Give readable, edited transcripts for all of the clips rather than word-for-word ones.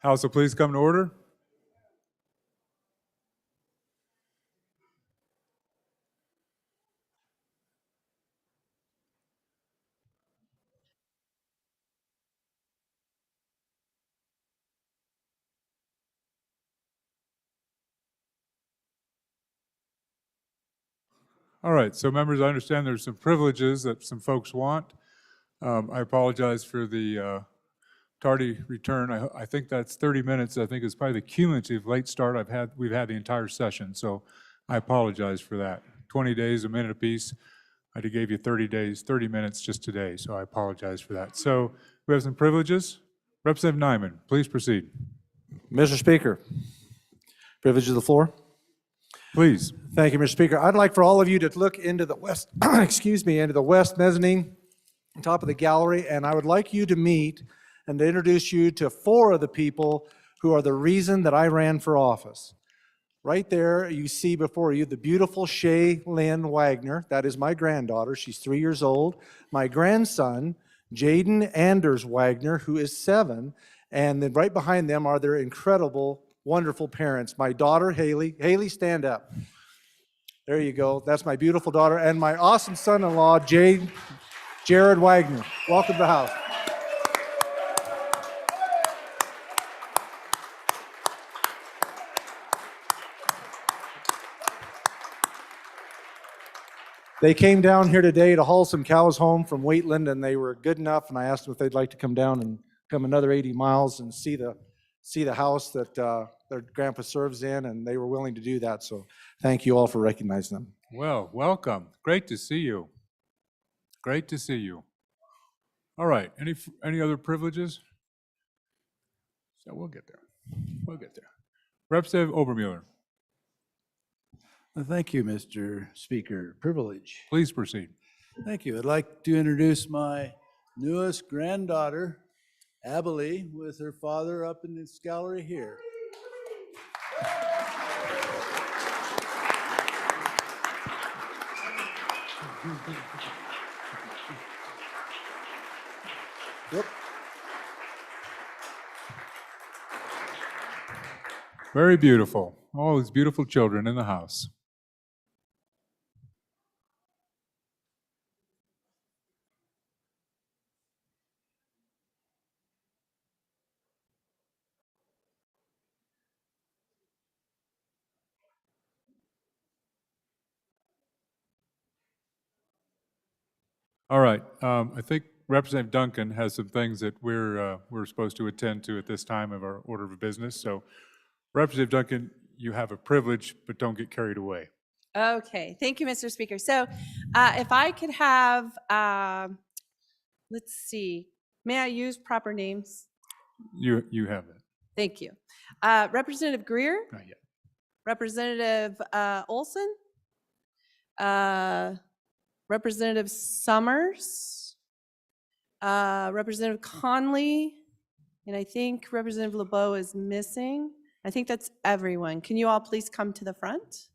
House will please come to order. All right, so members, I understand there's some privileges that some folks want. I apologize for the tardy return. I think that's 30 minutes. I think it's probably the cumulative late start we've had the entire session, so I apologize for that. 20 days, a minute apiece. I gave you 30 days, 30 minutes just today, so I apologize for that. So we have some privileges. Representative Nyman, please proceed. Mr. Speaker, privilege of the floor. Please. Thank you, Mr. Speaker. I'd like for all of you to look into the west, into the west mezzanine, on top of the gallery, and I would like you to meet and to introduce you to 4 of the people who are the reason that I ran for office. Right there, you see before you the beautiful Shay Lynn Wagner. That is my granddaughter. She's 3 years old. My grandson, Jaden Anders Wagner, who is 7. And then right behind them are their incredible, wonderful parents. My daughter, Haley. Haley, stand up. There you go. That's my beautiful daughter. And my awesome son-in-law, Jared Wagner. Welcome to the house. They came down here today to haul some cows home from Wheatland, and they were good enough, and I asked them if they'd like to come down and come another 80 miles and see the house that their grandpa serves in, and they were willing to do that. So thank you all for recognizing them. Well, welcome. Great to see you. Great to see you. All right, any other privileges? So we'll get there. We'll get there. Representative Obermuller, Thank you, Mr. Speaker. Privilege. please proceed. Thank you. I'd like to introduce my newest granddaughter, Abilene, with her father up in this gallery here. Yep. Very beautiful. All these beautiful children in the house. All right, I think Representative Duncan has some things that we're supposed to attend to at this time of our order of business. So, Representative Duncan, you have a privilege, but don't get carried away. Okay, thank you, Mr. Speaker. So if I could have, let's see, may I use proper names? You have it. Thank you. Representative Greer, Not yet. Representative Olson, Representative Summers, Representative Conley, and I think Representative LeBeau is missing. I think that's everyone. Can you all please come to the front?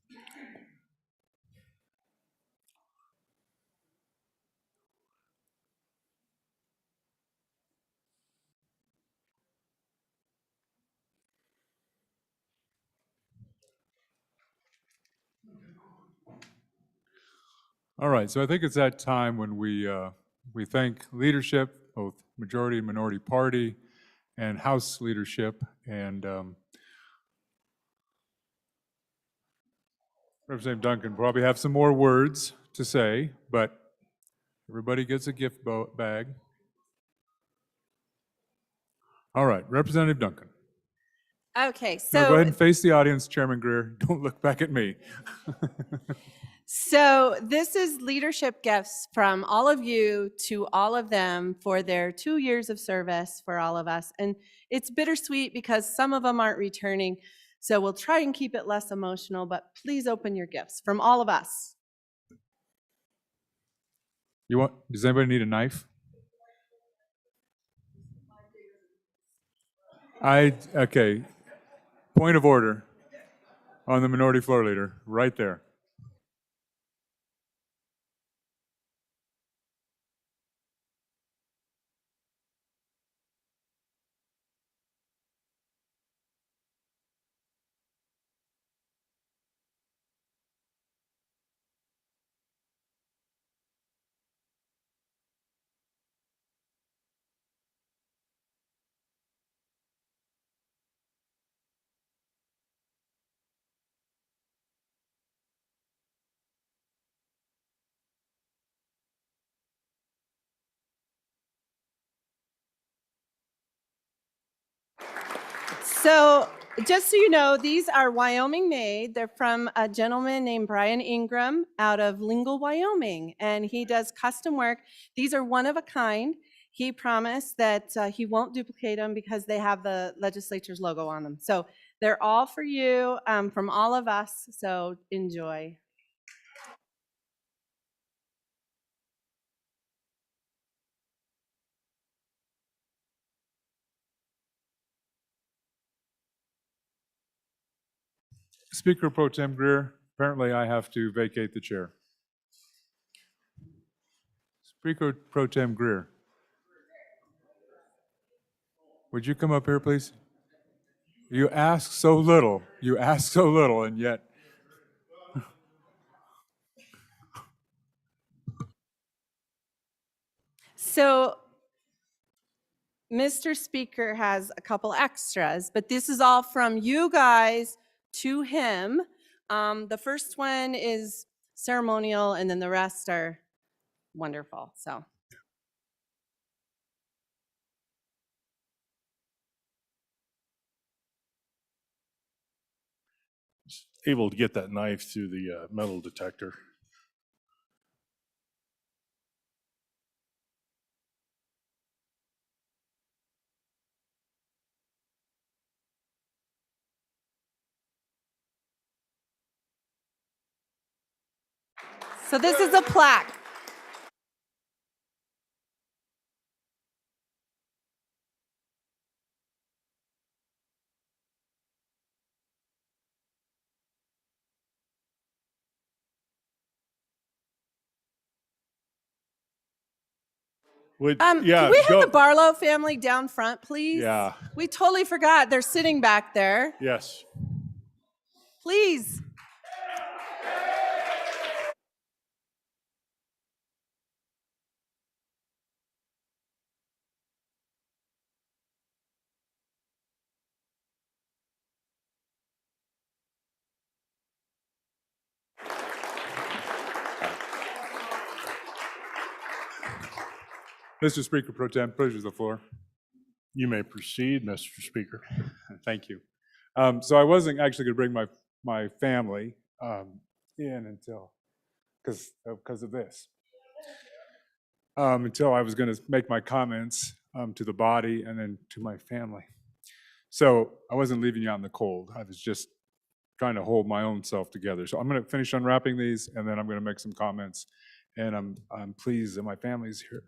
All right, so I think it's that time when we thank leadership, both majority and minority party, and House leadership, and Representative Duncan probably have some more words to say, but everybody gets a gift bag. All right, Representative Duncan. Okay, No, so go ahead and face the audience, Chairman Greer. Don't look back at me. So this is leadership gifts from all of you to all of them for their 2 years of service for all of us. And it's bittersweet because some of them aren't returning. So we'll try and keep it less emotional, but please open your gifts from all of us. Does anybody need a knife? Okay. Point of order on the minority floor leader, right there. So just so you know, these are Wyoming made. They're from a gentleman named Brian Ingram out of Lingle, Wyoming, and he does custom work. These are one of a kind. He promised that he won't duplicate them because they have the legislature's logo on them. So they're all for you from all of us, so enjoy. Speaker Pro Tem Greer, apparently I have to vacate the chair. Speaker Pro Tem Greer. Would you come up here, please? You ask so little, and yet. So Mr. Speaker has a couple extras, but this is all from you guys to him. The first one is ceremonial, and then the rest are wonderful. So. Able to get that knife through the metal detector. So this is a plaque. Can we have the Barlow family down front, please? Yeah. We totally forgot. They're sitting back there. Yes. Please. Mr. Speaker Pro Tem, pleasure the floor. You may proceed, Mr. Speaker. Thank you. So I wasn't actually going to bring my family in until, because of this. Until I was going to make my comments to the body and then to my family. So I wasn't leaving you out in the cold. I was just trying to hold my own self together. So I'm going to finish unwrapping these, and then I'm going to make some comments. And I'm pleased that my family's here.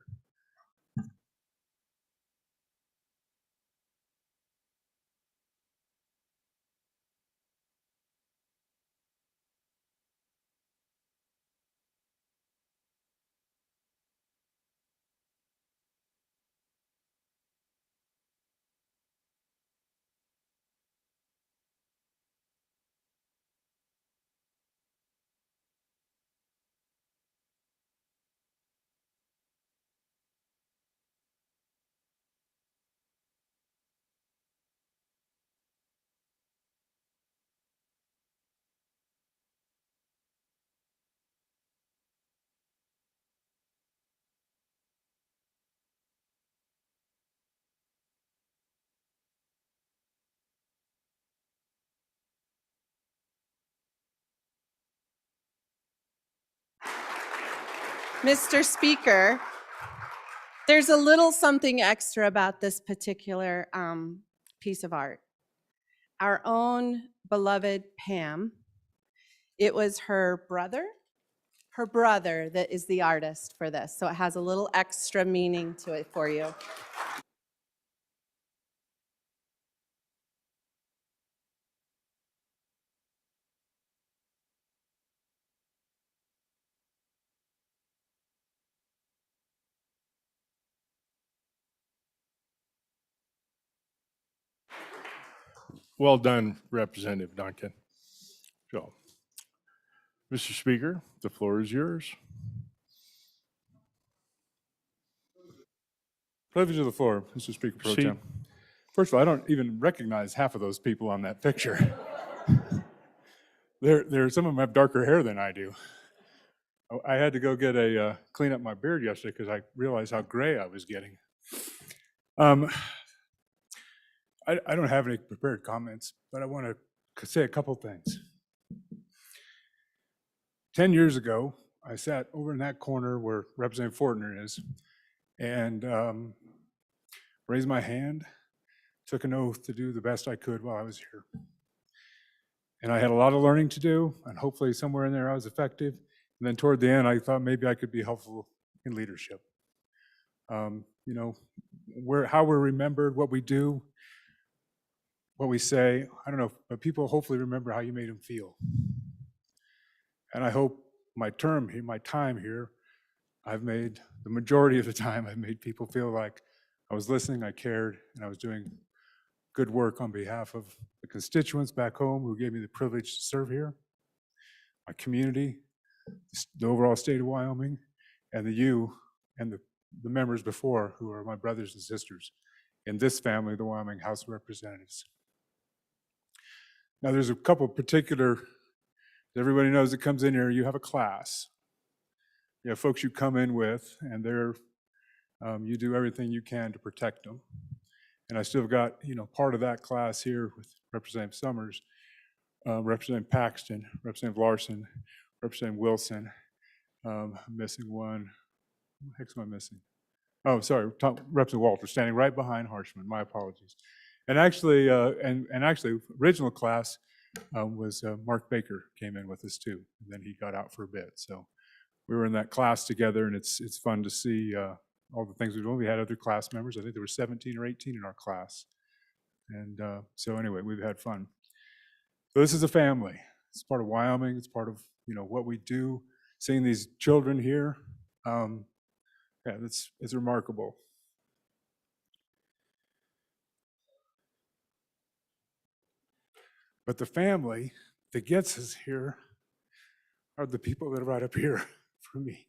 Mr. Speaker, there's a little something extra about this particular piece of art. Our own beloved Pam, it was her brother that is the artist for this. So it has a little extra meaning to it for you. Well done, Representative Duncan. So, Mr. Speaker, the floor is yours. Privilege of the floor, Mr. Speaker Pro Proceed. Tem. First of all, I don't even recognize half of those people on that picture. Some of them have darker hair than I do. I had to go get clean up my beard yesterday because I realized how gray I was getting. I don't have any prepared comments, but I want to say a couple things. 10 years ago, I sat over in that corner where Representative Fortner is and raised my hand, took an oath to do the best I could while I was here. And I had a lot of learning to do, and hopefully somewhere in there I was effective. And then toward the end, I thought maybe I could be helpful in leadership. You know, how we're remembered, what we do, what we say, I don't know, but people hopefully remember how you made them feel. And I hope my time here, I've made, the majority of the time, I've made people feel like I was listening, I cared, and I was doing good work on behalf of the constituents back home who gave me the privilege to serve here, my community, the overall state of Wyoming, and you and the members before who are my brothers and sisters in this family, the Wyoming House of Representatives. Now there's a couple particular, everybody knows that comes in here, you have a class. You have folks you come in with, and you do everything you can to protect them. And I still got, part of that class here with Representative Summers, Representative Paxton, Representative Larson, Representative Wilson. I'm missing one. What the heck am I missing? Oh, sorry, Representative Walter, standing right behind Harshman. My apologies. And actually, original class was Mark Baker came in with us too. And then he got out for a bit. So we were in that class together, and it's fun to see all the things we've done. We had other class members. I think there were 17 or 18 in our class. And so anyway, we've had fun. So this is a family. It's part of Wyoming. It's part of what we do. Seeing these children here, it's remarkable. But the family that gets us here are the people that are right up here for me.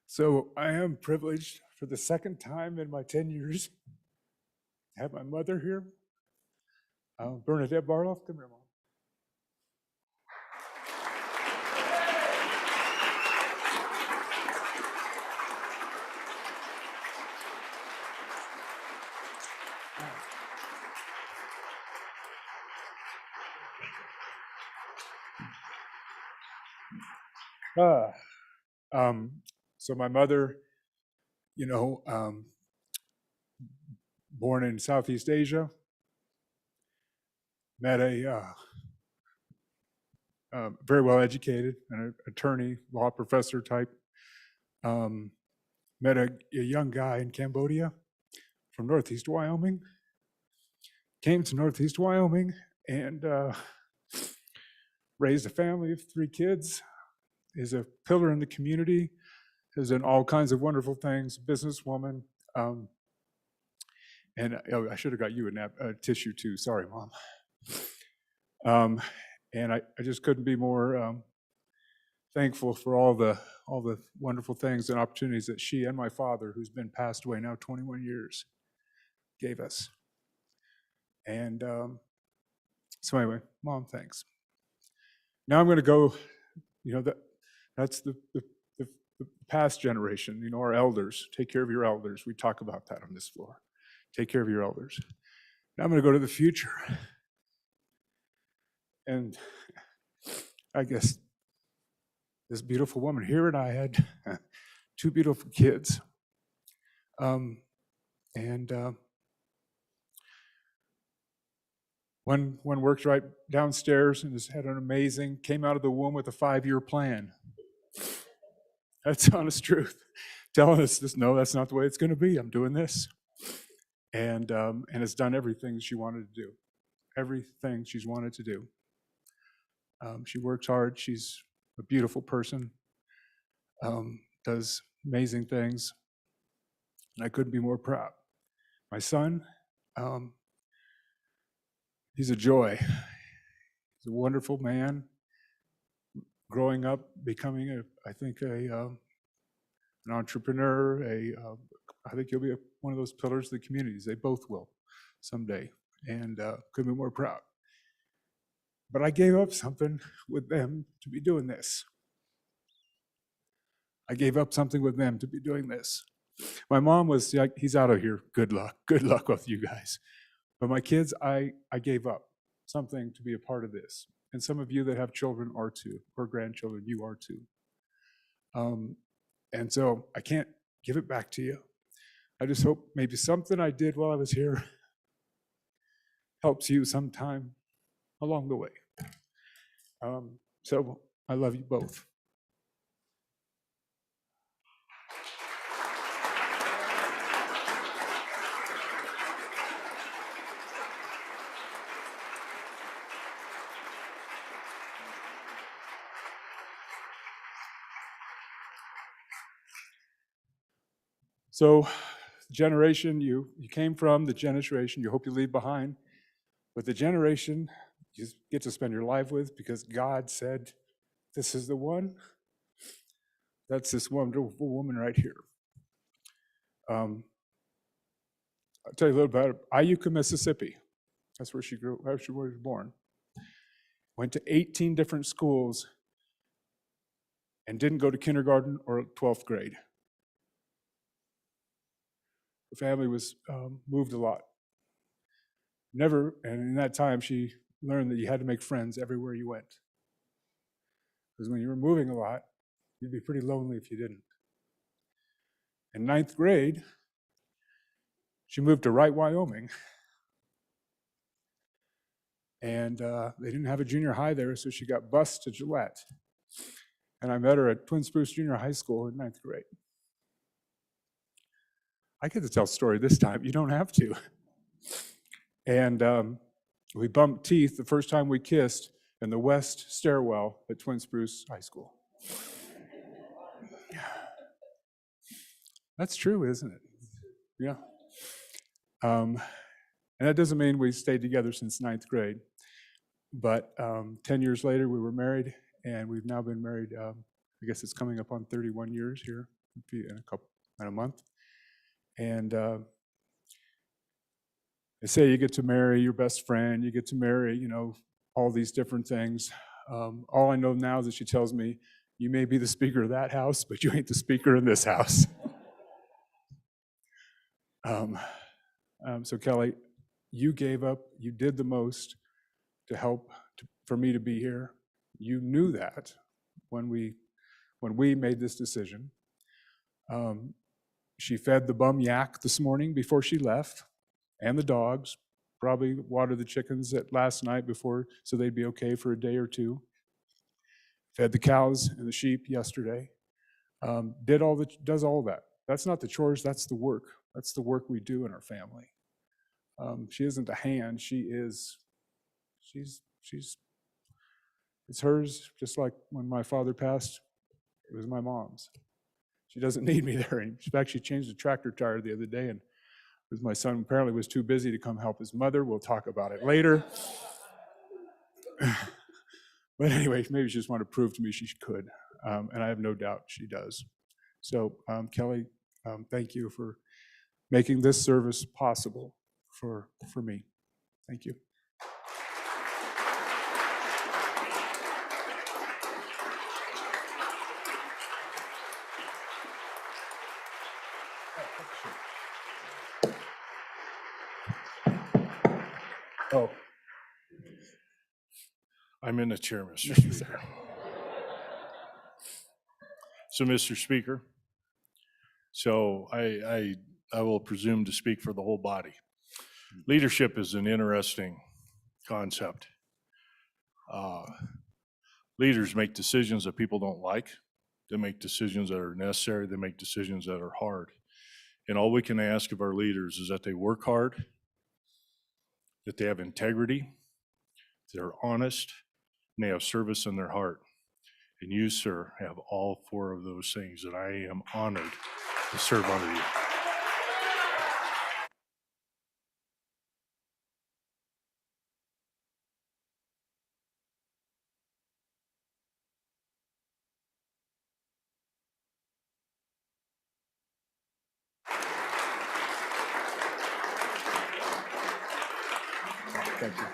So I am privileged for the second time in my 10 years to have my mother here. Bernadette Barloff, come here, Mom. So my mother, born in Southeast Asia, met a very well educated, an attorney, law professor type, met a young guy in Cambodia from Northeast Wyoming, came to Northeast Wyoming and raised a family of 3 kids, is a pillar in the community, has done all kinds of wonderful things, businesswoman. And I should have got you a tissue too. Sorry, Mom. And I just couldn't be more thankful for all the wonderful things and opportunities that she and my father, who's been passed away now 21 years, gave us. And so anyway, Mom, thanks. Now I'm going to go. That's the past generation. Our elders. Take care of your elders. We talk about that on this floor. Take care of your elders. Now I'm going to go to the future. And I guess this beautiful woman here and I had 2 beautiful kids. One works right downstairs and has had came out of the womb with a 5-year plan. That's the honest truth. Telling us this, no, that's not the way it's going to be. I'm doing this. And has done everything she wanted to do. Everything she's wanted to do. She works hard. She's a beautiful person. Does amazing things. And I couldn't be more proud. My son, he's a joy. He's a wonderful man. Growing up, becoming an entrepreneur. I think he'll be one of those pillars of the communities. They both will someday, and couldn't be more proud. But I gave up something with them to be doing this. I gave up something with them to be doing this. My mom was like, he's out of here. Good luck. Good luck with you guys. But my kids, I gave up something to be a part of this. And some of you that have children are too, or grandchildren, you are too. And so I can't give it back to you. I just hope maybe something I did while I was here helps you sometime along the way. So I love you both. So generation you came from, the generation you hope you leave behind, but the generation you get to spend your life with because God said, this is the one. That's this wonderful woman right here. I'll tell you a little about it. Iuka, Mississippi. That's where she grew, where she was born. Went to 18 different schools and didn't go to kindergarten or 12th grade. Her family was moved a lot. Never, and in that time, she learned that you had to make friends everywhere you went. Because when you were moving a lot, you'd be pretty lonely if you didn't. In 9th grade, she moved to Wright, Wyoming. And they didn't have a junior high there, so she got bused to Gillette. And I met her at Twin Spruce Junior High School in 9th grade. I get to tell a story this time. You don't have to. And we bumped teeth the first time we kissed in the west stairwell at Twin Spruce High School. That's true, isn't it? Yeah. And that doesn't mean we stayed together since 9th grade. But 10 years later, we were married, and we've now been married, I guess it's coming up on 31 years here in a month. And they say you get to marry your best friend, you get to marry, all these different things. All I know now is that she tells me, you may be the speaker of that house, but you ain't the speaker in this house. So Kelly, you gave up, you did the most to help for me to be here. You knew that when we made this decision. She fed the bum yak this morning before she left, and the dogs, probably watered the chickens last night before so they'd be okay for a day or two. Fed the cows and the sheep yesterday. Does all that. That's not the chores, that's the work. That's the work we do in our family. She isn't a hand, she's it's hers, just like when my father passed, it was my mom's. She doesn't need me there. In fact, she changed the tractor tire the other day, and because my son apparently was too busy to come help his mother. We'll talk about it later. But anyway, maybe she just wanted to prove to me she could, and I have no doubt she does. So, Kelly, thank you for making this service possible for me. Thank you. Oh, I'm in the chair, Mr. Speaker. So, Mr. Speaker, so I will presume to speak for the whole body. Leadership is an interesting concept. Leaders make decisions that people don't like. They make decisions that are necessary. They make decisions that are hard. And all we can ask of our leaders is that they work hard, that they have integrity, they're honest, and they have service in their heart. And you, sir, have all four of those things, and I am honored to serve under you. thank you.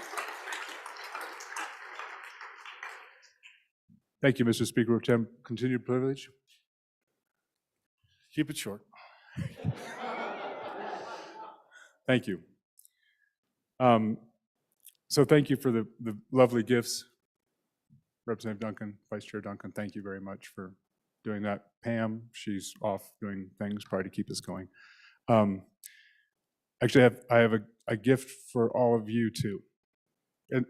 Thank you, Mr. Speaker. Continued privilege. Keep it short. Thank you. So thank you for the lovely gifts. Representative Duncan, Vice Chair Duncan, thank you very much for doing that. Pam, she's off doing things probably to keep us going. Actually, I have a gift for all of you too. And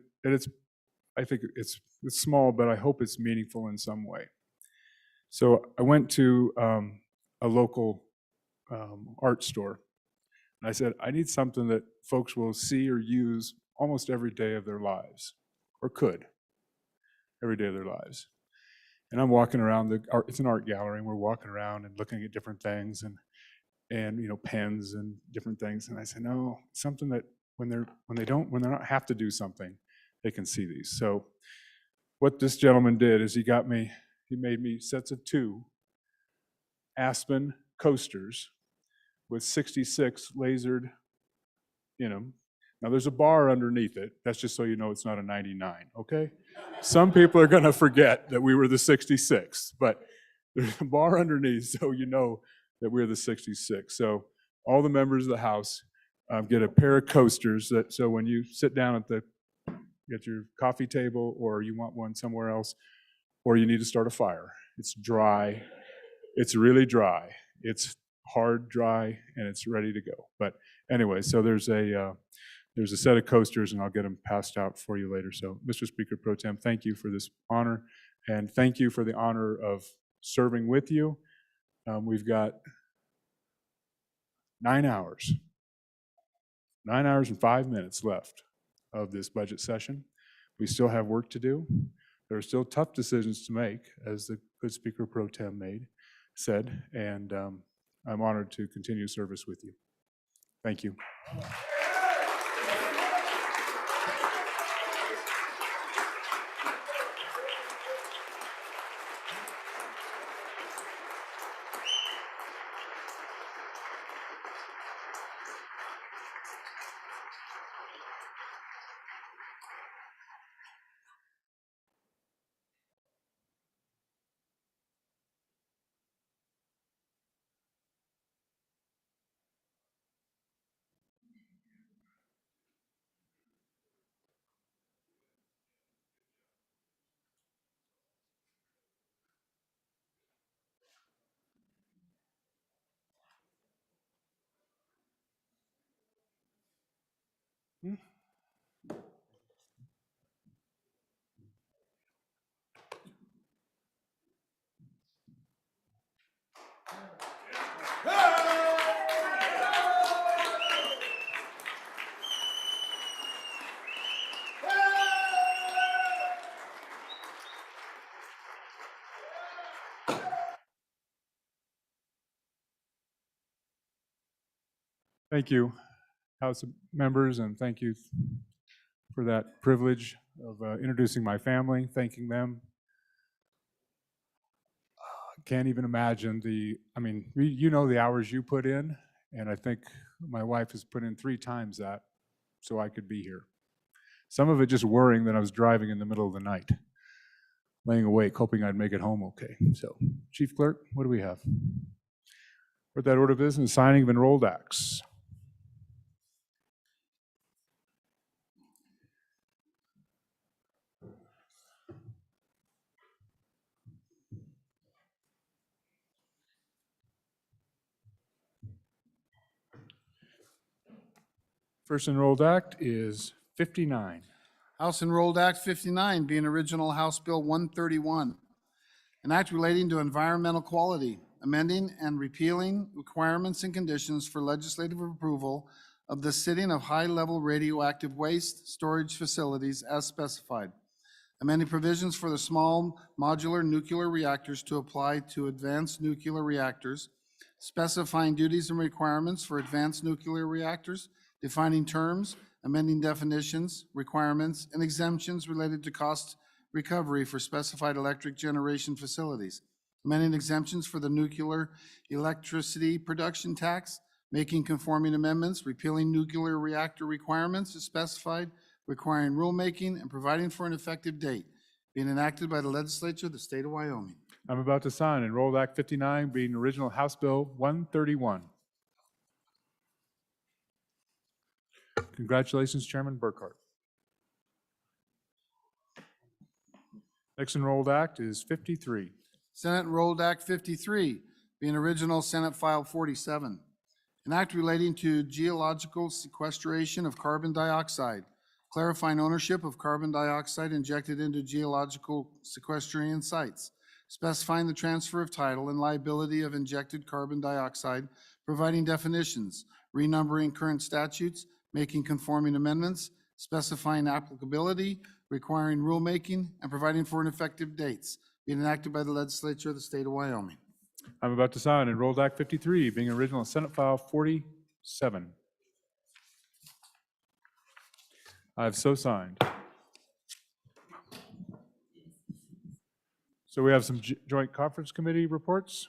I think it's small, but I hope it's meaningful in some way. So I went to a local art store, and I said, I need something that folks will see or use almost every day of their lives, or could, every day of their lives. And I'm walking around, it's an art gallery, and we're walking around and looking at different things and pens and different things. And I said, no, something that when they not have to do something, they can see these. So what this gentleman did is he made me sets of 2 Aspen coasters with 66 lasered in them. Now there's a bar underneath it. That's just so you know it's not a 99, okay? Some people are gonna forget that we were the 66, but there's a bar underneath so you know that we're the 66. So all the members of the House get a pair of coasters so when you sit down at your coffee table, or you want one somewhere else, or you need to start a fire. It's dry. It's really dry. It's hard, dry, and it's ready to go. But anyway, so there's a set of coasters, and I'll get them passed out for you later. So, Mr. Speaker Pro Tem, thank you for this honor, and thank you for the honor of serving with you. We've got 9 hours and 5 minutes left of this budget session. We still have work to do. There are still tough decisions to make, as the good Speaker Pro Tem said, and I'm honored to continue service with you. Thank you. Thank you, House members, and thank you for that privilege of introducing my family, thanking them. Can't even imagine you know the hours you put in, and I think my wife has put in 3 times that so I could be here. Some of it just worrying that I was driving in the middle of the night, laying awake, hoping I'd make it home okay. So, Chief Clerk, what do we have? For that order of business, signing of enrolled acts. First enrolled act is 59. House Enrolled Act 59, being original House Bill 131, an act relating to environmental quality, amending and repealing requirements and conditions for legislative approval of the sitting of high-level radioactive waste storage facilities as specified, amending provisions for the small modular nuclear reactors to apply to advanced nuclear reactors, specifying duties and requirements for advanced nuclear reactors, defining terms, amending definitions, requirements, and exemptions related to cost recovery for specified electric generation facilities, amending exemptions for the nuclear electricity production tax, making conforming amendments, repealing nuclear reactor requirements as specified, requiring rulemaking, and providing for an effective date, being enacted by the legislature of the state of Wyoming. I'm about to sign Enrolled Act 59, being original House Bill 131. Congratulations, Chairman Burkhart. Next enrolled act is 53. Senate Enrolled Act 53, being original Senate File 47. An act relating to geological sequestration of carbon dioxide, clarifying ownership of carbon dioxide injected into geological sequestration sites, specifying the transfer of title and liability of injected carbon dioxide, providing definitions, renumbering current statutes, making conforming amendments, specifying applicability, requiring rulemaking, and providing for an effective dates, being enacted by the legislature of the state of Wyoming. I'm about to sign Enrolled Act 53, being original Senate File 47. I've so signed. So we have some joint conference committee reports.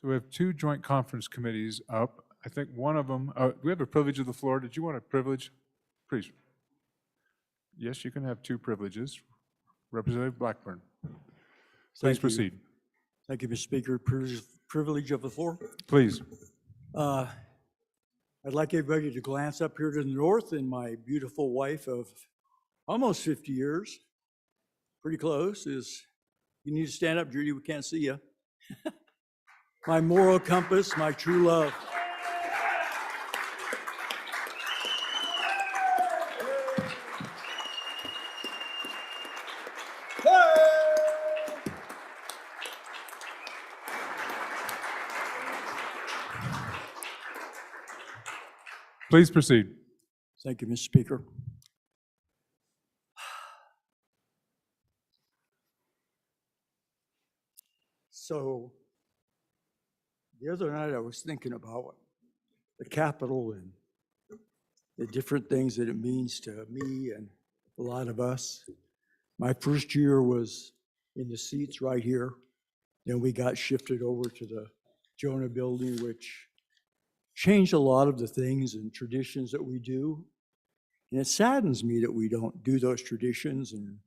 So we have two joint conference committees up. I think one of them, we have a privilege of the floor. Did you want a privilege? Please. Yes, you can have two privileges. Representative Blackburn. Please Thank you. proceed. Thank you, Mr. Speaker. Privilege of the floor. Please. I'd like everybody to glance up here to the north and my beautiful wife of almost 50 years, pretty close, is, you need to stand up, Judy, we can't see you. My moral compass, my true love. Please proceed. Thank you, Mr. Speaker. So, the other night I was thinking about the Capitol and the different things that it means to me and a lot of us. My first year was in the seats right here. Then we got shifted over to the Jonah building, which changed a lot of the things and traditions that we do. And it saddens me that we don't do those traditions and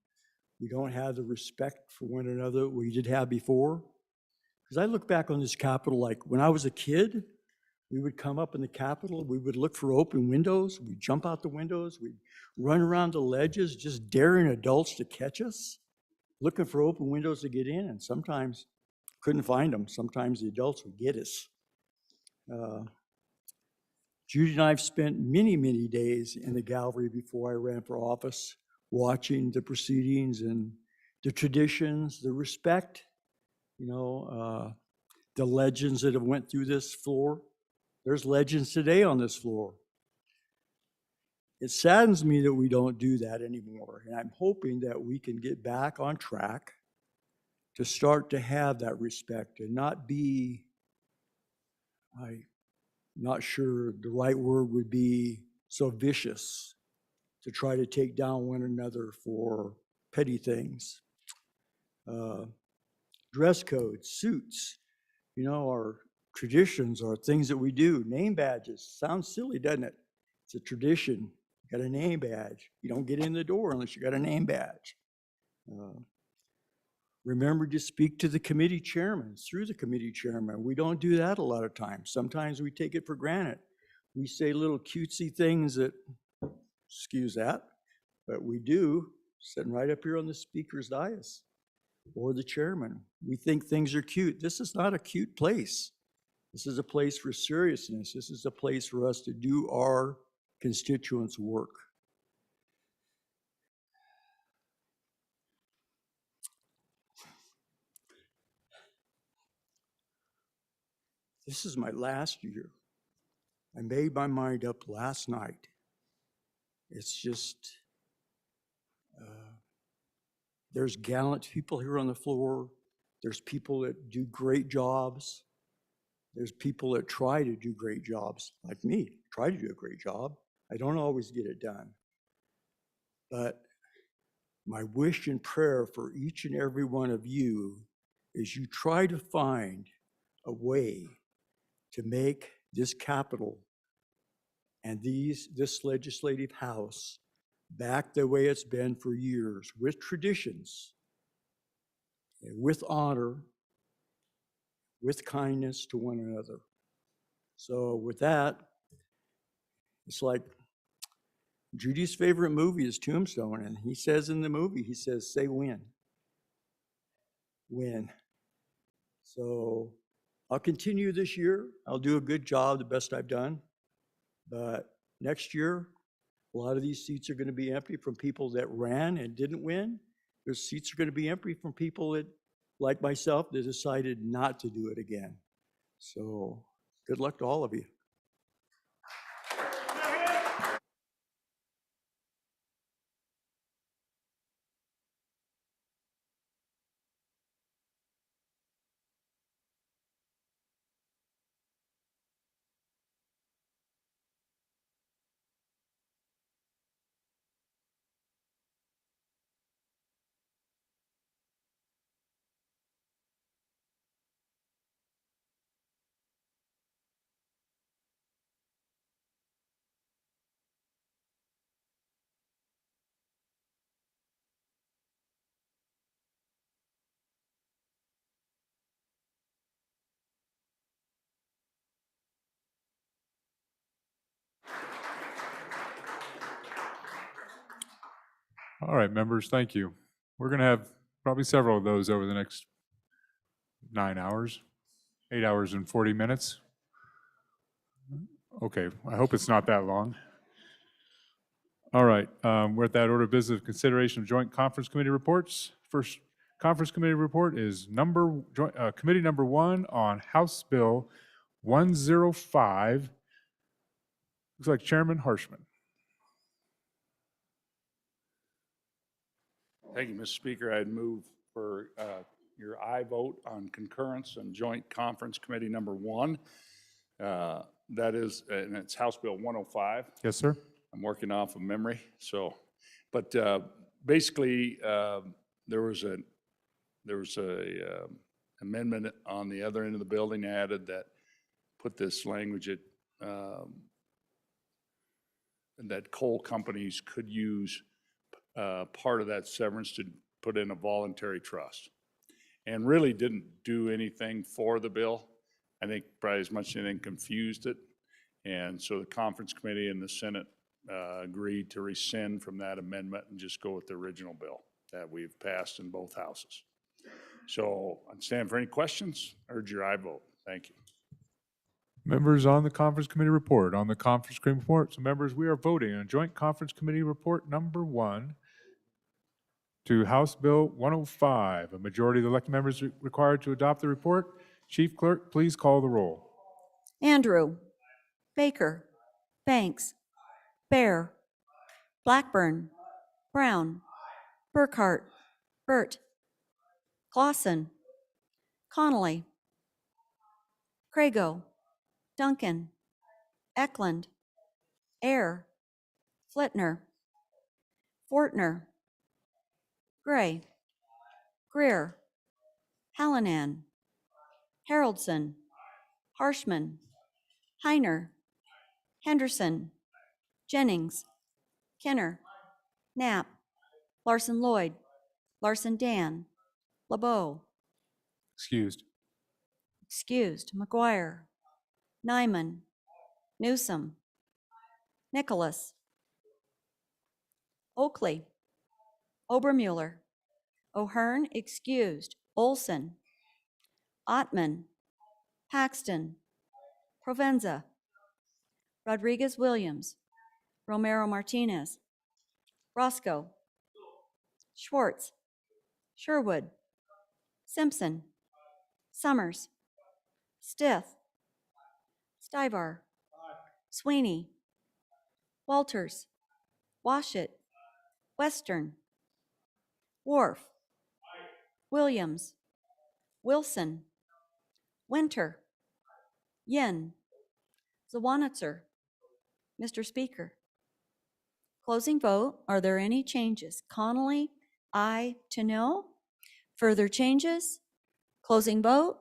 we don't have the respect for one another we did have before. Because I look back on this Capitol, like when I was a kid, we would come up in the Capitol, we would look for open windows, we'd jump out the windows, we'd run around the ledges, just daring adults to catch us, looking for open windows to get in, and sometimes couldn't find them. Sometimes the adults would get us. Judy and I have spent many, many days in the gallery before I ran for office, watching the proceedings and the traditions, the respect, the legends that have went through this floor. There's legends today on this floor. It saddens me that we don't do that anymore, and I'm hoping that we can get back on track to start to have that respect and not be, I'm not sure the right word would be, so vicious to try to take down one another for petty things. Dress codes, suits, our traditions are things that we do. Name badges, sounds silly, doesn't it? It's a tradition. You got a name badge. You don't get in the door unless you got a name badge. Remember to speak to the committee chairman, through the committee chairman. We don't do that a lot of times. Sometimes we take it for granted. We say little cutesy things that, excuse that, but we do, sitting right up here on the speaker's dais or the chairman. We think things are cute. This is not a cute place. This is a place for seriousness. This is a place for us to do our constituents' work. This is my last year. I made my mind up last night. It's just, there's gallant people here on the floor. There's people that do great jobs. There's people that try to do great jobs, like me, try to do a great job. I don't always get it done. But my wish and prayer for each and every one of you is you try to find a way to make this Capitol and this legislative house back the way it's been for years, with traditions, with honor, with kindness to one another. So with that, it's like Judy's favorite movie is Tombstone, and he says in the movie, he says, say win. Win. So I'll continue this year. I'll do a good job, the best I've done. But next year, a lot of these seats are going to be empty from people that ran and didn't win. Those seats are going to be empty from people that, like myself, that decided not to do it again. So good luck to all of you. All right, members, thank you. We're going to have probably several of those over the next 9 hours, 8 hours and 40 minutes. Okay, I hope it's not that long. All right, we're at that order of business of consideration of joint conference committee reports. First conference committee report is committee number 1 on House Bill 105. Looks like Chairman Harshman. Thank you, Mr. Speaker. I'd move for your aye vote on concurrence and joint conference committee number 1. That is, and it's House Bill 105. Yes, sir. I'm working off of memory, so, but basically, there was a amendment on the other end of the building added that put this language at, that coal companies could use part of that severance to put in a voluntary trust, and really didn't do anything for the bill. I think probably as much as anything confused it. And so the conference committee and the Senate agreed to rescind from that amendment and just go with the original bill that we've passed in both houses. So I stand for any questions. Urge your aye vote. Thank you. Members on the conference committee report. On the conference committee report, so members, we are voting on joint conference committee report number 1 to House Bill 105. A majority of the elected members required to adopt the report. Chief Clerk, please call the roll. Andrew, Baker, Banks, Bear, Blackburn, Brown, Burkhart, Burt, Clausen, Connolly, Crago, Duncan, Eklund, Ayer, Flitner, Fortner, Gray, Greer, Hallinan, Haroldson, Harshman, Heiner, Henderson, Jennings, Kenner, Knapp, Larson Lloyd, Larson Dan, LeBeau, Excused. McGuire, Nyman, Newsom, Nicholas, Oakley, Obermuller, O'Hearn, excused, Olson, Ottman, Paxton, Provenza, Rodriguez Williams, Romero Martinez, Roscoe, Schwartz, Sherwood, Simpson, Summers, Stith, Stivar, Sweeney, Walters, Washit, Western, Wharf, Williams, Wilson, Winter, Yin, Zawanitzer. Mr. Speaker. Closing vote. Are there any changes? Connolly, aye to no. Further changes? Closing vote.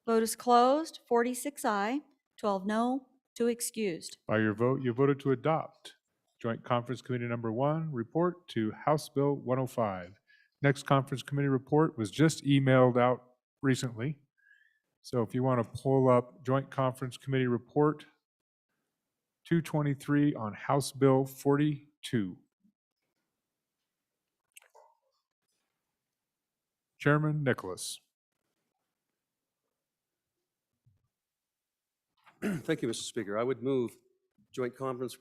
Vote is closed. 46 aye, 12 no, 2 excused. By your vote, you voted to adopt Joint Conference Committee Number 1, report to House Bill 105. Next conference committee report was just emailed out recently. So if you want to pull up Joint Conference Committee Report 223 on House Bill 42. Chairman Nicholas. Thank you, Mr. Speaker. I would move Joint Conference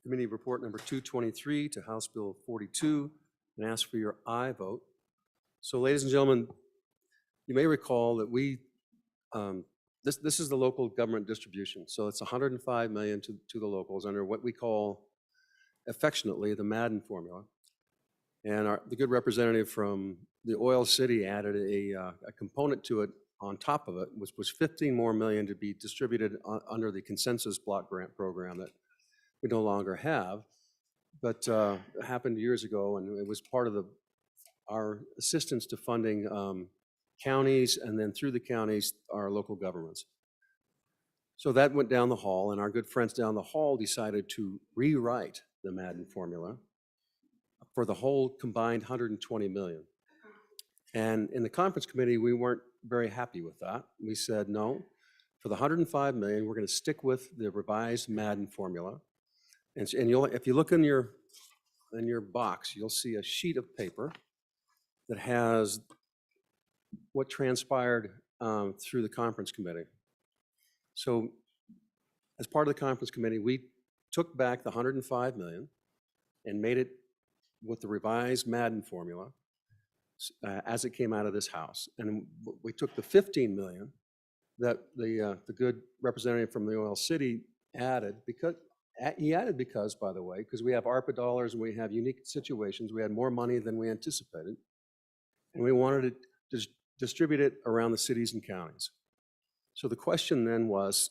Committee Report number 223 to House Bill 42 and ask for your aye vote. So, ladies and gentlemen, you may recall that this is the local government distribution. So it's 105 million to the locals under what we call affectionately the Madden formula. And the good representative from the Oil City added a component to it on top of it, which was 15 more million to be distributed under the consensus block grant program that we no longer have, but it happened years ago, and it was part of our assistance to funding counties, and then through the counties, our local governments. So that went down the hall, and our good friends down the hall decided to rewrite the Madden formula for the whole combined 120 million. And in the conference committee, we weren't very happy with that. We said, no, for the 105 million, we're going to stick with the revised Madden formula. And if you look in your box, you'll see a sheet of paper that has what transpired through the conference committee. So as part of the conference committee, we took back the 105 million and made it with the revised Madden formula as it came out of this House. And we took the 15 million that the good representative from the Oil City added, because, by the way, because we have ARPA dollars and we have unique situations. We had more money than we anticipated. And we wanted to distribute it around the cities and counties. So the question then was,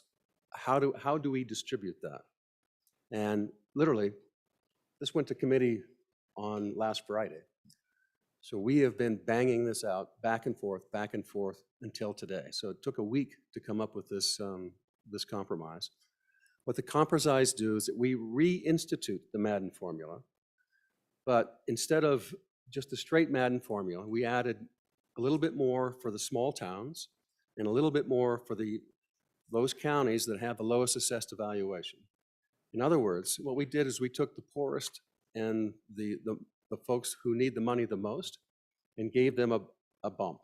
how do we distribute that? And literally, this went to committee on last Friday. So we have been banging this out back and forth until today. So it took a week to come up with this compromise. What the compromise do is that we reinstitute the Madden formula, but instead of just a straight Madden formula, we added a little bit more for the small towns and a little bit more for those counties that have the lowest assessed evaluation. In other words, what we did is we took the poorest and the folks who need the money the most and gave them a bump.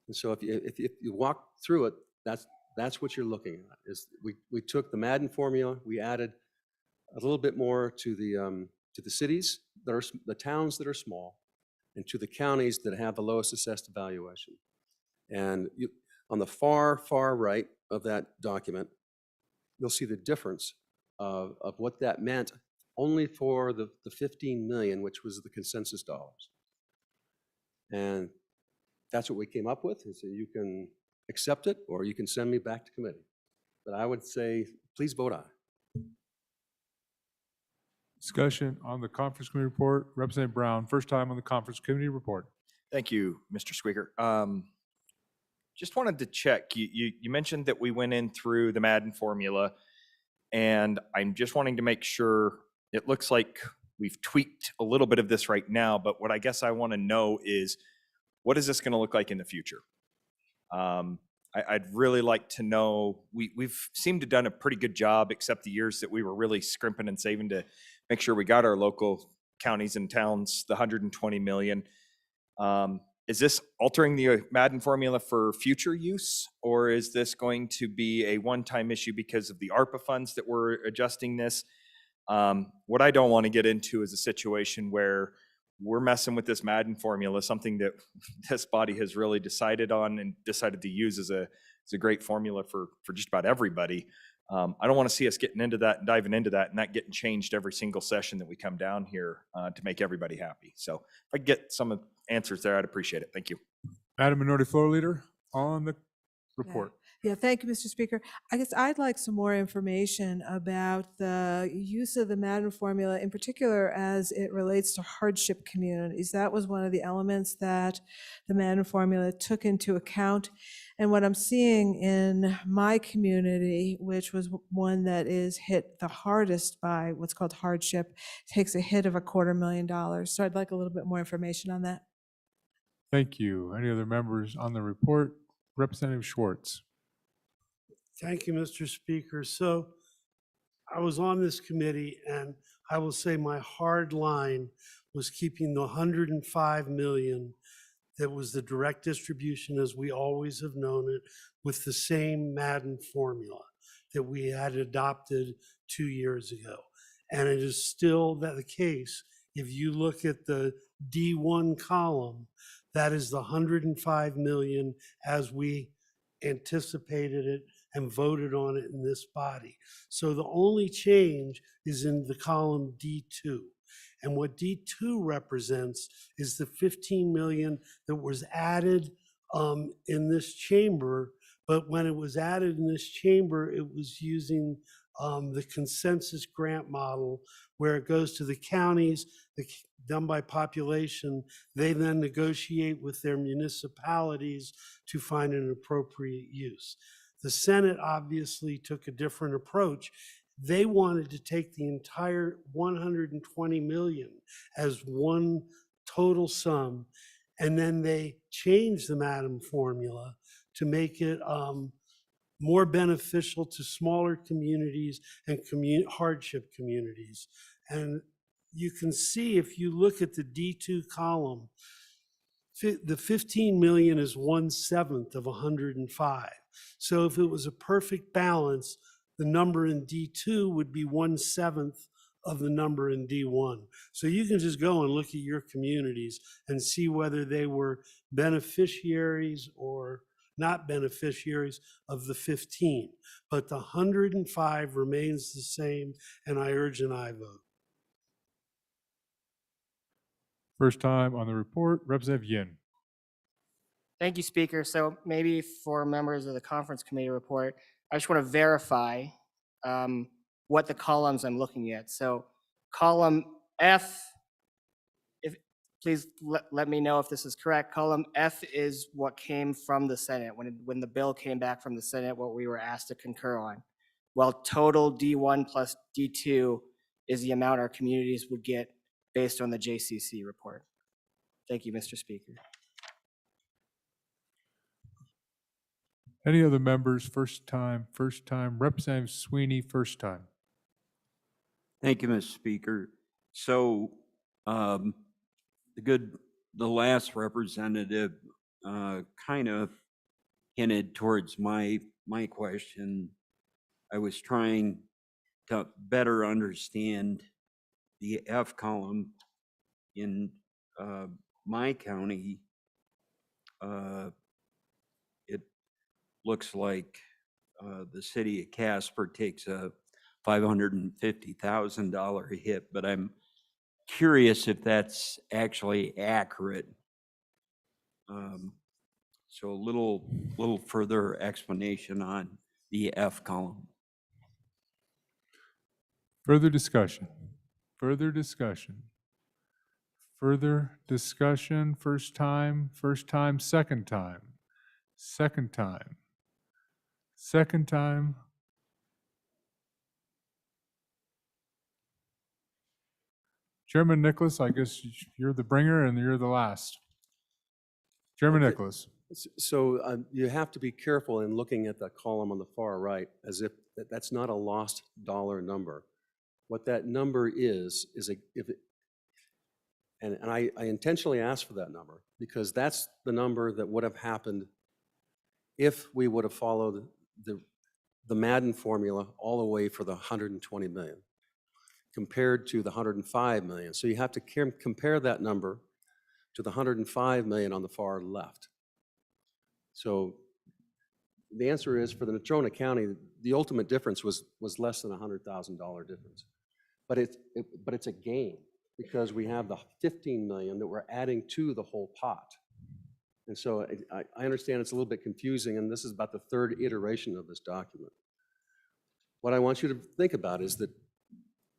And so if you walk through it, that's what you're looking at. Is we took the Madden formula, we added a little bit more to the cities that are the towns that are small, and to the counties that have the lowest assessed evaluation. And on the far right of that document, you'll see the difference of what that meant only for the 15 million, which was the consensus dollars. And that's what we came up with. And so you can accept it or you can send me back to committee. But I would say, please vote aye. Discussion on the conference committee report. Representative Brown, first time on the conference committee report. Thank you, Mr. Speaker. Just wanted to check. You mentioned that we went in through the Madden formula, and I'm just wanting to make sure. It looks like we've tweaked a little bit of this right now, but what I guess I want to know is, what is this going to look like in the future? I'd really like to know. We've seemed to have done a pretty good job, except the years that we were really scrimping and saving to make sure we got our local counties and towns the 120 million. Is this altering the Madden formula for future use, or is this going to be a one-time issue because of the ARPA funds that we're adjusting this? What I don't want to get into is a situation where we're messing with this Madden formula, something that this body has really decided on and decided to use as a great formula for just about everybody. I don't want to see us getting into that and diving into that and that getting changed every single session that we come down here to make everybody happy. So if I get some answers there, I'd appreciate it. Thank you. Madam Minority Floor Leader, on the report. Yeah, thank you, Mr. Speaker. I guess I'd like some more information about the use of the Madden formula, in particular as it relates to hardship communities. That was one of the elements that the Madden formula took into account. And what I'm seeing in my community, which was one that is hit the hardest by what's called hardship, takes a hit of $250,000. So I'd like a little bit more information on that. Thank you. Any other members on the report? Representative Schwartz. Thank you, Mr. Speaker. So I was on this committee, and I will say my hard line was keeping the 105 million that was the direct distribution as we always have known it, with the same Madden formula that we had adopted 2 years ago. And it is still the case. If you look at the D1 column, that is the 105 million as we anticipated it and voted on it in this body. So the only change is in the column D2. And what D2 represents is the 15 million that was added in this chamber. But when it was added in this chamber, it was using the consensus grant model, where it goes to the counties, done by population. They then negotiate with their municipalities to find an appropriate use. The Senate obviously took a different approach. They wanted to take the entire 120 million as one total sum, and then they changed the Madden formula to make it more beneficial to smaller communities and hardship communities. And you can see, if you look at the D2 column, the 15 million is 1/7 of 105. So if it was a perfect balance, the number in D2 would be 1/7 of the number in D1. So you can just go and look at your communities and see whether they were beneficiaries or not beneficiaries of the 15. But the 105 remains the same, and I urge an aye vote. First time on the report, Representative Yin. Thank you, Speaker. So maybe for members of the conference committee report, I just want to verify what the columns I'm looking at. So column F, please let me know if this is correct. Column F is what came from the Senate. When the bill came back from the Senate, what we were asked to concur on. While total D1 plus D2 is the amount our communities would get based on the JCC report. Thank you, Mr. Speaker. Any other members? First time. Representative Sweeney, first time. Thank you, Mr. Speaker. So the last representative kind of hinted towards my question. I was trying to better understand the F column in my county. It looks like the city of Casper takes a $550,000 hit, but I'm curious if that's actually accurate. So a little further explanation on the F column. Further discussion. First time, second time. Chairman Nicholas, I guess you're the bringer and you're the last. Chairman Nicholas. So you have to be careful in looking at the column on the far right, as if that's not a lost dollar number. What that number is I intentionally asked for that number because that's the number that would have happened if we would have followed the Madden formula all the way for the 120 million compared to the 105 million. So you have to compare that number to the 105 million on the far left. So the answer is, for the Natrona County, the ultimate difference was less than $100,000 difference. But it's a gain because we have the 15 million that we're adding to the whole pot. And so I understand it's a little bit confusing, and this is about the third iteration of this document. What I want you to think about is that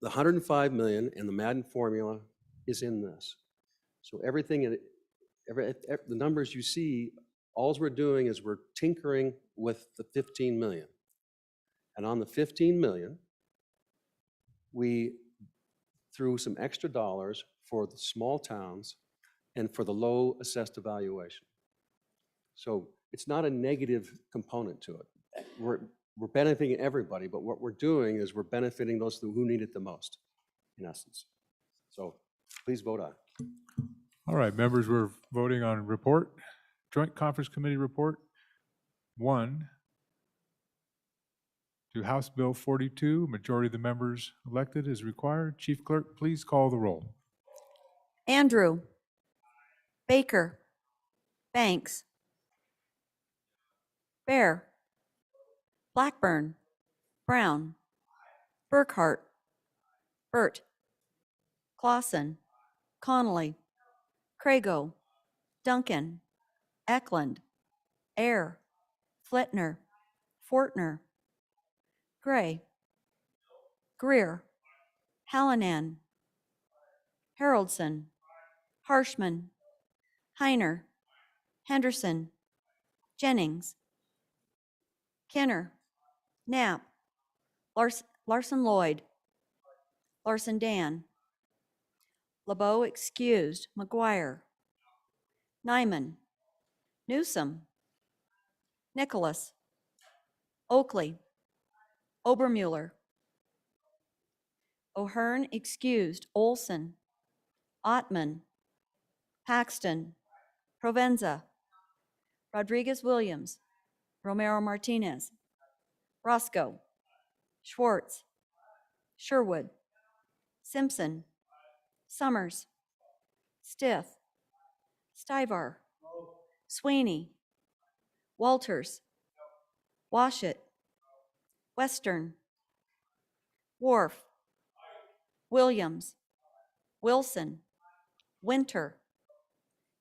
the 105 million and the Madden formula is in this. So everything, the numbers you see, all we're doing is we're tinkering with the 15 million. And on the 15 million, we threw some extra dollars for the small towns and for the low assessed evaluation. So it's not a negative component to it. We're benefiting everybody, but what we're doing is we're benefiting those who need it the most, in essence. So please vote aye. All right, members, we're voting on report, Joint Conference Committee report 1 to House Bill 42. Majority of the members elected is required. Chief Clerk, please call the roll. Andrew. Baker. Banks. Bear. Blackburn. Brown. Burkhart. Burt. Clausen. Connolly. Crago. Duncan. Eklund. Air. Flitner. Fortner. Gray. Greer. Hallinan. Haroldson. Harshman. Heiner. Henderson. Jennings. Kenner. Knapp. Larson Lloyd. Larson Dan. LeBeau excused. McGuire. Nyman. Newsom. Nicholas. Oakley. Obermuller. O'Hearn excused. Olson. Ottman. Paxton. Provenza. Rodriguez Williams. Romero Martinez. Roscoe. Schwartz. Sherwood. Simpson. Summers. Stith. Stivar. Sweeney. Walters. Washit. Western. Wharf. Williams. Wilson. Winter.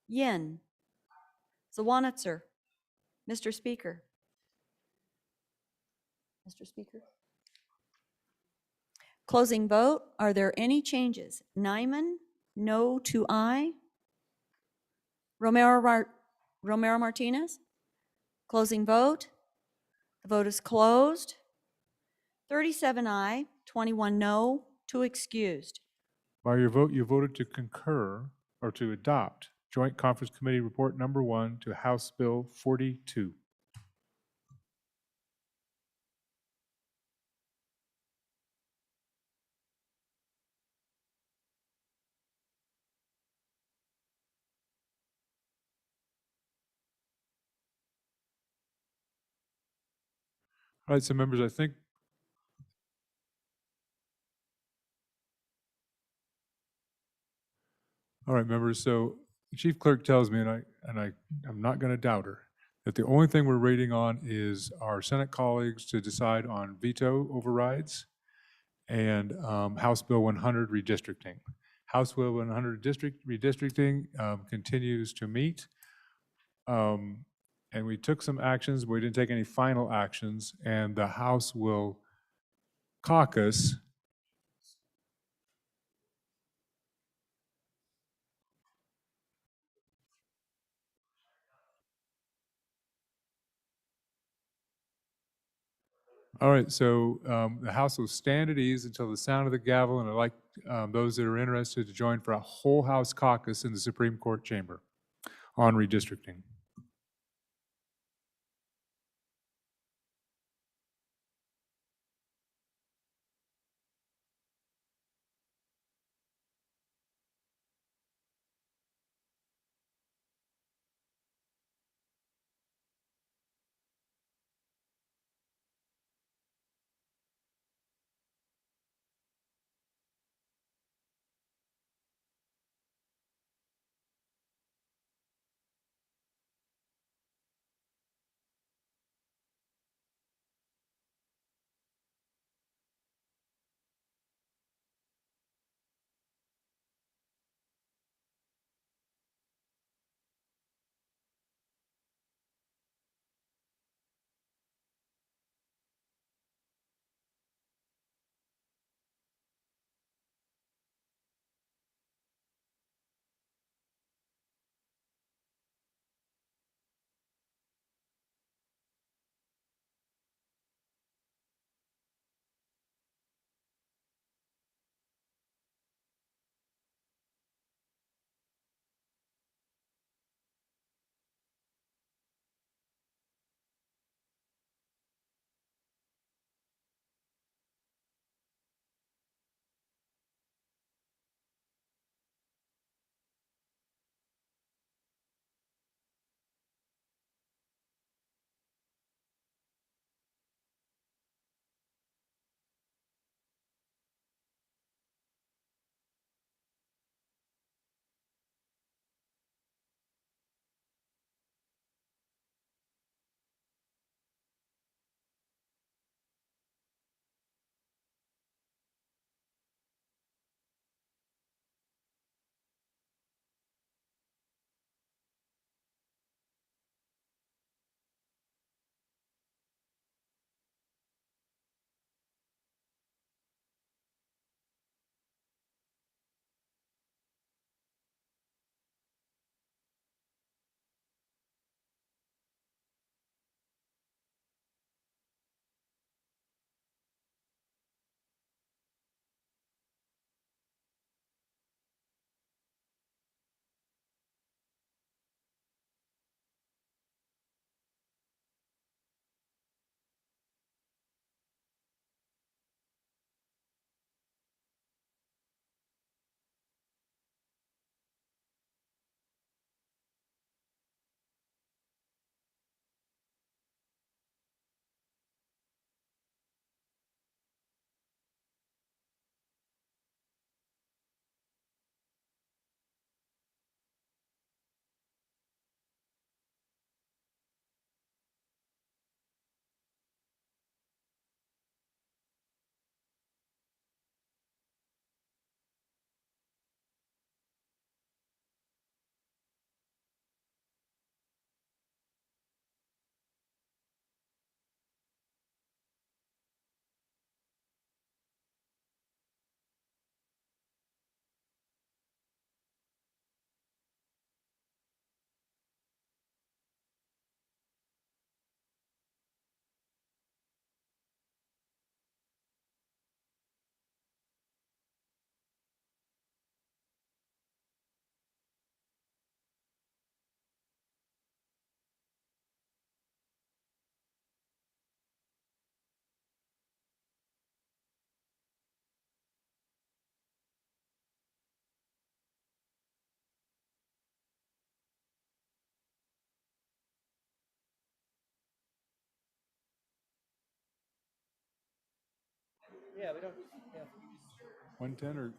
Yin. Zawanitzer. Mr. Speaker. Mr. Speaker. Closing vote. Are there any changes? Nyman, no to aye. Romero Martinez. Closing vote. The vote is closed. 37 aye, 21 no, 2 excused. By your vote, you voted to concur or to adopt Joint Conference Committee report number 1 to House Bill 42. All right, so members, I think all right, members, so the Chief Clerk tells me, I'm not going to doubt her, that the only thing we're waiting on is our Senate colleagues to decide on veto overrides and House Bill 100 redistricting. House Bill 100 redistricting continues to meet. And we took some actions, but we didn't take any final actions, and the House will caucus. All right, so the House will stand at ease until the sound of the gavel, and I'd like those that are interested to join for a whole House caucus in the Supreme Court chamber on redistricting. Yeah, we don't, 110 or?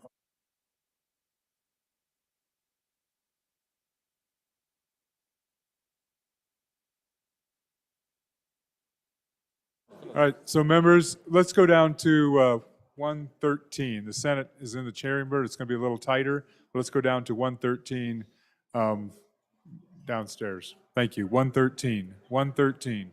All right, so members, let's go down to 113. The Senate is in the chamber. It's going to be a little tighter. Let's go down to 113 downstairs. Thank you. 113. 113.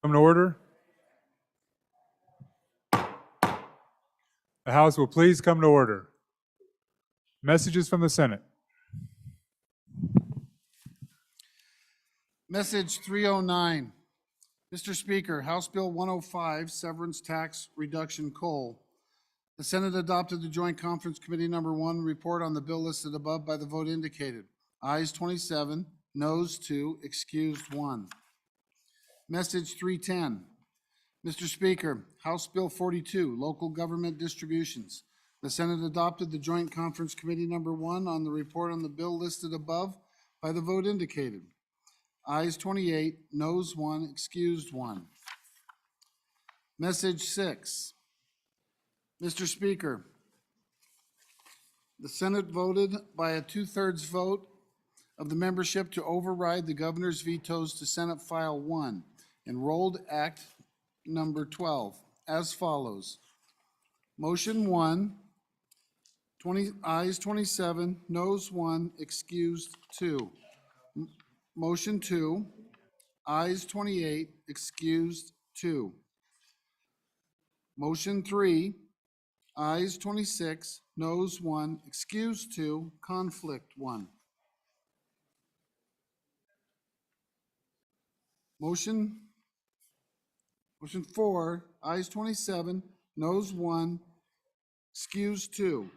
Come to order. The House will please come to order. Messages from the Senate. Message 309. Mr. Speaker, House Bill 105, Severance Tax Reduction Coal. The Senate adopted the Joint Conference Committee Number 1 report on the bill listed above by the vote indicated. Ayes 27, noes 2, excused 1. Message 310. Mr. Speaker, House Bill 42, Local Government Distributions. The Senate adopted the Joint Conference Committee Number 1 on the report on the bill listed above by the vote indicated. Ayes 28, noes 1, excused 1. Message 6. Mr. Speaker, the Senate voted by a 2/3 vote of the membership to override the governor's vetoes to Senate File 1, Enrolled Act Number 12, as follows. Motion 1, ayes 27, noes 1, excused 2. Motion 2, ayes 28, excused 2. Motion 3, ayes 26, noes 1, excused 2, conflict 1. Motion 4, ayes 27, noes 1, excused 2.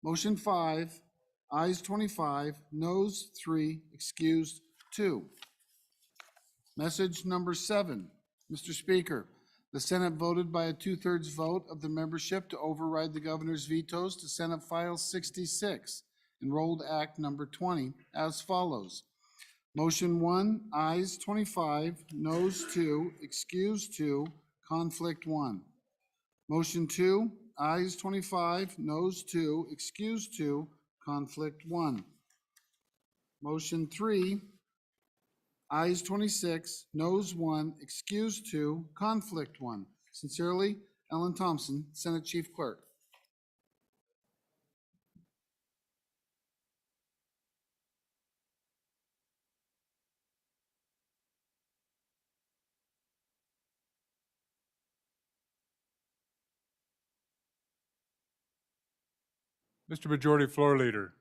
Motion 5, ayes 25, noes 3, excused 2. Message number 7. Mr. Speaker, the Senate voted by a 2/3 vote of the membership to override the governor's vetoes to Senate File 66, Enrolled Act Number 20, as follows. Motion 1, ayes 25, noes 2, excused 2, conflict 1. Motion 2, ayes 25, noes 2, excused 2, conflict 1. Motion 3, ayes 26, noes 1, excused 2, conflict 1. Sincerely, Ellen Thompson, Senate Chief Clerk. Mr. Majority Floor Leader.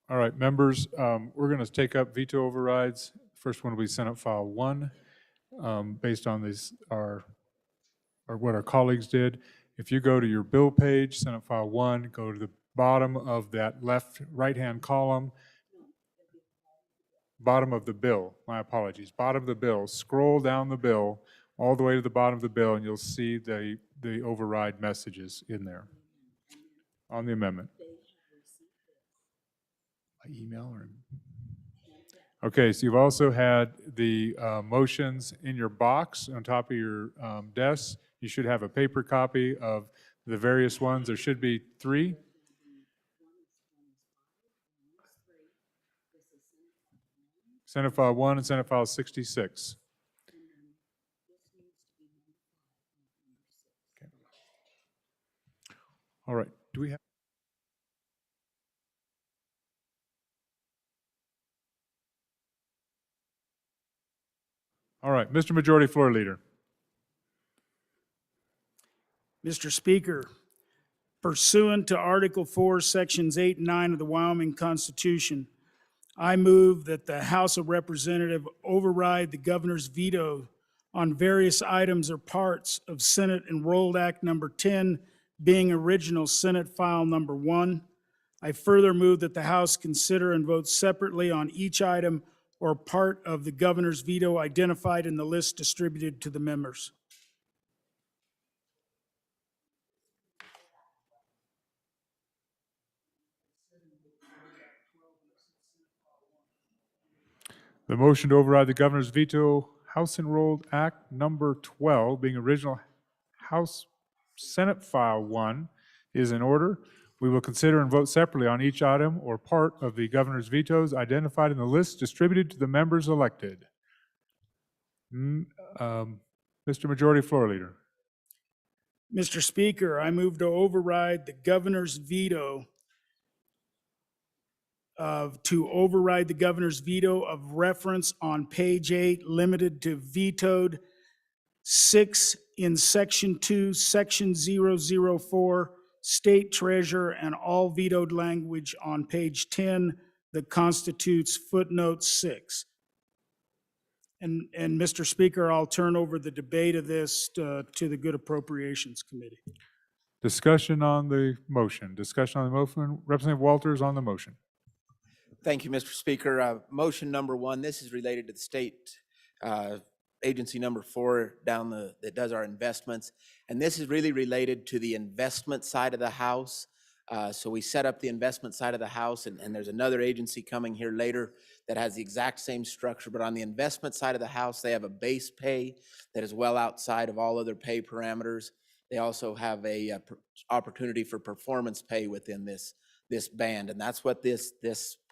All right, members, we're going to take up veto overrides. First one will be Senate File 1, based on these, or what our colleagues did. If you go to your bill page, Senate File 1, go to the bottom of that right-hand column, bottom of the bill, my apologies, bottom of the bill, scroll down the bill all the way to the bottom of the bill, and you'll see the override messages in there on the amendment. By email or? Okay, so you've also had the motions in your box on top of your desk. You should have a paper copy of the various ones. There should be 3. Senate File 1 and Senate File 66. Okay. All right, do we have? All right, Mr. Majority Floor Leader. Mr. Speaker, pursuant to Article 4, Sections 8 and 9 of the Wyoming Constitution, I move that the House of Representatives override the governor's veto on various items or parts of Senate Enrolled Act Number 10, being original Senate File Number 1. I further move that the House consider and vote separately on each item or part of the governor's veto identified in the list distributed to the members. The motion to override the governor's veto, House Enrolled Act Number 12, being original House Senate File 1, is in order. We will consider and vote separately on each item or part of the governor's vetoes identified in the list distributed to the members elected. Mr. Majority Floor Leader. Mr. Speaker, I move to override the governor's veto of reference on page 8, limited to vetoed 6 in section 2, section 004, state treasurer, and all vetoed language on page 10 that constitutes footnote 6. And Mr. Speaker, I'll turn over the debate of this to the Good Appropriations Committee. Discussion on the motion. Discussion on the motion. Representative Walters on the motion. Thank you, Mr. Speaker. Motion number 1, this is related to the state agency number 4 that does our investments. And this is really related to the investment side of the house. So we set up the investment side of the house, and there's another agency coming here later that has the exact same structure. But on the investment side of the house, they have a base pay that is well outside of all other pay parameters. They also have a opportunity for performance pay within this band, and that's what this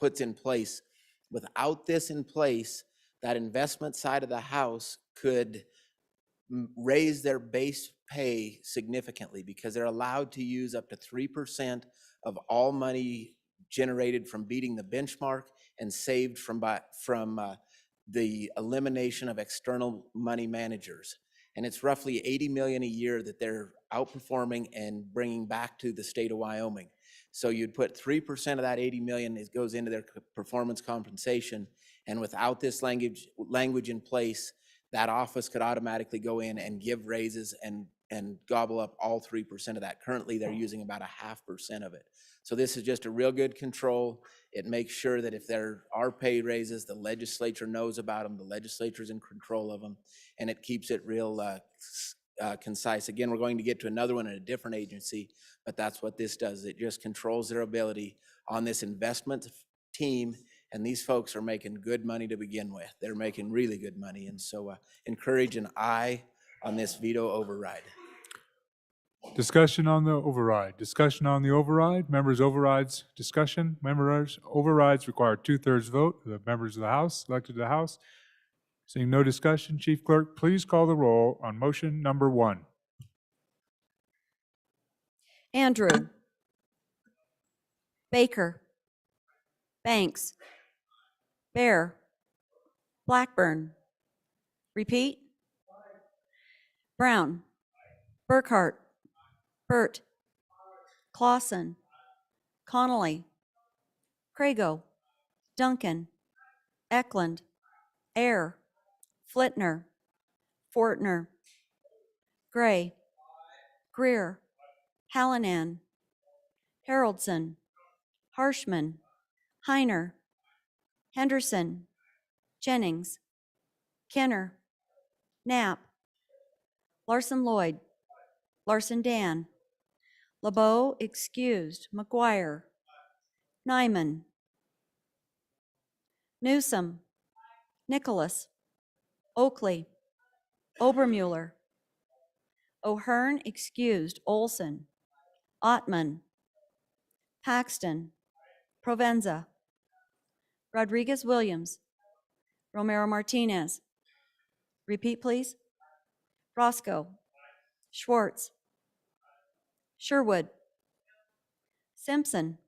puts in place. Without this in place, that investment side of the house could raise their base pay significantly because they're allowed to use up to 3% of all money generated from beating the benchmark and saved from the elimination of external money managers. And it's roughly $80 million a year that they're outperforming and bringing back to the state of Wyoming. So you'd put 3% of that 80 million, it goes into their performance compensation. And without this language in place, that office could automatically go in and give raises and gobble up all 3% of that. Currently, they're using about 0.5% of it. So this is just a real good control. It makes sure that if there are pay raises, the legislature knows about them, the legislature's in control of them, and it keeps it real concise. Again, we're going to get to another one in a different agency, but that's what this does. It just controls their ability on this investment team, and these folks are making good money to begin with. They're making really good money, and so encourage an aye on this veto override. Discussion on the override. Discussion on the override. Members' overrides discussion. Members' overrides require 2/3 vote of the members of the House elected to the House. Seeing no discussion, Chief Clerk, please call the roll on motion number 1. Andrew. Baker. Banks. Bear. Blackburn. Repeat. Brown. Burkhart. Burt. Clausen. Connolly. Crago. Duncan. Eklund. Ayer. Flitner. Fortner. Gray. Greer. Hallinan. Haroldson. Harshman. Heiner. Henderson. Jennings. Kenner. Knapp. Larson Lloyd. Larson Dan. LeBeau excused. McGuire. Nyman. Newsom. Nicholas. Oakley. Obermuller. O'Hearn excused. Olson. Ottman. Paxton. Provenza. Rodriguez Williams. Romero Martinez. Repeat, please. Roscoe. Schwartz. Sherwood. Simpson.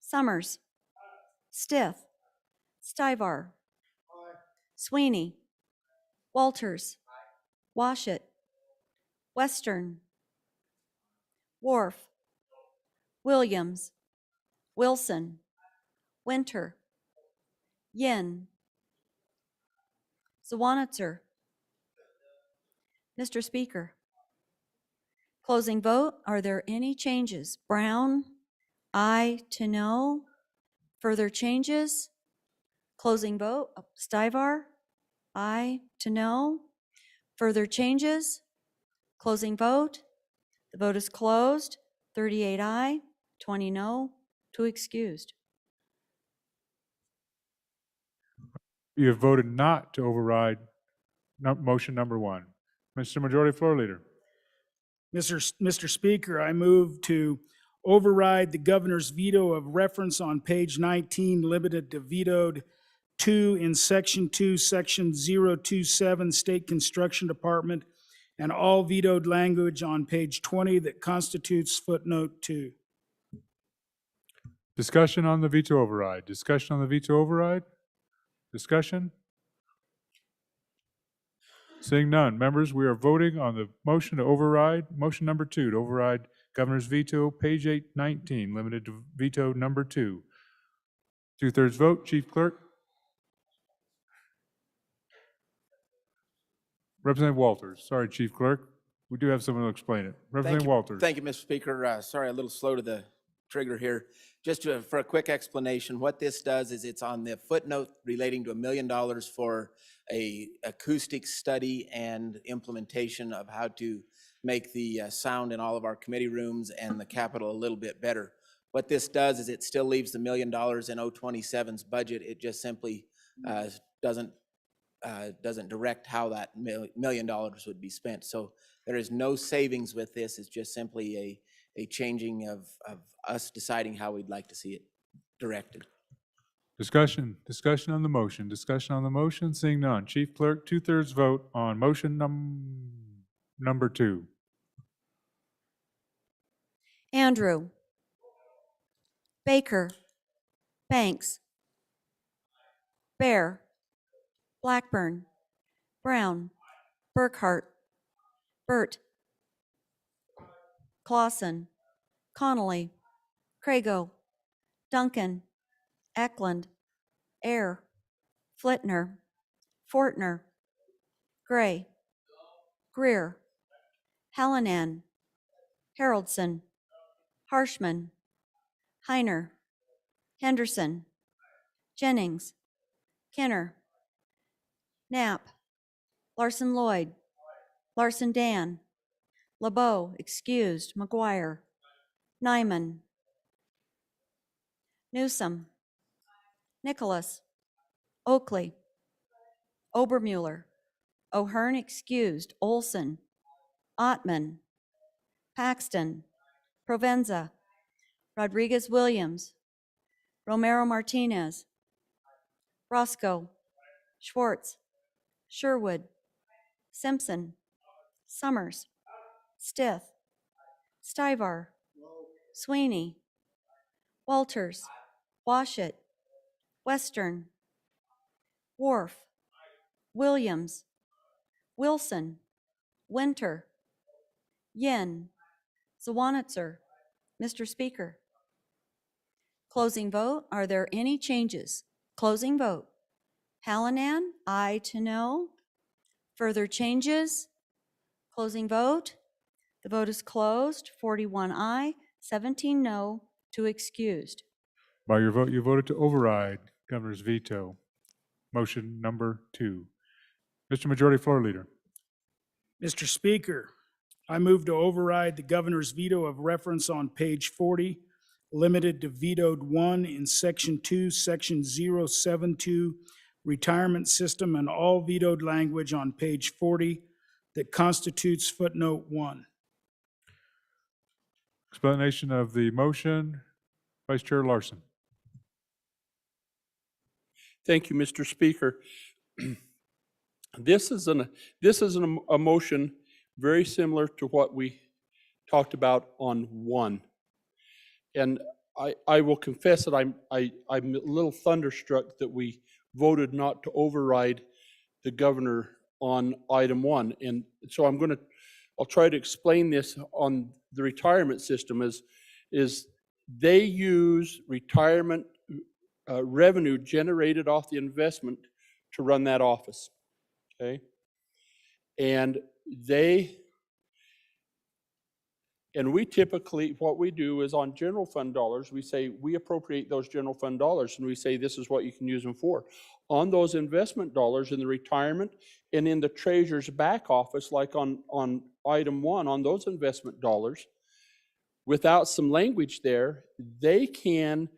Summers. Stith. Stivar. Sweeney. Walters. Washit. Western. Wharf. Williams. Wilson. Winter. Yin. Zawanitzer. Mr. Speaker, closing vote. Are there any changes? Brown, aye to no. Further changes? Closing vote. Stivar, aye to no. Further changes? Closing vote. The vote is closed. 38 aye, 20 no, 2 excused. You have voted not to override motion number 1. Mr. Majority Floor Leader. Mr. Speaker, I move to override the governor's veto of reference on page 19, limited to vetoed 2 in section 2, section 027, State Construction Department, and all vetoed language on page 20 that constitutes footnote 2. Discussion on the veto override. Discussion on the veto override. Discussion? Seeing none. Members, we are voting on the motion to override, motion number 2, to override governor's veto, page 819, limited to veto number 2. 2/3 vote. Chief Clerk. Representative Walters. Sorry, Chief Clerk. We do have someone to explain it. Representative Walters. Thank you, Mr. Speaker. Sorry, a little slow to the trigger here. Just for a quick explanation, what this does is it's on the footnote relating to $1 million for a acoustic study and implementation of how to make the sound in all of our committee rooms and the Capitol a little bit better. What this does is it still leaves the $1 million in 027's budget. It just simply doesn't direct how that $1 million would be spent. So there is no savings with this. It's just simply a changing of us deciding how we'd like to see it directed. Discussion on the motion. Discussion on the motion. Seeing none. Chief Clerk, 2/3 vote on motion number 2. Andrew. Baker. Banks. Bear. Blackburn. Brown. Burkhart. Burt. Clausen. Connolly. Crago. Duncan. Eklund. Air. Flitner. Fortner. Gray. Greer. Hallinan. Haroldson. Harshman. Heiner. Henderson. Jennings. Kenner. Knapp. Larson Lloyd. Larson Dan. LeBeau, excused. McGuire. Nyman. Newsom. Nicholas. Oakley. Obermuller. O'Hearn, excused. Olson. Ottman. Paxton. Provenza. Rodriguez Williams. Romero Martinez. Roscoe. Schwartz. Sherwood. Simpson. Summers. Stith. Stivar. Sweeney. Walters. Washit. Western. Wharf. Williams. Wilson. Winter. Yin. Zawanitzer. Mr. Speaker. Closing vote. Are there any changes? Closing vote. Hallinan, aye to no. Further changes? Closing vote. The vote is closed. 41 aye, 17 no, 2 excused. By your vote, you voted to override governor's veto. Motion number 2. Mr. Majority Floor Leader. Mr. Speaker, I move to override the governor's veto of reference on page 40, limited to vetoed 1 in section 2, section 072, retirement system, and all vetoed language on page 40 that constitutes footnote 1. Explanation of the motion. Vice Chair Larson. Thank you, Mr. Speaker. This is a motion very similar to what we talked about on 1. And I will confess that I'm a little thunderstruck that we voted not to override the governor on item 1. And so I'll try to explain this on the retirement system is they use retirement revenue generated off the investment to run that office. Okay. And we typically, what we do is on general fund dollars, we say we appropriate those general fund dollars and we say this is what you can use them for. On those investment dollars in the retirement and in the treasurer's back office, like on item 1, on those investment dollars, without some language there, they can,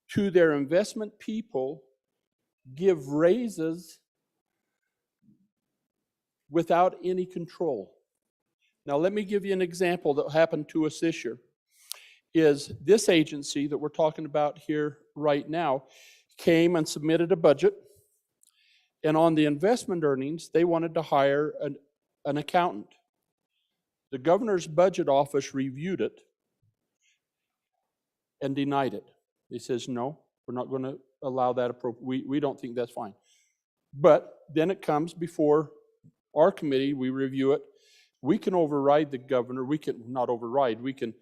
to their investment people, give raises without any control. Now, let me give you an example that happened to us this year. Is this agency that we're talking about here right now came and submitted a budget, and on the investment earnings, they wanted to hire an accountant. The governor's budget office reviewed it and denied it. He says, no, we're not going to allow that. We don't think that's fine. But then it comes before our committee, we review it. We can override the governor. We can not override. We can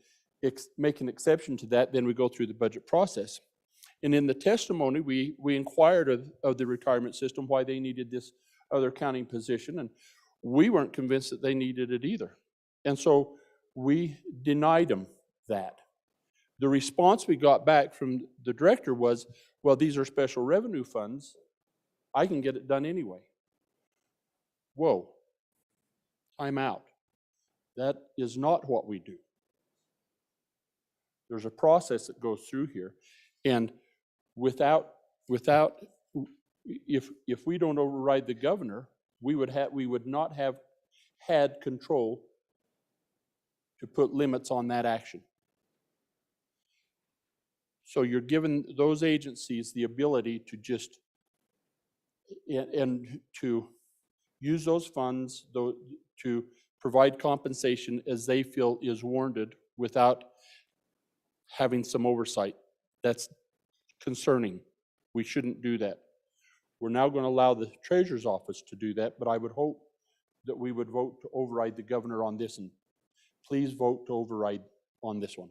make an exception to that. Then we go through the budget process. And in the testimony, we inquired of the retirement system why they needed this other accounting position, and we weren't convinced that they needed it either. And so we denied them that. The response we got back from the director was, well, these are special revenue funds. I can get it done anyway. Whoa. I'm out. That is not what we do. There's a process that goes through here, and if we don't override the governor, we would not have had control to put limits on that action. So you're giving those agencies the ability to just and to use those funds to provide compensation as they feel is warranted without having some oversight. That's concerning. We shouldn't do that. We're now going to allow the treasurer's office to do that, but I would hope that we would vote to override the governor on this, and please vote to override on this one.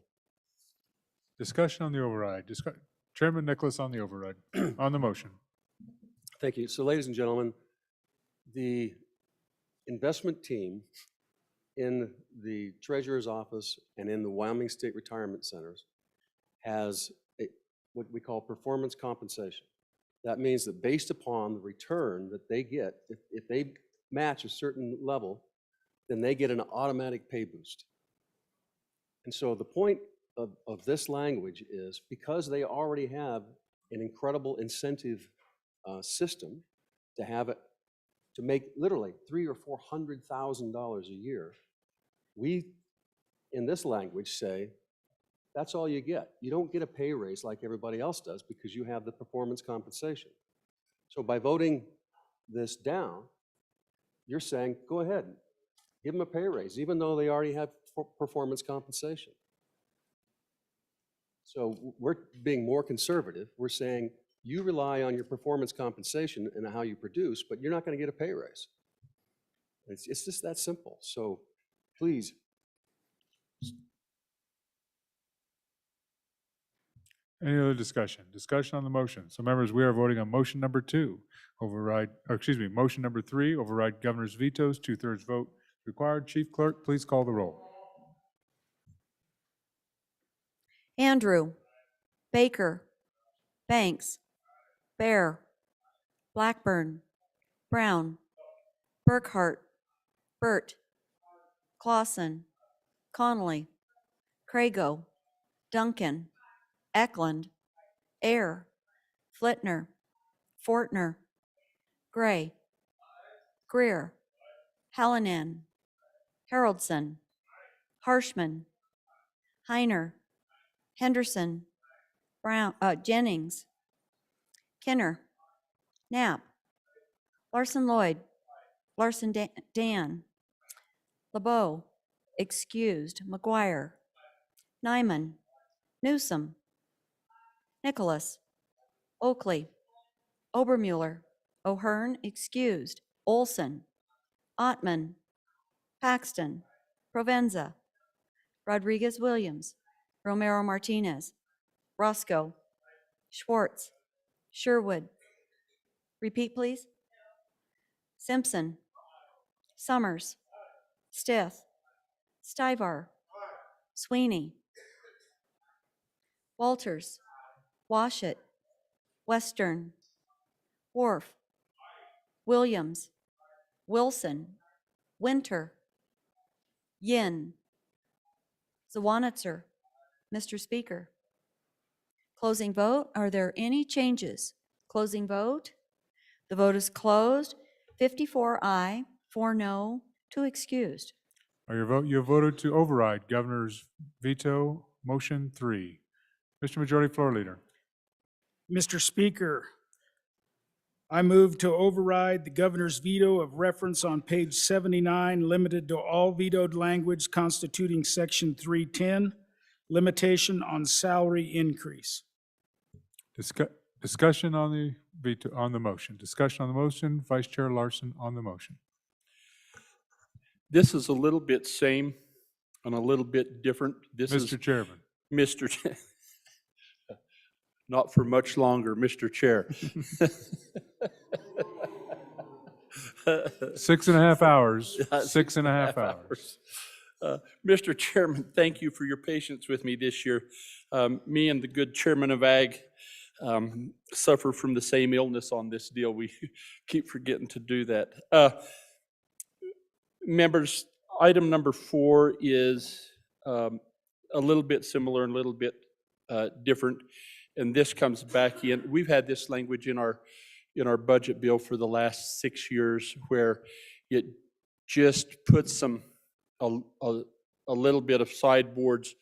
Discussion on the override. Chairman Nicholas on the override, on the motion. Thank you. So, ladies and gentlemen, the investment team in the treasurer's office and in the Wyoming State Retirement Centers has what we call performance compensation. That means that based upon the return that they get, if they match a certain level, then they get an automatic pay boost. And so the point of this language is because they already have an incredible incentive system to have it, to make literally $300,000 or $400,000 a year, we, in this language, say, that's all you get. You don't get a pay raise like everybody else does because you have the performance compensation. So by voting this down, you're saying, go ahead, give them a pay raise, even though they already have performance compensation. So we're being more conservative. We're saying, you rely on your performance compensation and how you produce, but you're not going to get a pay raise. It's just that simple. So please. Any other discussion? Discussion on the motion. So members, we are voting on motion number 2, motion number 3, override governor's vetoes, 2/3 vote required. Chief Clerk, please call the roll. Andrew, Baker, Banks, Bear, Blackburn, Brown, Burkhart, Burt, Clausen, Connolly, Crago, Duncan, Eklund, Ayer, Flitner, Fortner, Gray, Greer, Hallinan, Haroldson, Harshman, Heiner, Henderson, Brown, Jennings, Kenner, Knapp, Larson Lloyd, Larson Dan, LeBeau, excused, McGuire, Nyman, Newsom, Nicholas, Oakley, Obermuller, O'Hearn, excused, Olson, Ottman, Paxton, Provenza, Rodriguez Williams, Romero Martinez, Roscoe, Schwartz, Sherwood. Repeat, please. Simpson, Summers, Stith, Stivar, Sweeney, Walters, Washut, Western, Worf, Williams, Wilson, Winter, Yin, Zawanitzer. Mr. Speaker. Closing vote. Are there any changes? Closing vote. The vote is closed. 54 aye, 4 no, 2 excused. You have voted to override Governor's veto, motion 3. Mr. Majority Floor Leader. Mr. Speaker, I move to override the governor's veto of reference on page 79, limited to all vetoed language constituting section 310, limitation on salary increase. Discussion on the veto, on the motion. Discussion on the motion. Vice Chair Larson on the motion. This is a little bit same and a little bit different. This is Mr. Chairman. Mr. Not for much longer, Mr. Chair. 6.5 hours. 6.5 hours. Mr. Chairman, thank you for your patience with me this year. Me and the good chairman of Ag suffer from the same illness on this deal. We keep forgetting to do that. Members, item number 4 is a little bit similar and a little bit different, and this comes back in. We've had this language in our budget bill for the last 6 years, where it just puts a little bit of sideboards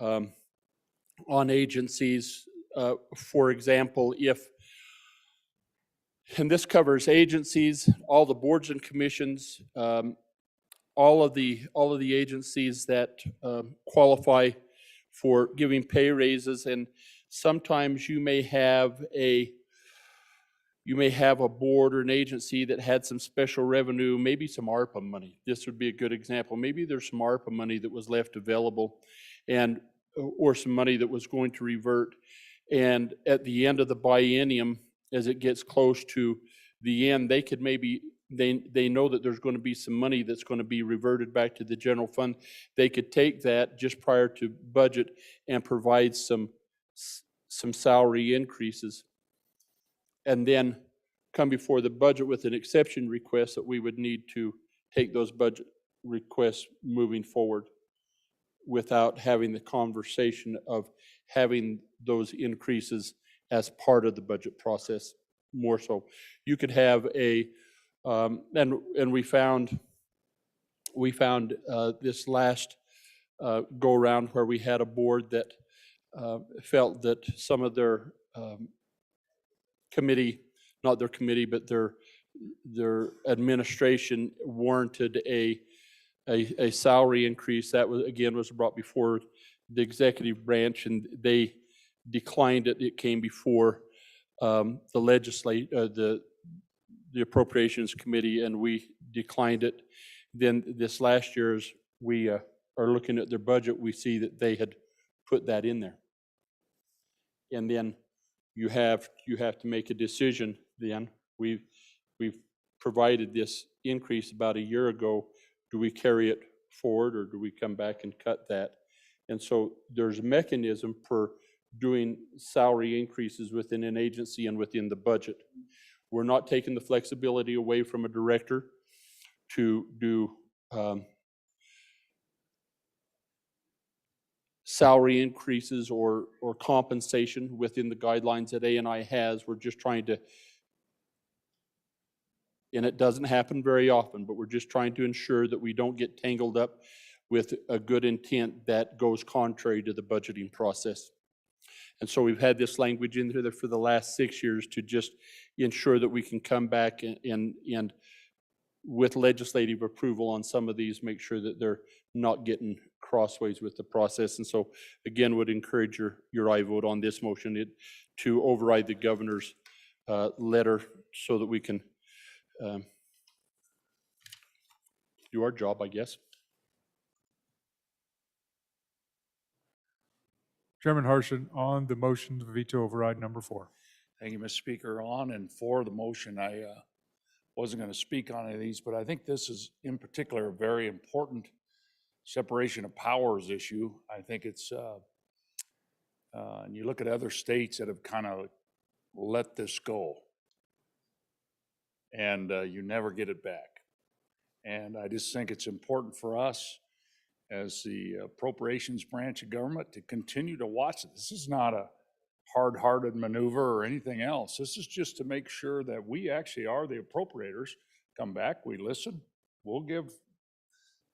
on agencies. For example, and this covers agencies, all the boards and commissions, all of the agencies that qualify for giving pay raises, and sometimes you may have a board or an agency that had some special revenue, maybe some ARPA money. This would be a good example. Maybe there's some ARPA money that was left available, or some money that was going to revert. And at the end of the biennium, as it gets close to the end, they could they know that there's going to be some money that's going to be reverted back to the general fund. They could take that just prior to budget and provide some salary increases, and then come before the budget with an exception request that we would need to take those budget requests moving forward without having the conversation of having those increases as part of the budget process more so. You could have and we found this last go around where we had a board that felt that some of their committee, not their committee, but their administration warranted a salary increase. That was brought before the executive branch, and they declined it. It came before the appropriations committee, and we declined it. Then this last year's, we are looking at their budget, we see that they had put that in there. And then you have to make a decision then. We've provided this increase about a year ago. Do we carry it forward, or do we come back and cut that? And so there's a mechanism for doing salary increases within an agency and within the budget. We're not taking the flexibility away from a director to do salary increases or compensation within the guidelines that A&I has. We're just trying to, and it doesn't happen very often, but we're just trying to ensure that we don't get tangled up with a good intent that goes contrary to the budgeting process. And so we've had this language in there for the last 6 years to just ensure that we can come back and with legislative approval on some of these, make sure that they're not getting crossways with the process. And so again, would encourage your aye vote on this motion to override the governor's letter so that we can do our job, I guess. Chairman Harshen, on the motion to veto override number 4. Thank you, Mr. Speaker. On and for the motion, I wasn't going to speak on any of these, but I think this is in particular a very important separation of powers issue. I think it's, and you look at other states that have kind of let this go, and you never get it back. And I just think it's important for us as the appropriations branch of government to continue to watch it. This is not a hard-hearted maneuver or anything else. This is just to make sure that we actually are the appropriators. Come back, we listen, we'll give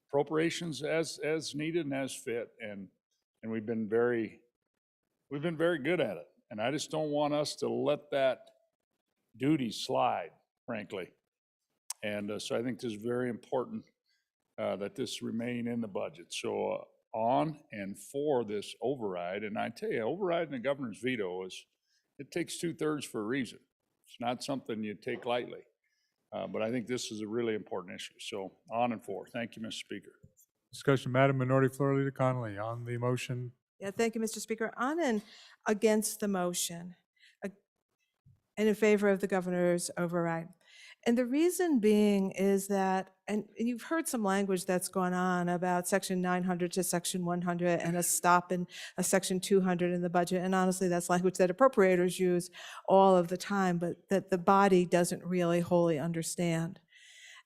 appropriations as needed and as fit, and we've been very good at it. And I just don't want us to let that duty slide, frankly. And so I think this is very important that this remain in the budget. So on and for this override, and I tell you, overriding the governor's veto it takes 2/3 for a reason. It's not something you take lightly. But I think this is a really important issue. So on and for. Thank you, Mr. Speaker. Discussion, Madam Minority Floor Leader Connolly, on the motion. Yeah, thank you, Mr. Speaker. On and against the motion, and in favor of the governor's override. And the reason being is that, and you've heard some language that's gone on about Section 900 to Section 100 and a stop in a Section 200 in the budget. And honestly, that's language that appropriators use all of the time, but that the body doesn't really wholly understand.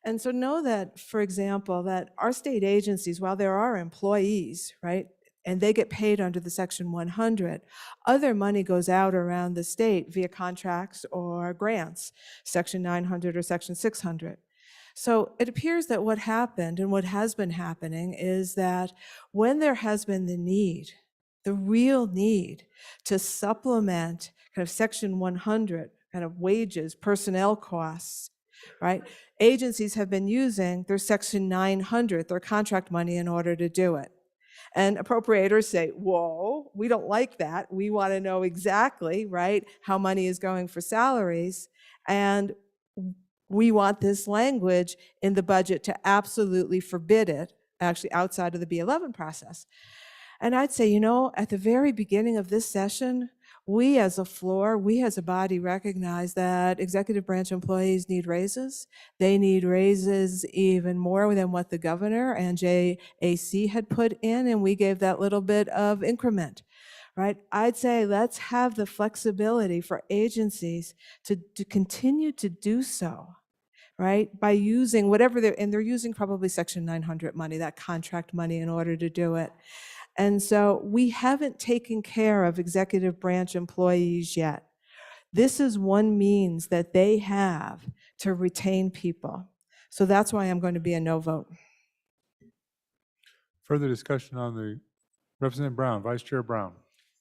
And so know that, for example, that our state agencies, while there are employees, right, and they get paid under the Section 100, other money goes out around the state via contracts or grants, Section 900 or Section 600. So it appears that what happened and what has been happening is that when there has been the need, the real need to supplement kind of Section 100 kind of wages, personnel costs, right? Agencies have been using their Section 900, their contract money, in order to do it. And appropriators say, whoa, we don't like that. We want to know exactly, right, how money is going for salaries. And we want this language in the budget to absolutely forbid it, actually outside of the B11 process. And I'd say, you know, at the very beginning of this session, we as a floor, we as a body recognize that executive branch employees need raises. They need raises even more than what the governor and JAC had put in, and we gave that little bit of increment, right? I'd say let's have the flexibility for agencies to continue to do so, right? By using whatever they're using probably Section 900 money, that contract money, in order to do it. And so we haven't taken care of executive branch employees yet. This is one means that they have to retain people. So that's why I'm going to be a no vote. Further discussion on the Representative Brown, Vice Chair Brown.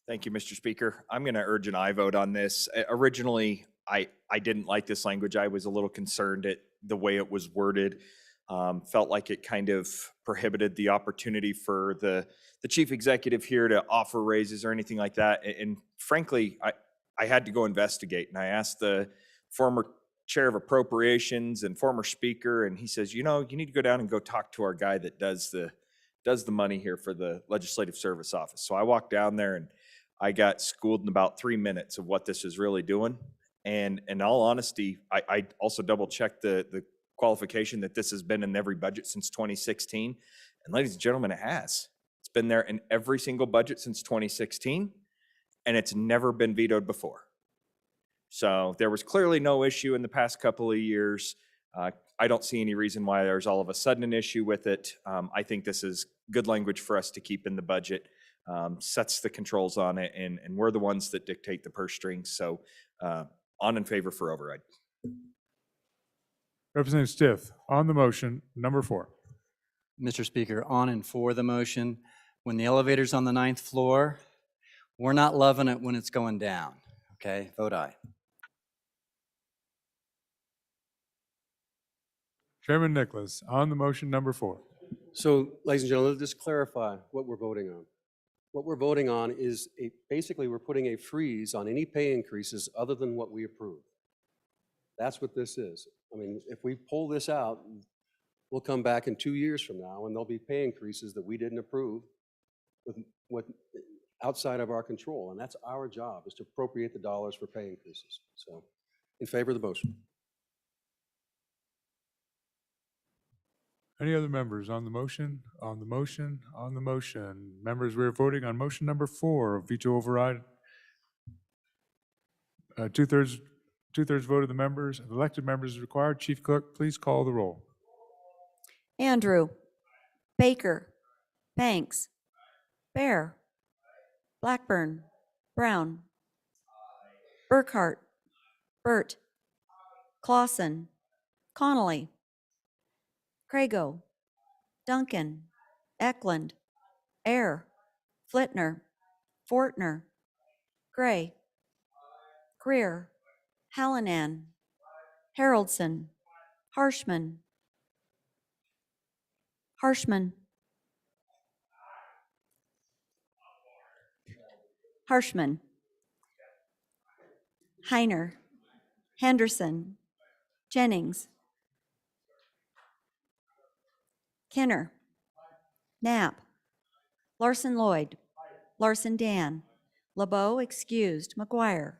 Thank you, Mr. Speaker. I'm going to urge an aye vote on this. Originally, I didn't like this language. I was a little concerned at the way it was worded. Felt like it kind of prohibited the opportunity for the chief executive here to offer raises or anything like that. And frankly, I had to go investigate, and I asked the former chair of appropriations and former speaker, and he says, you know, you need to go down and go talk to our guy that does the money here for the Legislative Service Office. So I walked down there and I got schooled in about 3 minutes of what this is really doing. And in all honesty, I also double checked the qualification that this has been in every budget since 2016. And ladies and gentlemen, it has. It's been there in every single budget since 2016, and it's never been vetoed before. So there was clearly no issue in the past couple of years. I don't see any reason why there's all of a sudden an issue with it. I think this is good language for us to keep in the budget, sets the controls on it, and we're the ones that dictate the purse strings. So on in favor for override. Representative Stiff, on the motion, number 4. Mr. Speaker, on and for the motion. When the elevator's on the 9th floor, We're not loving it when it's going down, okay? Vote aye. Chairman Nicholas, on the motion number 4. So, ladies and gentlemen, let's just clarify what we're voting on. What we're voting on is basically we're putting a freeze on any pay increases other than what we approve. That's what this is. I mean, if we pull this out, we'll come back in 2 years from now and there'll be pay increases that we didn't approve with what outside of our control. And that's our job, is to appropriate the dollars for pay increases. So, in favor of the motion. Any other members on the motion? On the motion? On the motion? Members, we're voting on motion number 4, veto override. Two-thirds vote of the members, elected members is required. Chief Clerk, please call the roll. Andrew, Baker, Banks, Bear, Blackburn, Brown, Burkhart, Burt, Clausen, Connolly, Crago, Duncan, Eklund, Ayer, Flitner, Fortner, Gray, Greer, Hallinan, Haroldson, Harshman, Harshman, Harshman, Heiner, Henderson, Jennings, Kenner, Knapp, Larson Lloyd, Larson Dan, LeBeau excused, McGuire,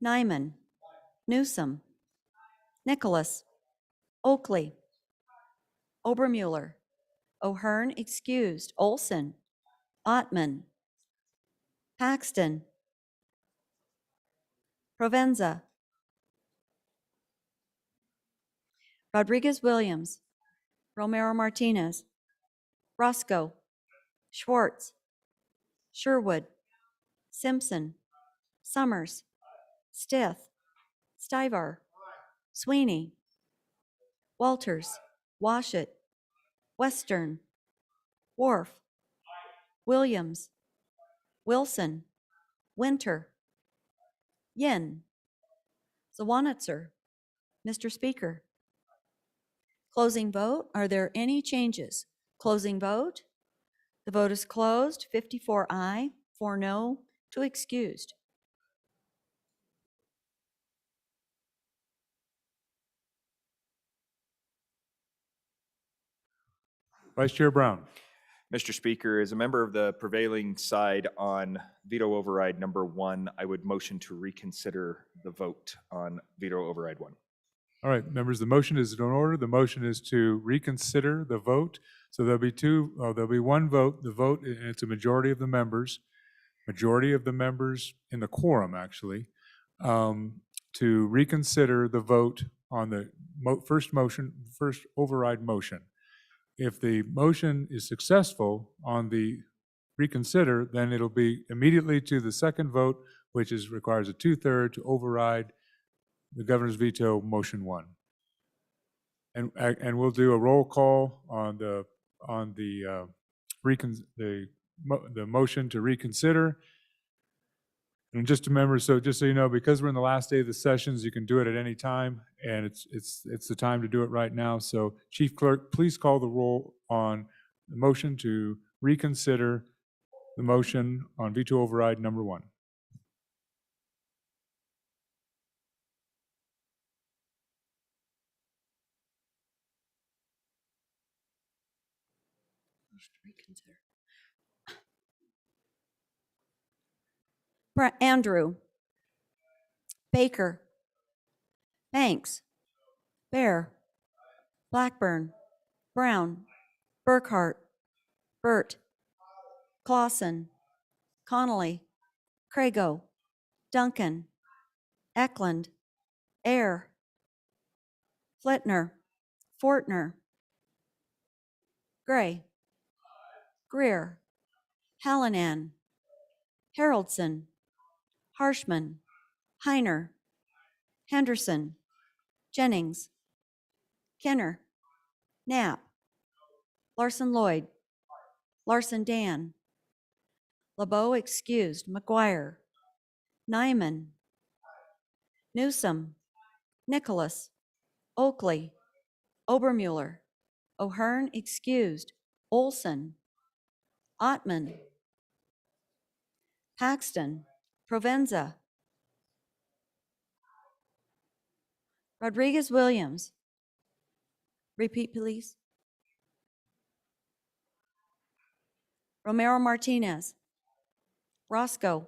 Nyman, Newsom, Nicholas, Oakley, Obermuller, O'Hearn excused, Olson, Ottman, Paxton, Provenza, Rodriguez Williams, Romero Martinez, Roscoe, Schwartz, Sherwood, Simpson, Summers, Stith, Stivar, Sweeney, Walters, Washut, Western, Wharf, Williams, Wilson, Winter, Yin, Zawanitzer. Mr. Speaker. Closing vote. Are there any changes? Closing vote. The vote is closed. 54 aye, 4 no, 2 excused. Vice Chair Brown. Mr. Speaker, as a member of the prevailing side on veto override number 1, I would motion to reconsider the vote on veto override 1. All right, members, the motion is in order. The motion is to reconsider the vote. So there'll be one vote. The vote, and it's a majority of the members in the quorum, actually, to reconsider the vote on the first override motion. If the motion is successful on the reconsider, then it'll be immediately to the second vote, which requires a 2/3 to override the governor's veto motion 1. And we'll do a roll call on the motion to reconsider. And just remember, just so you know, because we're in the last day of the sessions, you can do it at any time, and it's the time to do it right now. So, Chief Clerk, please call the roll on the motion to reconsider the motion on veto override number 1. Andrew, Baker, Banks, Bear, Blackburn, Brown, Burkhart, Burt, Clausen, Connolly, Crago, Duncan, Eklund, Ayer, Flitner, Fortner, Gray, Greer, Hallinan, Haroldson, Harshman, Heiner, Henderson, Jennings, Kenner, Knapp, Larson Lloyd, Larson Dan, LeBeau excused. McGuire. Nyman. Newsom. Nicholas. Oakley. Obermuller. O'Hearn excused. Olson. Ottman. Paxton. Provenza. Rodriguez Williams. Repeat, please. Romero Martinez. Roscoe.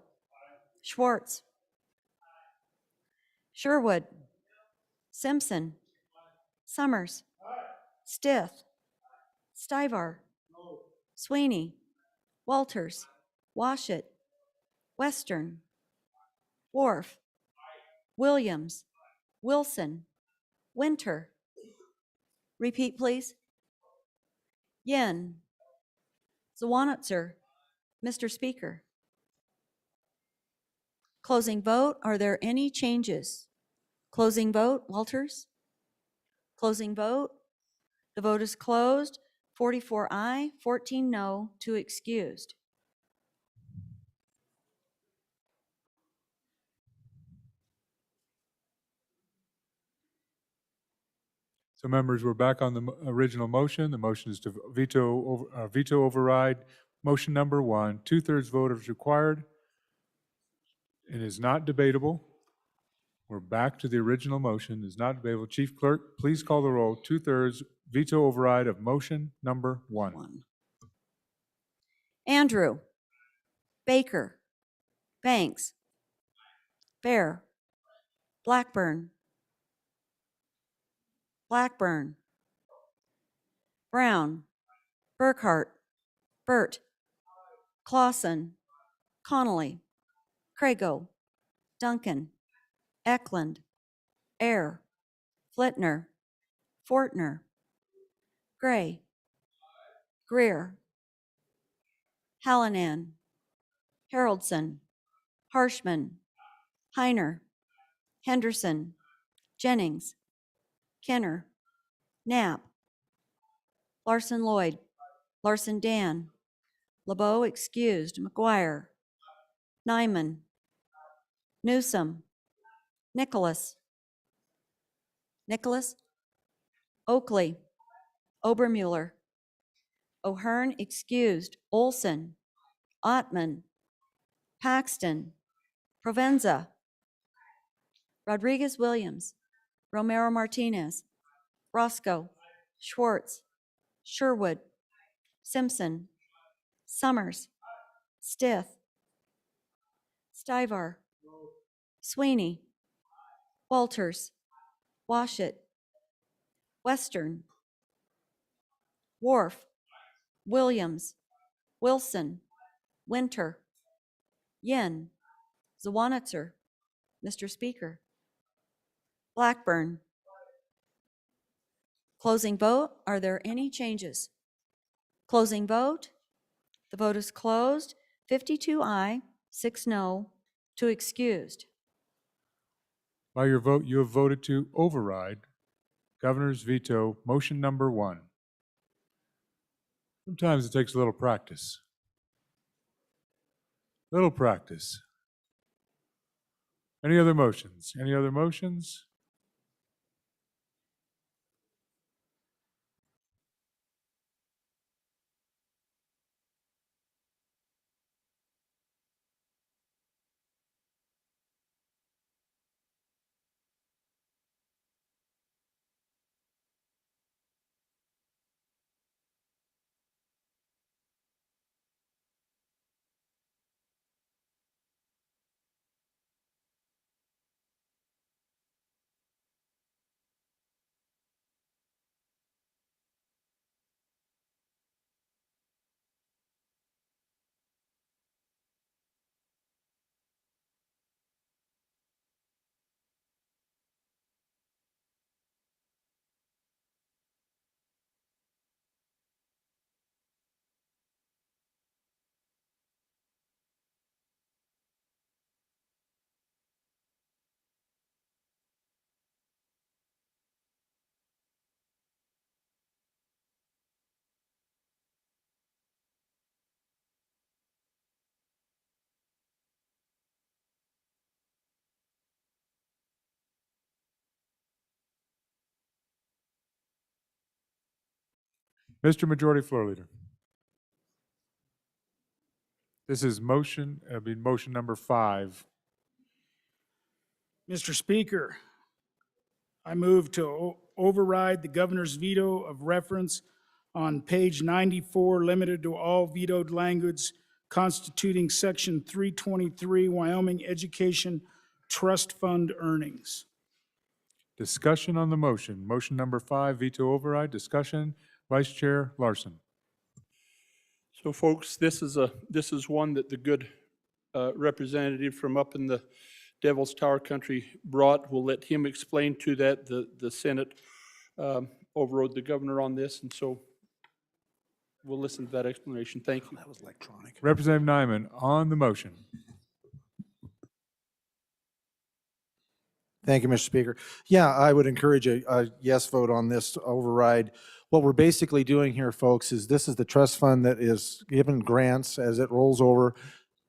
Schwartz. Sherwood. Simpson. Summers. Stith. Stivar. Sweeney. Walters. Washit. Western. Wharf. Williams. Wilson. Winter. Repeat, please. Yin. Zawanitzer. Mr. Speaker. Closing vote. Are there any changes? Closing vote. Walters. Closing vote. The vote is closed. 44 aye, 14 no, 2 excused. So members, we're back on the original motion. The motion is to veto override. Motion number 1, 2/3 vote is required. It is not debatable. We're back to the original motion. It is not debatable. Chief Clerk, please call the roll. 2/3 veto override of motion number 1. Andrew. Baker. Banks. Bear. Blackburn. Blackburn. Brown. Burkhart. Burt. Clausen. Connolly. Crago. Duncan. Eklund. Air. Flitner. Fortner. Gray. Greer. Hallinan. Haroldson. Harshman. Heiner. Henderson. Jennings. Kenner. Knapp. Larson Lloyd. Larson Dan. LeBeau excused. McGuire. Nyman. Newsom. Nicholas. Nicholas. Oakley. Obermuller. O'Hearn excused. Olson. Ottman. Paxton. Provenza. Rodriguez Williams. Romero Martinez. Roscoe. Schwartz. Sherwood. Simpson. Summers. Stith. Stivar. Sweeney. Walters. Washit. Western. Wharf. Williams. Wilson. Winter. Yin. Zawanitzer. Mr. Speaker. Blackburn. Closing vote. Are there any changes? Closing vote. The vote is closed. 52 aye, 6 no, 2 excused. By your vote, you have voted to override Governor's veto, motion number 1. Sometimes it takes a little practice. Little practice. Any other motions? Any other motions? Mr. Majority Floor Leader. This is motion number 5. Mr. Speaker, I move to override the governor's veto of reference on page 94, limited to all vetoed language constituting section 323 Wyoming Education Trust Fund earnings. Discussion on the motion. Motion number 5, veto override. Discussion. Vice Chair Larson. So folks, this is one that the good representative from up in the Devil's Tower country brought. We'll let him explain to that. The Senate overrode the governor on this, and so we'll listen to that explanation. Thank you. That was electronic. Representative Nyman on the motion. Thank you, Mr. Speaker. Yeah, I would encourage a yes vote on this override. What we're basically doing here, folks, is this is the trust fund that is given grants as it rolls over.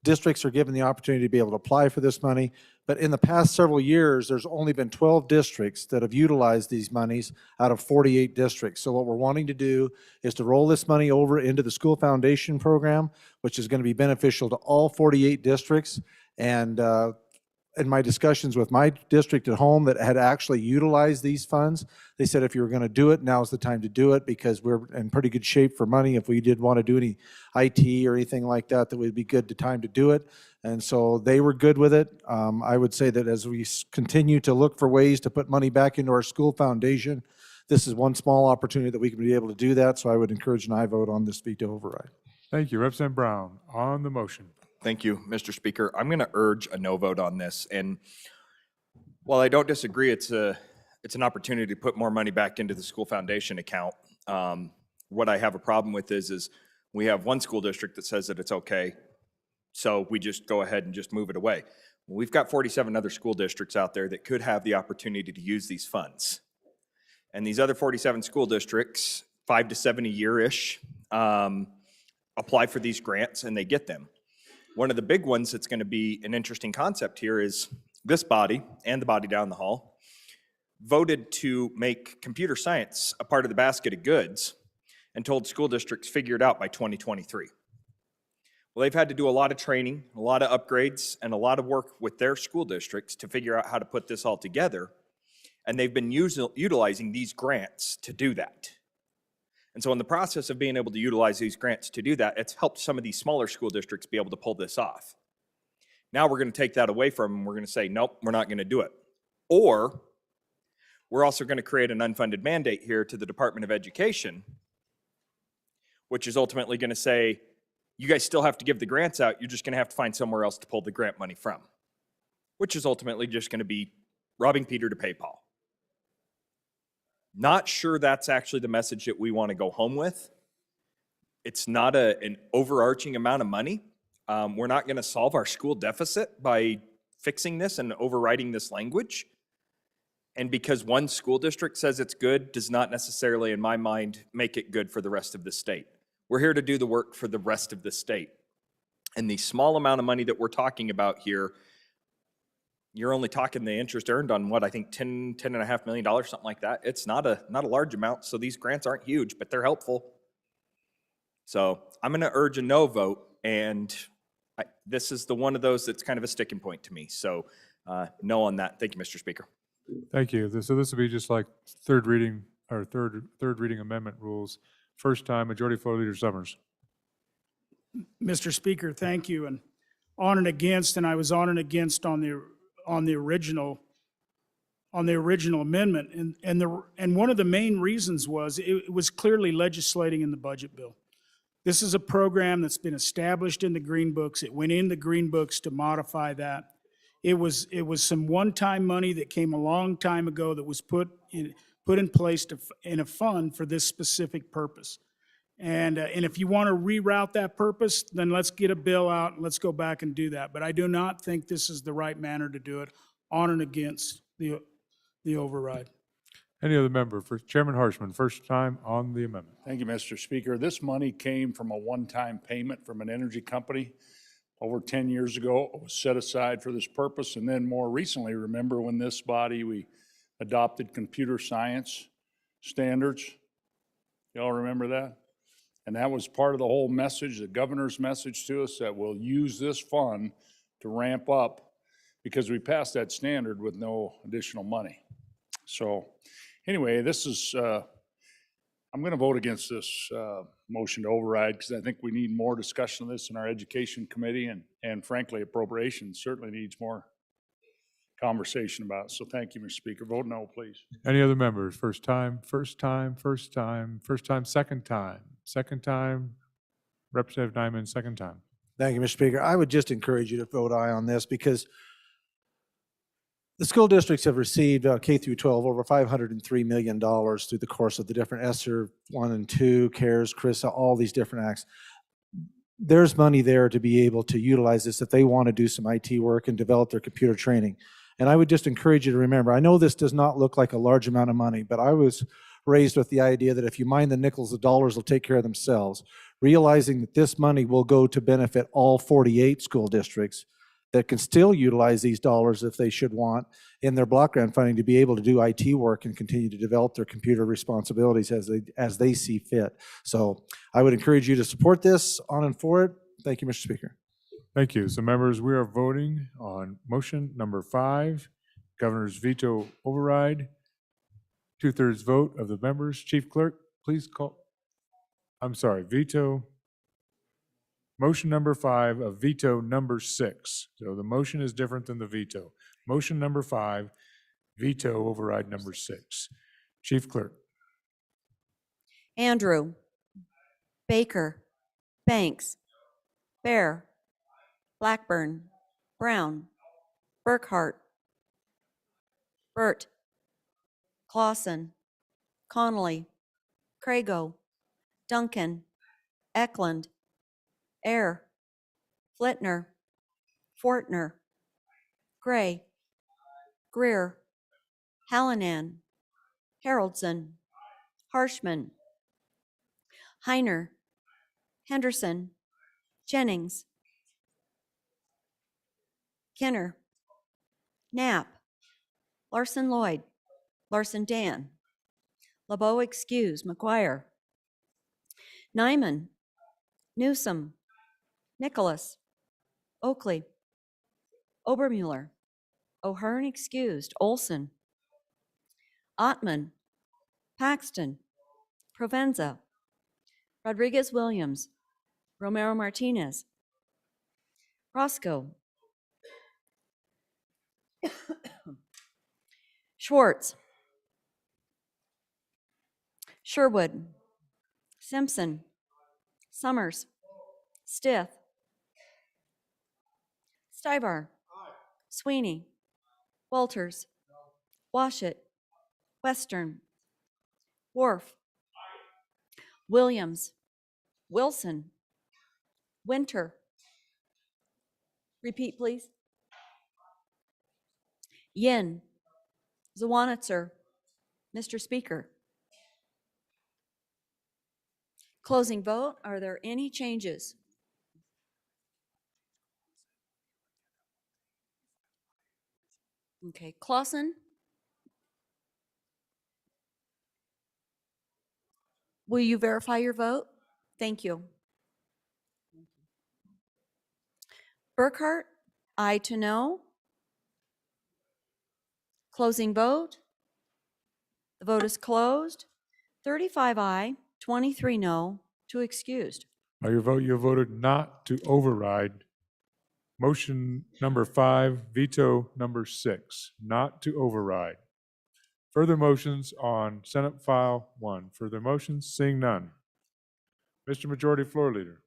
Districts are given the opportunity to be able to apply for this money. But in the past several years, there's only been 12 districts that have utilized these monies out of 48 districts. So what we're wanting to do is to roll this money over into the school foundation program, which is going to be beneficial to all 48 districts. And in my discussions with my district at home that had actually utilized these funds, they said if you were going to do it, now's the time to do it because we're in pretty good shape for money. If we did want to do any IT or anything like that, that would be good the time to do it. And so they were good with it. I would say that as we continue to look for ways to put money back into our school foundation, this is one small opportunity that we can be able to do that. So I would encourage an aye vote on this veto override. Thank you. Representative Brown on the motion. Thank you, Mr. Speaker. I'm going to urge a no vote on this. And while I don't disagree, it's an opportunity to put more money back into the school foundation account. What I have a problem with is we have one school district that says that it's okay, so we just go ahead and just move it away. We've got 47 other school districts out there that could have the opportunity to use these funds. And these other 47 school districts, 5 to 7 a year-ish, apply for these grants and they get them. One of the big ones that's going to be an interesting concept here is this body and the body down the hall voted to make computer science a part of the basket of goods and told school districts figure it out by 2023. Well, they've had to do a lot of training, a lot of upgrades, and a lot of work with their school districts to figure out how to put this all together. And they've been utilizing these grants to do that. And so in the process of being able to utilize these grants to do that, it's helped some of these smaller school districts be able to pull this off. Now we're going to take that away from them. We're going to say, nope, we're not going to do it. Or we're also going to create an unfunded mandate here to the Department of Education, which is ultimately going to say, you guys still have to give the grants out. You're just going to have to find somewhere else to pull the grant money from, which is ultimately just going to be robbing Peter to pay Paul. Not sure that's actually the message that we want to go home with. It's not an overarching amount of money. We're not going to solve our school deficit by fixing this and overriding this language. And because one school district says it's good does not necessarily, in my mind, make it good for the rest of the state. We're here to do the work for the rest of the state. And the small amount of money that we're talking about here, you're only talking the interest earned on what I think $10.5 million, something like that. It's not a large amount, so these grants aren't huge, but they're helpful. So I'm going to urge a no vote, and this is the one of those that's kind of a sticking point to me. So no on that. Thank you, Mr. Speaker. Thank you. So this will be just like third reading amendment rules. First time, Majority Floor Leader Summers. Mr. Speaker, thank you. And on and against, and I was on and against on the original amendment, and one of the main reasons was it was clearly legislating in the budget bill. This is a program that's been established in the Green Books. It went in the Green Books to modify that. It was some one-time money that came a long time ago that was put in place in a fund for this specific purpose. And if you want to reroute that purpose, then let's get a bill out and let's go back and do that. But I do not think this is the right manner to do it on and against the override. Any other member? Chairman Harshman, first time on the amendment. Thank you, Mr. Speaker. This money came from a one-time payment from an energy company over 10 years ago. It was set aside for this purpose. And then more recently, remember when this body, we adopted computer science standards? Y'all remember that? And that was part of the whole message, the governor's message to us, that we'll use this fund to ramp up because we passed that standard with no additional money. So anyway, this is, I'm going to vote against this motion to override because I think we need more discussion of this in our education committee, and frankly, appropriations certainly needs more conversation about it. So thank you, Mr. Speaker. Vote no, please. Any other members? First time, second time. Representative Nyman, second time. Thank you, Mr. Speaker. I would just encourage you to vote aye on this because the school districts have received K through 12 over $503 million through the course of the different ESSER 1 and 2, CARES, CRISA, all these different acts. There's money there to be able to utilize this if they want to do some IT work and develop their computer training. And I would just encourage you to remember, I know this does not look like a large amount of money, but I was raised with the idea that if you mind the nickels, the dollars will take care of themselves, realizing that this money will go to benefit all 48 school districts that can still utilize these dollars if they should want in their block grant funding to be able to do IT work and continue to develop their computer responsibilities as they see fit. So I would encourage you to support this on and for it. Thank you, Mr. Speaker. Thank you. So members, we are voting on motion number 5, governor's veto override. 2/3 vote of the members. Chief Clerk, please call. I'm sorry, veto. Motion number 5 of veto number 6. So the motion is different than the veto. Motion number 5, veto override number 6. Chief Clerk. Andrew, Baker, Banks, Bear, Blackburn, Brown, Burkhart, Burt, Clausen, Connolly, Crago, Duncan, Eklund, Air, Flitner, Fortner, Gray, Greer, Hallinan, Haroldson, Harshman, Heiner, Henderson, Jennings, Kenner, Knapp, Larson Lloyd, Larson Dan, LeBeau excuse, McGuire, Nyman, Newsom, Nicholas, Oakley, Obermuller, O'Hearn excused, Olson, Ottman, Paxton, Provenza, Rodriguez Williams, Romero Martinez, Roscoe, Schwartz, Sherwood, Simpson, Summers, Stith, Stivar, Sweeney, Walters, Washit, Western, Worf, Williams, Wilson, Winter. Repeat, please. Yin, Zawanitzer, Mr. Speaker. Closing vote. Are there any changes? Okay, Clausen? Will you verify your vote? Thank you. Burkhart, aye to no. Closing vote. The vote is closed. 35 aye, 23 no, 2 excused. By your vote, you voted not to override motion number 5, veto number 6, not to override. Further motions on Senate File 1. Further motions? Seeing none. Mr. Majority Floor Leader.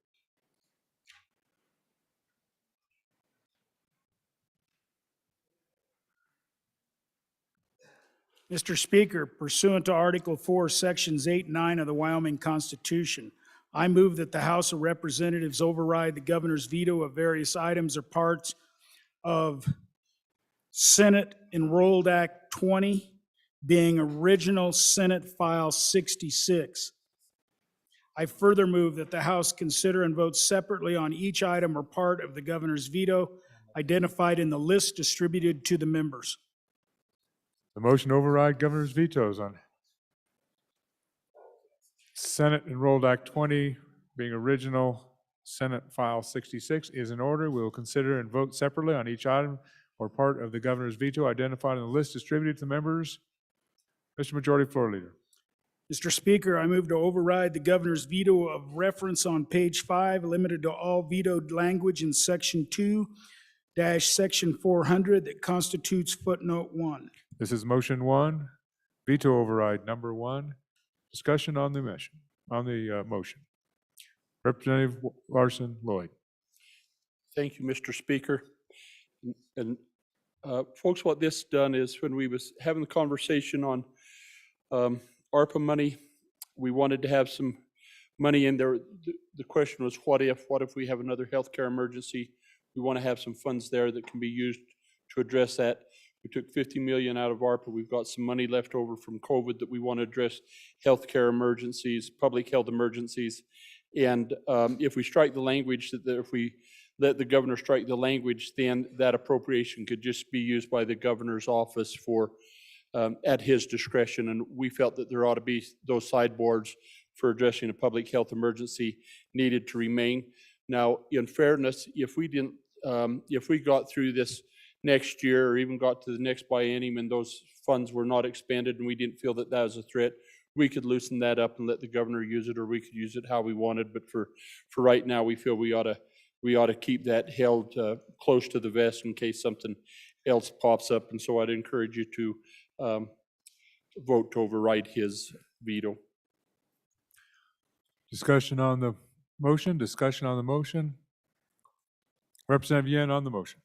Mr. Speaker, pursuant to Article 4, Sections 8 and 9 of the Wyoming Constitution, I move that the House of Representatives override the governor's veto of various items or parts of Senate Enrolled Act 20, being original Senate File 66. I further move that the House consider and vote separately on each item or part of the governor's veto identified in the list distributed to the members. The motion to override governor's vetoes on Senate Enrolled Act 20 being original Senate File 66 is in order. We will consider and vote separately on each item or part of the governor's veto identified in the list distributed to the members. Mr. Majority Floor Leader. Mr. Speaker, I move to override the governor's veto of reference on page 5, limited to all vetoed language in section 2 section 400 that constitutes footnote 1. This is motion 1, veto override number 1. Discussion on the motion. Representative Larson Lloyd. Thank you, Mr. Speaker. And folks, what this done is when we was having the conversation on ARPA money, we wanted to have some money in there. The question was, what if we have another healthcare emergency? We want to have some funds there that can be used to address that. We took 50 million out of ARPA. We've got some money left over from COVID that we want to address healthcare emergencies, public health emergencies. And if we strike the language, if we let the governor strike the language, then that appropriation could just be used by the governor's office for at his discretion. And we felt that there ought to be those sideboards for addressing a public health emergency needed to remain. Now, in fairness, if we didn't, if we got through this next year or even got to the next biennium and those funds were not expended and we didn't feel that that was a threat, we could loosen that up and let the governor use it, or we could use it how we wanted. But for right now, we feel we ought to keep that held close to the vest in case something else pops up. And so I'd encourage you to vote to override his veto. Discussion on the motion. Discussion on the motion. Representative Yen on the motion.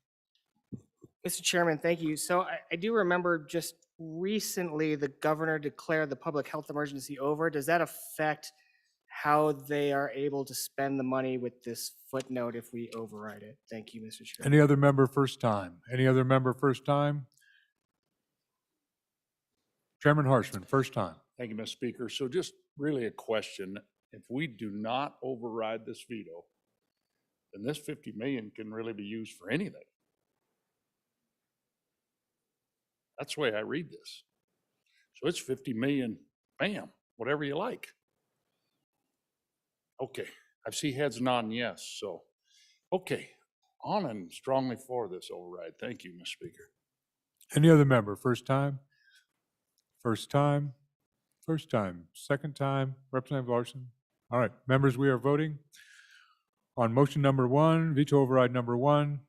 Mr. Chairman, thank you. So I do remember just recently the governor declared the public health emergency over. Does that affect how they are able to spend the money with this footnote if we override it? Thank you, Mr. Chairman. Any other member first time? Any other member first time? Chairman Harshman, first time. Thank you, Mr. Speaker. So just really a question. If we do not override this veto, then this 50 million can really be used for anything. That's the way I read this. So it's 50 million, bam, whatever you like. Okay, I see heads nodding yes, so, okay, on and strongly for this override. Thank you, Mr. Speaker. Any other member first time? First time? First time? Second time? Representative Larson? All right, members, we are voting on motion number 1, veto override number 1,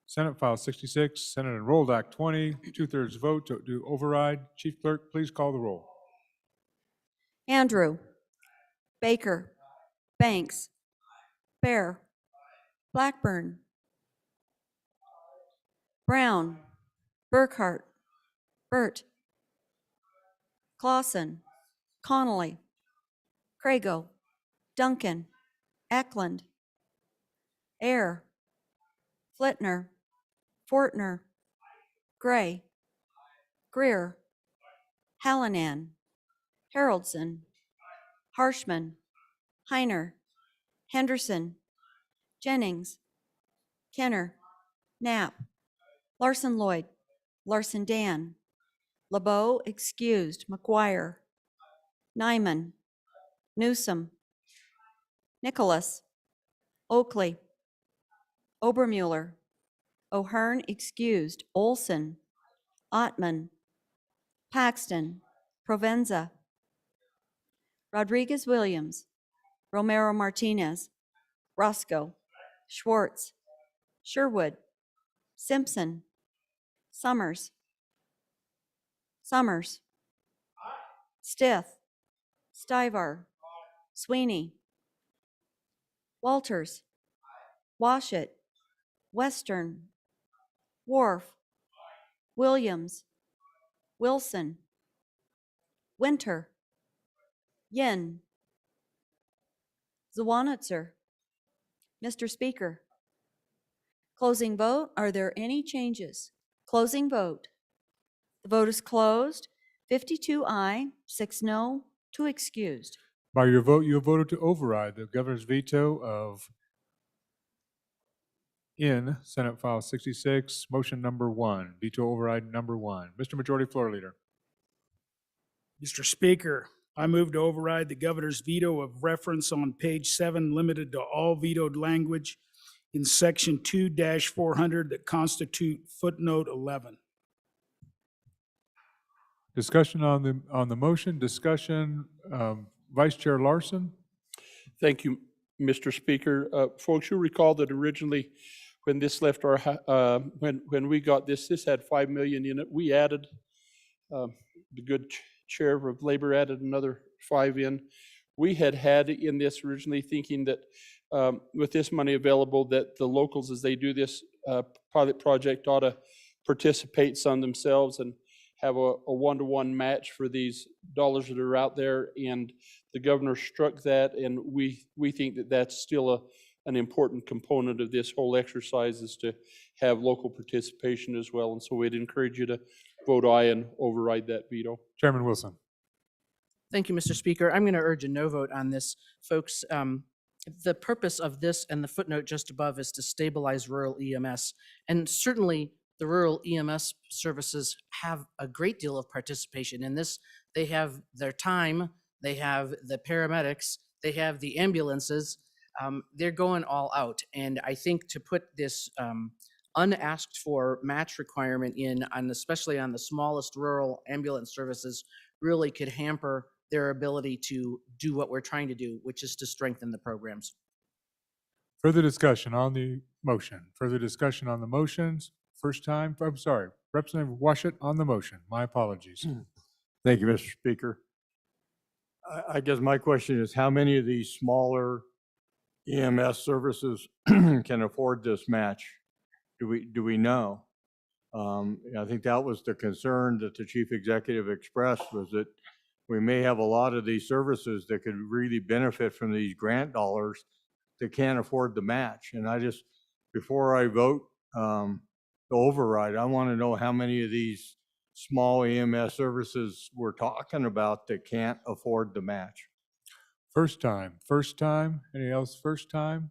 Senate File 66, Senate Enrolled Act 20, 2/3 vote to do override. Chief Clerk, please call the roll. Andrew, Baker, Banks, Bear, Blackburn, Brown, Burkhart, Burt, Clausen, Connolly, Crago, Duncan, Eklund, Ayer, Flitner, Fortner, Gray, Greer, Hallinan, Haroldson, Harshman, Heiner, Henderson, Jennings, Kenner, Knapp, Larson Lloyd, Larson Dan, LeBeau excused, McGuire, Nyman, Newsom, Nicholas, Oakley, Obermuller, O'Hearn excused, Olson, Ottman, Paxton, Provenza, Rodriguez Williams, Romero Martinez, Roscoe, Schwartz, Sherwood, Simpson, Summers, Stith, Stivar, Sweeney, Walters, Washit, Western, Wharf, Williams, Wilson, Winter, Yin, Zawanitzer. Mr. Speaker, closing vote. Are there any changes? Closing vote. The vote is closed. 52 aye, 6 no, 2 excused. By your vote, you have voted to override the governor's veto of in Senate File 66, motion number 1, veto override number 1. Mr. Majority Floor Leader. Mr. Speaker, I move to override the governor's veto of reference on page 7, limited to all vetoed language in section 2-400 that constitute footnote 11. Discussion on the motion, discussion, Vice Chair Larson? Thank you, Mr. Speaker. Folks, you recall that originally when this left our, when we got this had 5 million in it. We added, the good chair of Labor added another 5 in. We had in this originally thinking that with this money available, that the locals, as they do this pilot project, ought to participate some themselves and have a one-to-one match for these dollars that are out there. And the governor struck that, and we think that that's still an important component of this whole exercise, is to have local participation as well. And so we'd encourage you to vote aye and override that veto. Chairman Wilson. Thank you, Mr. Speaker. I'm going to urge a no vote on this. Folks, the purpose of this and the footnote just above is to stabilize rural EMS. And certainly the rural EMS services have a great deal of participation in this. They have their time, they have the paramedics, they have the ambulances. They're going all out. And I think to put this unasked for match requirement in, especially on the smallest rural ambulance services, really could hamper their ability to do what we're trying to do, which is to strengthen the programs. Further discussion on the motion. Further discussion on the motions. First time, I'm sorry, Representative Washut on the motion. My apologies. Thank you, Mr. Speaker. I guess my question is, how many of these smaller EMS services can afford this match? Do we know? I think that was the concern that the chief executive expressed, was that we may have a lot of these services that could really benefit from these grant dollars that can't afford the match. And I just, before I vote the override, I want to know how many of these small EMS services we're talking about that can't afford the match. First time. Any else first time?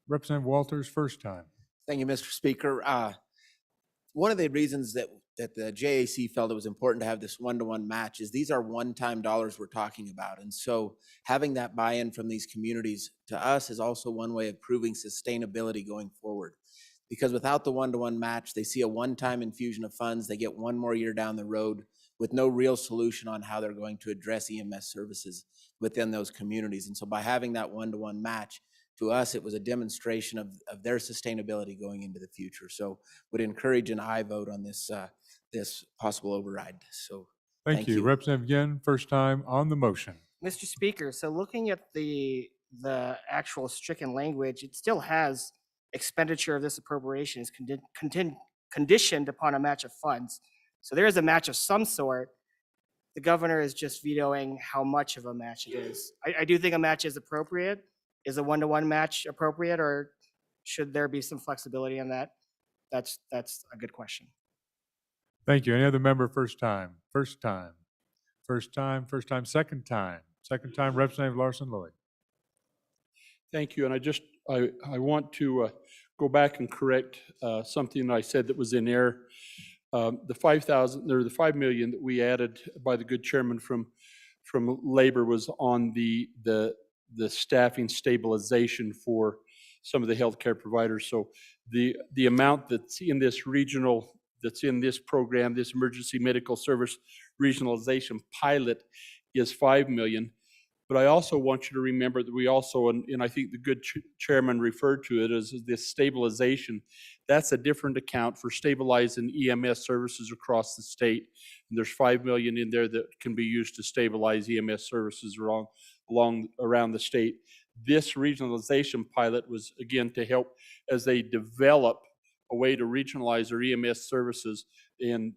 Representative Walters, first time. Thank you, Mr. Speaker. One of the reasons that the JAC felt it was important to have this one-to-one match is these are one-time dollars we're talking about. And so having that buy-in from these communities to us is also one way of proving sustainability going forward. Because without the one-to-one match, they see a one-time infusion of funds, they get one more year down the road with no real solution on how they're going to address EMS services within those communities. And so by having that one-to-one match, to us, it was a demonstration of their sustainability going into the future. So would encourage an aye vote on this this possible override. So Thank you. Representative Yin, first time on the motion. Mr. Speaker, so looking at the actual stricken language, it still has expenditure of this appropriation is conditioned upon a match of funds. So there is a match of some sort. The governor is just vetoing how much of a match it is. I do think a match is appropriate. Is a one-to-one match appropriate, or should there be some flexibility on that? That's a good question. Thank you. Any other member first time? First time, second time, Representative Larson Lloyd. Thank you. And I want to go back and correct something I said that was in error. The 5 million that we added by the good chairman from Labor was on the staffing stabilization for some of the healthcare providers. So the amount that's in this program, this emergency medical service regionalization pilot, is 5 million. But I also want you to remember that we also, and I think the good chairman referred to it as this stabilization. That's a different account for stabilizing EMS services across the state. And there's 5 million in there that can be used to stabilize EMS services around the state. This regionalization pilot was, again, to help as they develop a way to regionalize their EMS services and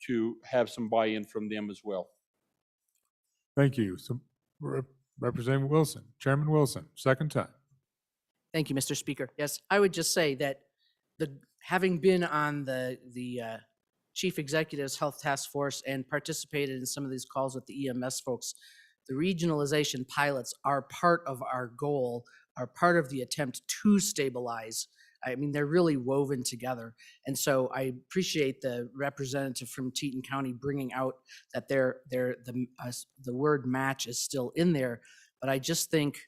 to have some buy-in from them as well. Thank you. So, Representative Wilson, Chairman Wilson, second time. Thank you, Mr. Speaker. Yes, I would just say that having been on the Chief Executive's Health Task Force and participated in some of these calls with the EMS folks, the regionalization pilots are part of our goal, are part of the attempt to stabilize I mean, they're really woven together. And so I appreciate the representative from Teton County bringing out that the word match is still in there. But I just think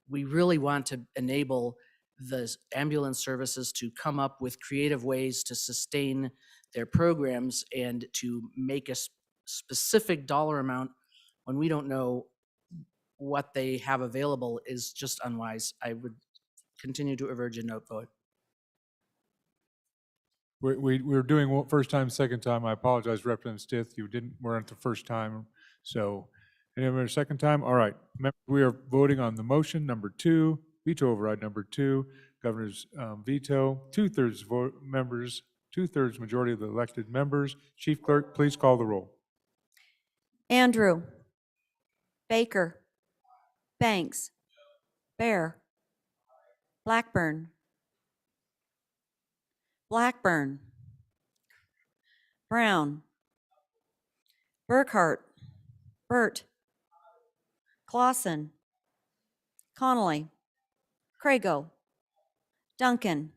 we really want to enable the ambulance services to come up with creative ways to sustain their programs, and to make a specific dollar amount when we don't know what they have available is just unwise. I would continue to urge a no vote. We're doing first time, second time. I apologize, Representative Stith. You weren't the first time. So, anyone second time? All right. We are voting on the motion number 2, veto override number 2, governor's veto. 2/3 members, 2/3 majority of the elected members. Chief Clerk, please call the roll. Andrew, Baker, Banks, Bear, Blackburn, Brown, Burkhart, Burt, Clausen, Connolly, Crago, Duncan,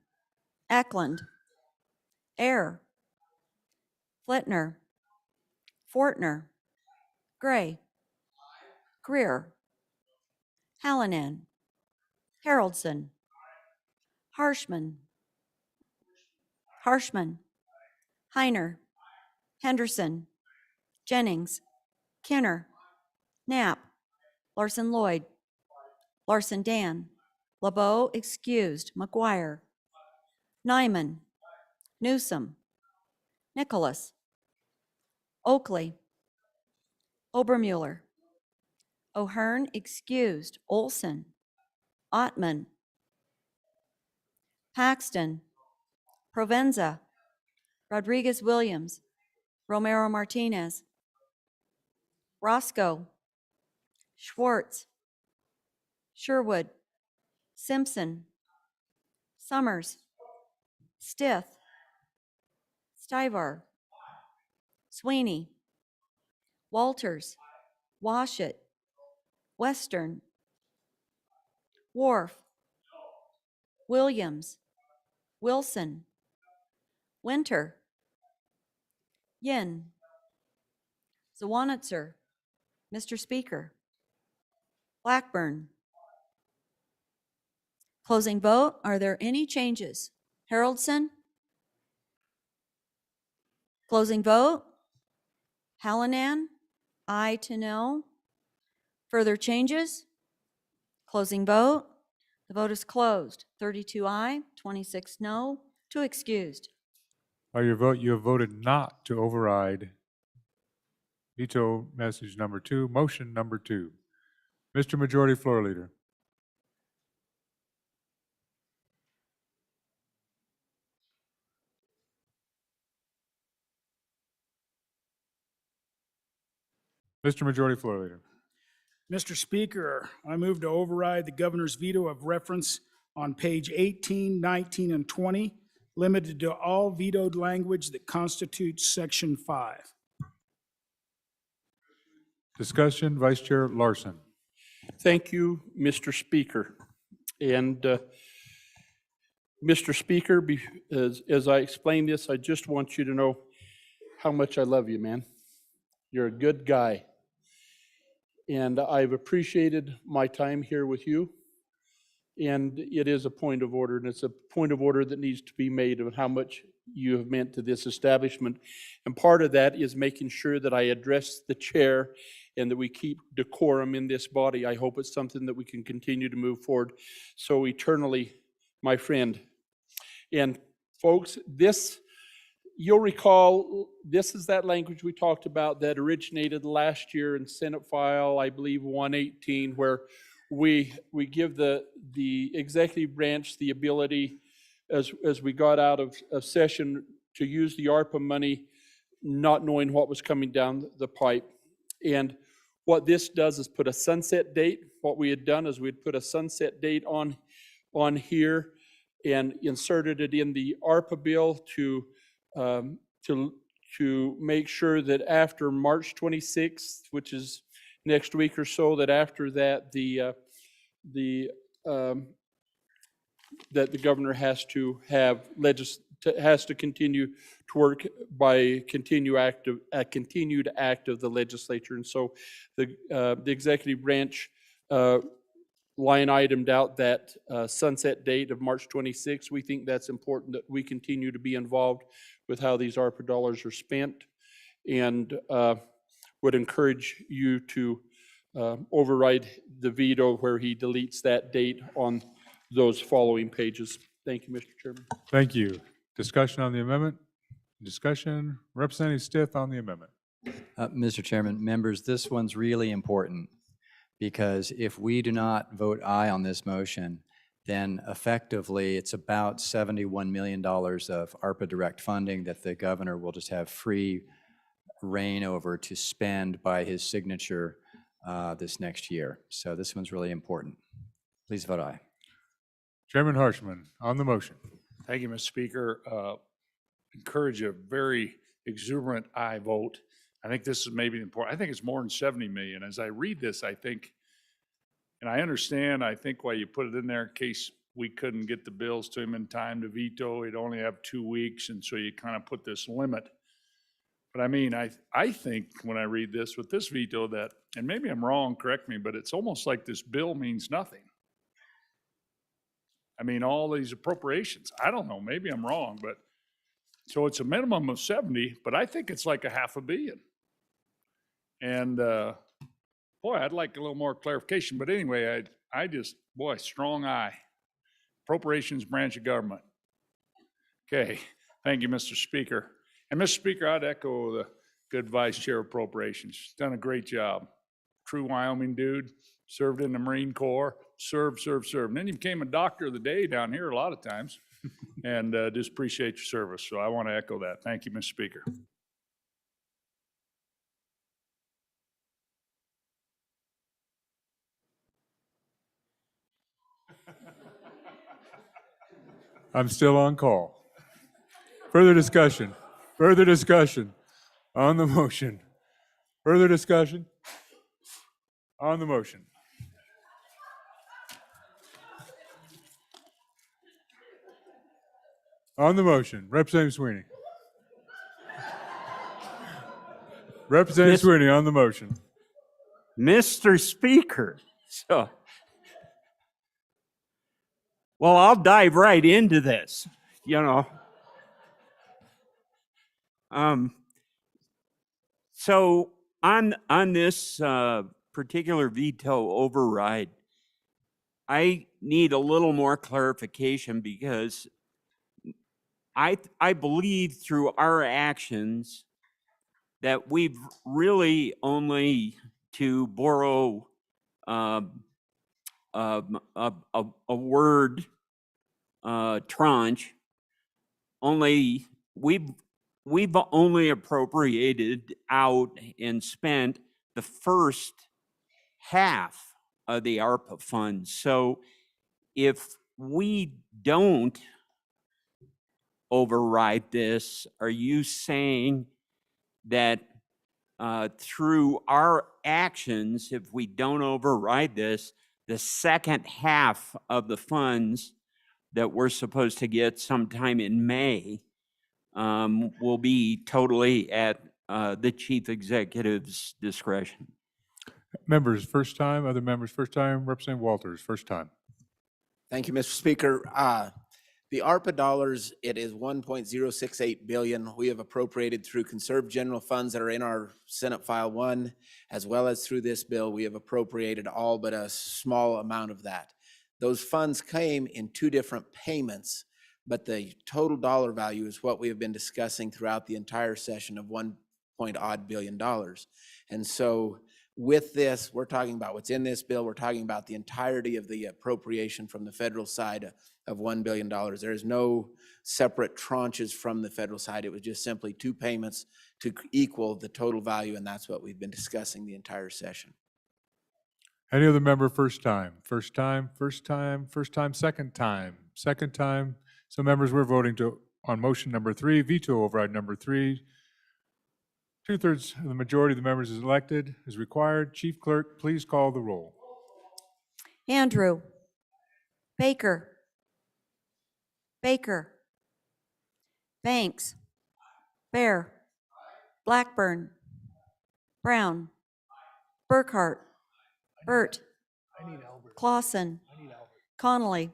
Eklund, Air, Flitner, Fortner, Gray, Greer, Hallinan, Haroldson, Harshman, Heiner, Henderson, Jennings, Kenner, Knapp, Larson Lloyd, Larson Dan, LeBeau excused, McGuire, Nyman, Newsom, Nicholas, Oakley, Obermuller, O'Hearn excused, Olson, Ottman, Paxton, Provenza, Rodriguez Williams, Romero Martinez, Roscoe, Schwartz, Sherwood, Simpson, Summers, Stith, Stivar, Sweeney, Walters, Washut, Western, Wharf, Williams, Wilson, Winter, Yin, Zawanitzer, Mr. Speaker, Blackburn. Closing vote. Are there any changes? Haroldson? Closing vote. Hallinan? Aye to no. Further changes? Closing vote. The vote is closed. 32 aye, 26 no, 2 excused. By your vote, you have voted not to override veto message number 2, motion number 2. Mr. Majority Floor Leader. Mr. Majority Floor Leader. Mr. Speaker, I move to override the governor's veto of reference on page 18, 19, and 20, limited to all vetoed language that constitutes section 5. Discussion, Vice Chair Larson. Thank you, Mr. Speaker. And Mr. Speaker, as I explain this, I just want you to know how much I love you, man. You're a good guy. And I've appreciated my time here with you. And it is a point of order, and it's a point of order that needs to be made of how much you have meant to this establishment. And part of that is making sure that I address the chair and that we keep decorum in this body. I hope it's something that we can continue to move forward so eternally, my friend. And folks, you'll recall, this is that language we talked about that originated last year in Senate File, I believe 118, where we give the executive branch the ability, as we got out of session, to use the ARPA money, not knowing what was coming down the pipe. And what this does is put a sunset date. What we had done is we'd put a sunset date on here and inserted it in the ARPA bill to make sure that after March 26th, which is next week or so, that after that the that the governor has to have has to continue to work by a continued act of the legislature. And so the executive branch line itemed out that sunset date of March 26. We think that's important that we continue to be involved with how these ARPA dollars are spent, and would encourage you to override the veto where he deletes that date on those following pages. Thank you, Mr. Chairman. Thank you. Discussion on the amendment? Discussion. Representative Stiff on the amendment. Mr. Chairman, members, this one's really important because if we do not vote aye on this motion, then effectively it's about $71 million of ARPA direct funding that the governor will just have free reign over to spend by his signature this next year. So this one's really important. Please vote aye. Chairman Harshman, on the motion. Thank you, Mr. Speaker. Encourage a very exuberant aye vote. I think this is maybe important. I think it's more than 70 million. As I read this, I think, and I understand, I think why you put it in there in case we couldn't get the bills to him in time to veto. He'd only have 2 weeks, and so you kind of put this limit. But I mean, I think when I read this with this veto that, and maybe I'm wrong, correct me, but it's almost like this bill means nothing. I mean, all these appropriations, I don't know, maybe I'm wrong, but so it's a minimum of 70, but I think it's like $500 million. And boy, I'd like a little more clarification, but anyway, I just, boy, strong aye. Appropriations branch of government. Okay, thank you, Mr. Speaker. And Mr. Speaker, I'd echo the good Vice Chair of Appropriations. He's done a great job. True Wyoming dude, served in the Marine Corps, served. And then he became a doctor of the day down here a lot of times. And just appreciate your service. So I want to echo that. Thank you, Mr. Speaker. I'm still on call. Further discussion. Further discussion on the motion. Further discussion on the motion. On the motion, Representative Sweeney. Representative Sweeney on the motion. Mr. Speaker, well, I'll dive right into this, So on this particular veto override, I need a little more clarification because I believe through our actions that we've really only, to borrow a word tranche, we've only appropriated out and spent the first half of the ARPA funds. So if we don't override this, are you saying that through our actions, if we don't override this, the second half of the funds that we're supposed to get sometime in May will be totally at the chief executive's discretion? Members, first time. Other members, first time. Representative Walters, first time. Thank you, Mr. Speaker. The ARPA dollars, it is $1.068 billion. We have appropriated through conserved general funds that are in our Senate File 1, as well as through this bill. We have appropriated all but a small amount of that. Those funds came in 2 different payments, but the total dollar value is what we have been discussing throughout the entire session of $1.odd billion. And so with this, we're talking about what's in this bill. We're talking about the entirety of the appropriation from the federal side of $1 billion. There is no separate tranches from the federal side. It was just simply 2 payments to equal the total value, and that's what we've been discussing the entire session. Any other member, first time? First time, first time, first time, second time, second time. So members, we're voting on motion number 3, veto override number 3. 2/3 of the majority of the members is elected, is required. Chief Clerk, please call the roll. Andrew, Baker, Baker, Banks, Bear, Blackburn, Brown, Burkhart, Burt, Clausen, Connolly,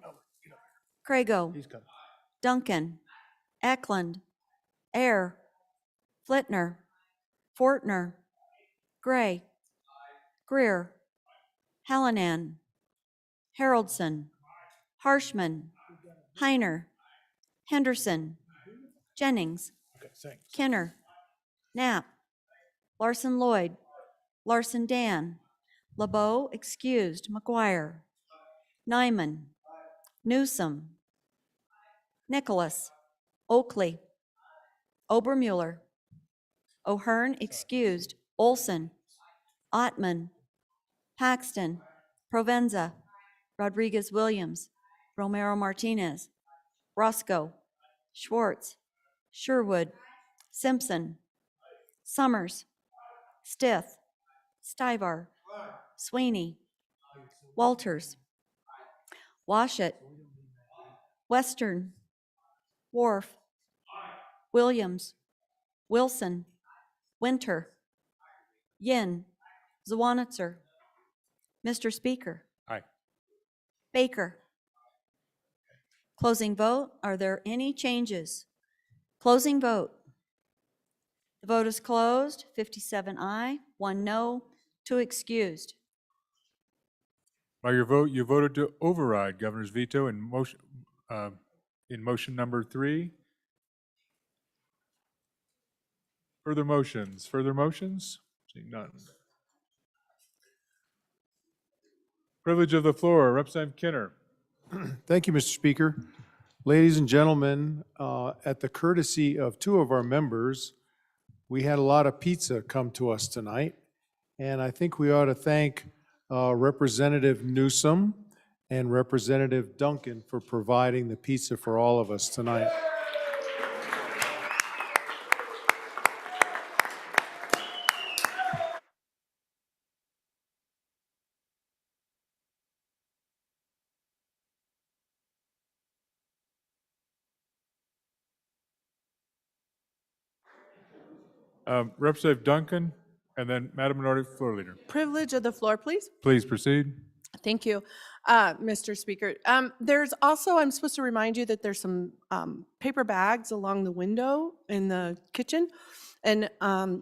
Crago, Duncan, Eklund, Air, Flitner, Fortner, Gray, Greer, Hallinan, Haroldson, Harshman, Heiner, Henderson, Jennings, Kenner, Knapp, Larson Lloyd, Larson Dan, LeBeau excused, McGuire, Nyman, Newsom, Nicholas, Oakley, Obermuller, O'Hearn excused, Olson, Ottman, Paxton, Provenza, Rodriguez Williams, Romero Martinez, Roscoe, Schwartz, Sherwood, Simpson, Summers, Stith, Stivar, Sweeney, Walters, Washut, Western, Wharf, Williams, Wilson, Winter, Yin, Zwanitzer. Mr. Speaker. Aye. Baker. Closing vote. Are there any changes? Closing vote. The vote is closed. 57 aye, 1 no, 2 excused. By your vote, you voted to override governor's veto in motion number 3. Further motions? Further motions? Seeing none. Privilege of the floor, Representative Kinner. Thank you, Mr. Speaker. Ladies and gentlemen, at the courtesy of 2 of our members, we had a lot of pizza come to us tonight, and I think we ought to thank Representative Newsom and Representative Duncan for providing the pizza for all of us tonight. Representative Duncan, and then Madam Minority Floor Leader. Privilege of the floor, please. Please proceed. Thank you, Mr. Speaker. There's also, I'm supposed to remind you that there's some paper bags along the window in the kitchen, and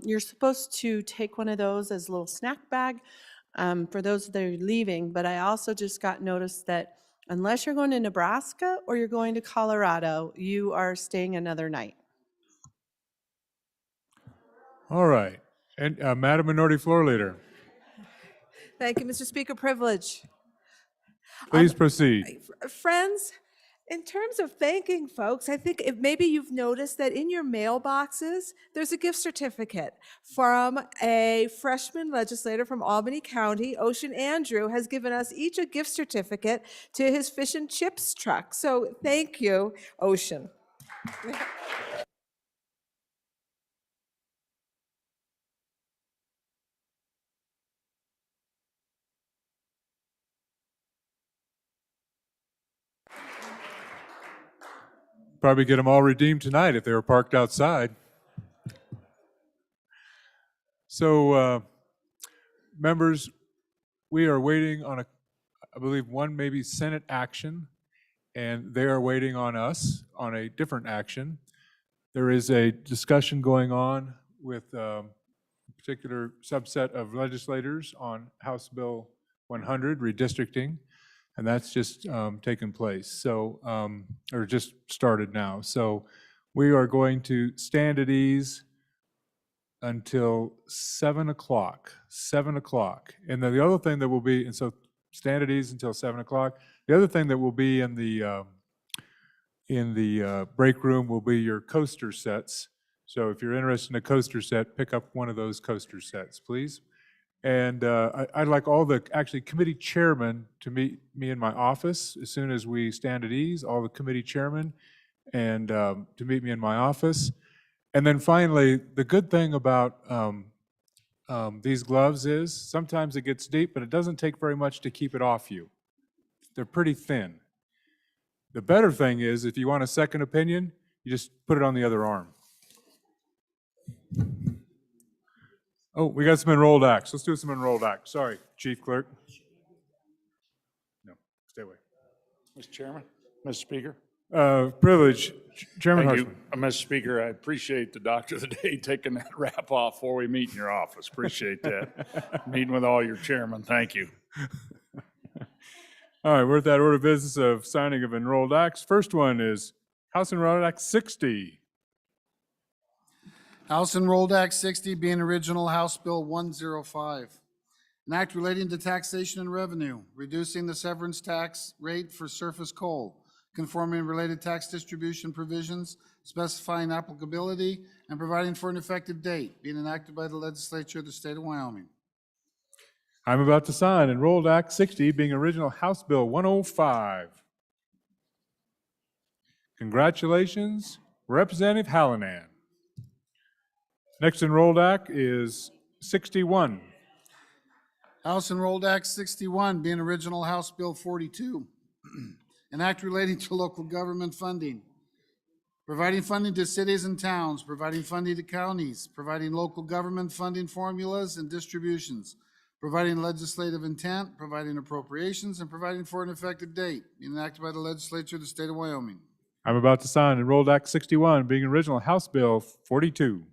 you're supposed to take one of those as a little snack bag for those that are leaving. But I also just got notice that unless you're going to Nebraska or you're going to Colorado, you are staying another night. All right. And Madam Minority Floor Leader, Thank you, Mr. Speaker. Privilege. please proceed. Friends, in terms of thanking folks, I think maybe you've noticed that in your mailboxes, there's a gift certificate from a freshman legislator from Albany County. Ocean Andrew has given us each a gift certificate to his fish and chips truck. So thank you, Ocean. Probably get them all redeemed tonight if they were parked outside. So, members, we are waiting on I believe one maybe Senate action, and they are waiting on us on a different action. There is a discussion going on with a particular subset of legislators on House Bill 100, redistricting, and that's just taken place, so, or just started now. So we are going to stand at ease until 7 o'clock, 7 o'clock. And then the other thing that will be, and so stand at ease until 7 o'clock. The other thing that will be in the break room will be your coaster sets. So if you're interested in a coaster set, pick up one of those coaster sets, please. And I'd like all the, actually, committee chairmen to meet me in my office as soon as we stand at ease, all the committee chairmen, and to meet me in my office. And then finally, the good thing about these gloves is sometimes it gets deep, but it doesn't take very much to keep it off you. They're pretty thin. The better thing is, if you want a second opinion, you just put it on the other arm. Oh, we got some enrolled acts. Let's do some enrolled acts. Sorry, Chief Clerk. No, stay away. Mr. Chairman, Mr. Speaker. Privilege, Chairman Thank you. Harshman. Mr. Speaker, I appreciate the doctor of the day taking that wrap off before we meet in your office. Appreciate that. Meeting with all your chairmen. Thank you. All right, we're at that order of business of signing of enrolled acts. First one is House Enrolled Act 60. House Enrolled Act 60 being original House Bill 105. An act relating to taxation and revenue, reducing the severance tax rate for surface coal, conforming related tax distribution provisions, specifying applicability, and providing for an effective date, being enacted by the legislature of the state of Wyoming. I'm about to sign Enrolled Act 60, being original House Bill 105. Congratulations, Representative Hallinan. Next enrolled act is 61. House Enrolled Act 61 being original House Bill 42. An act relating to local government funding, providing funding to cities and towns, providing funding to counties, providing local government funding formulas and distributions, providing legislative intent, providing appropriations, and providing for an effective date, being enacted by the legislature of the state of Wyoming. I'm about to sign Enrolled Act 61, being original House Bill 42.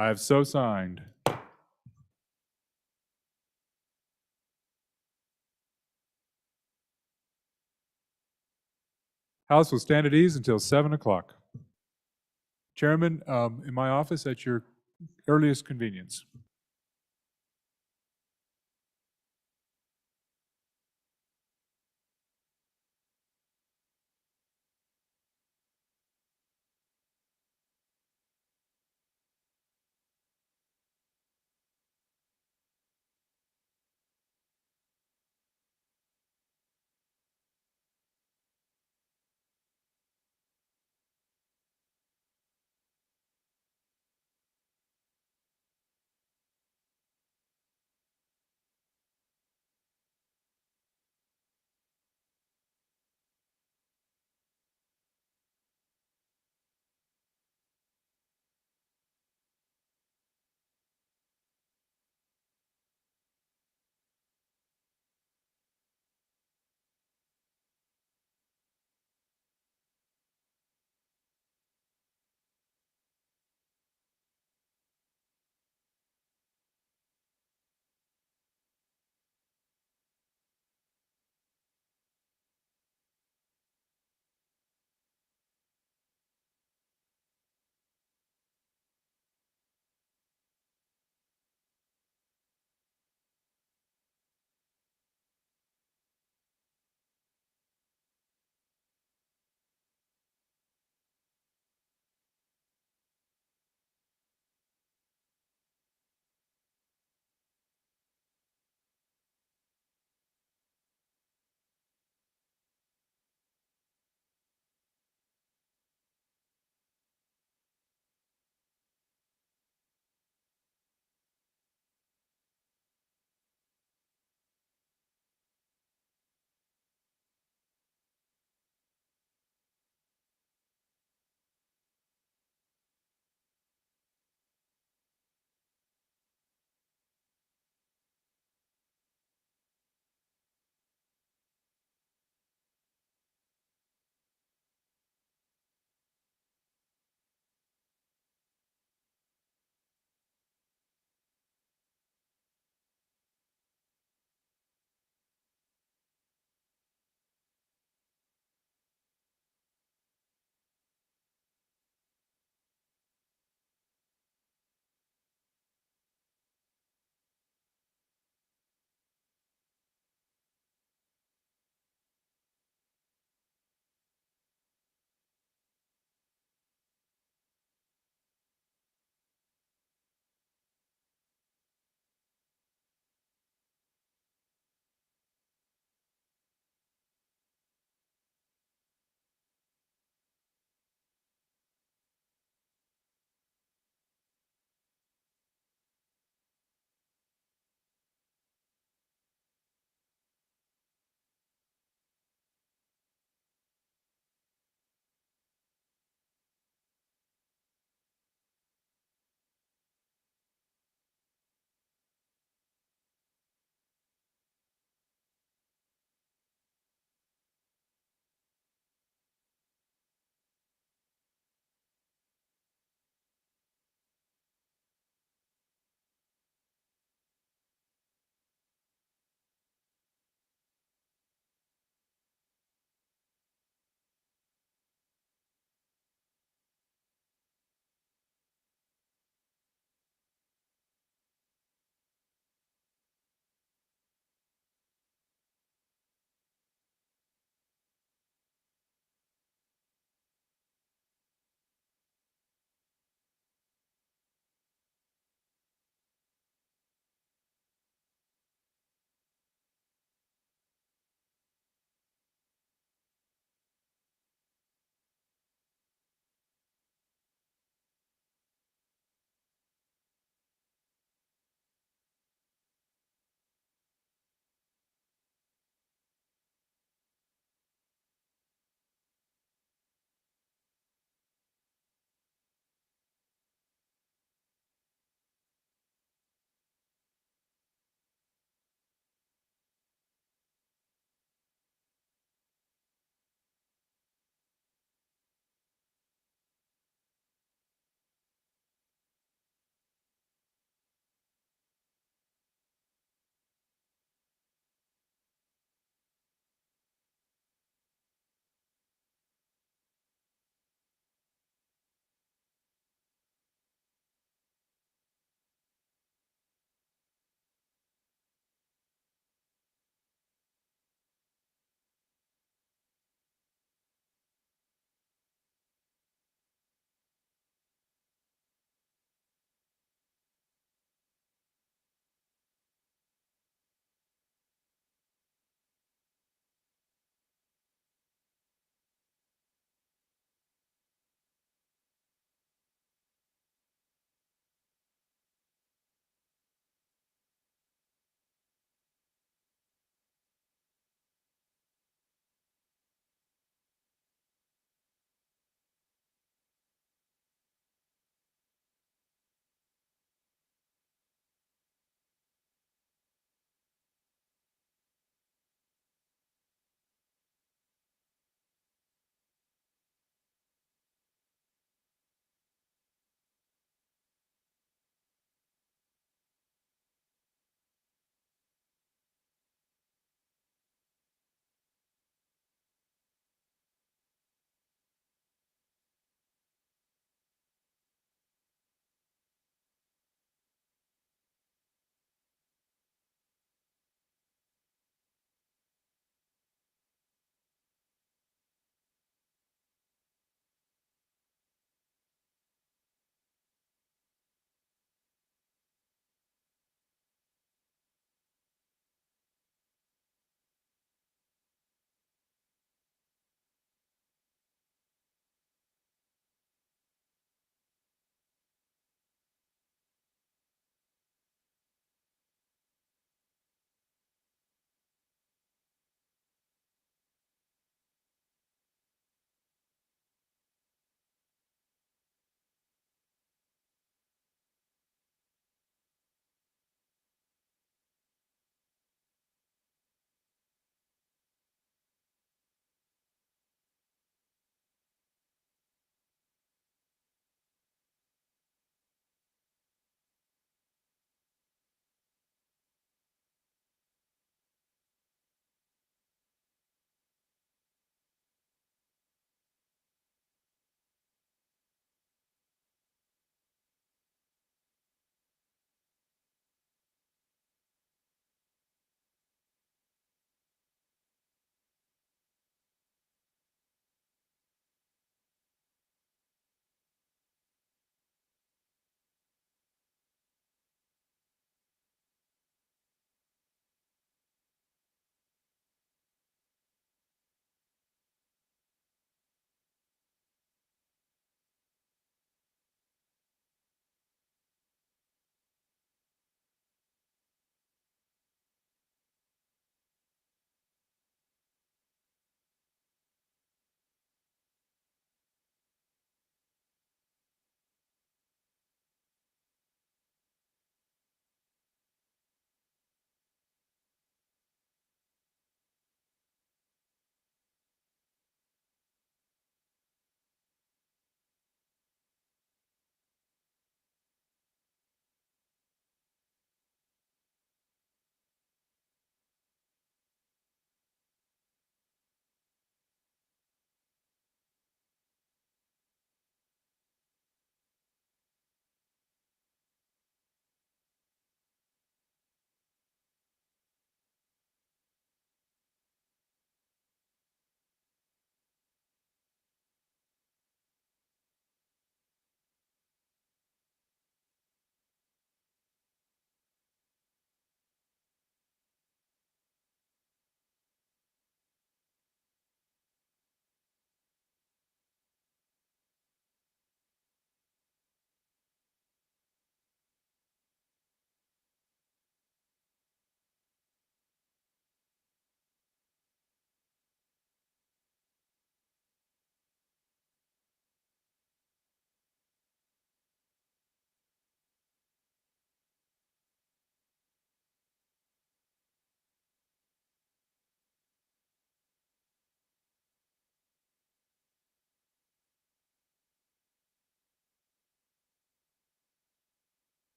I have so signed. House will stand at ease until 7 o'clock. Chairman, in my office at your earliest convenience.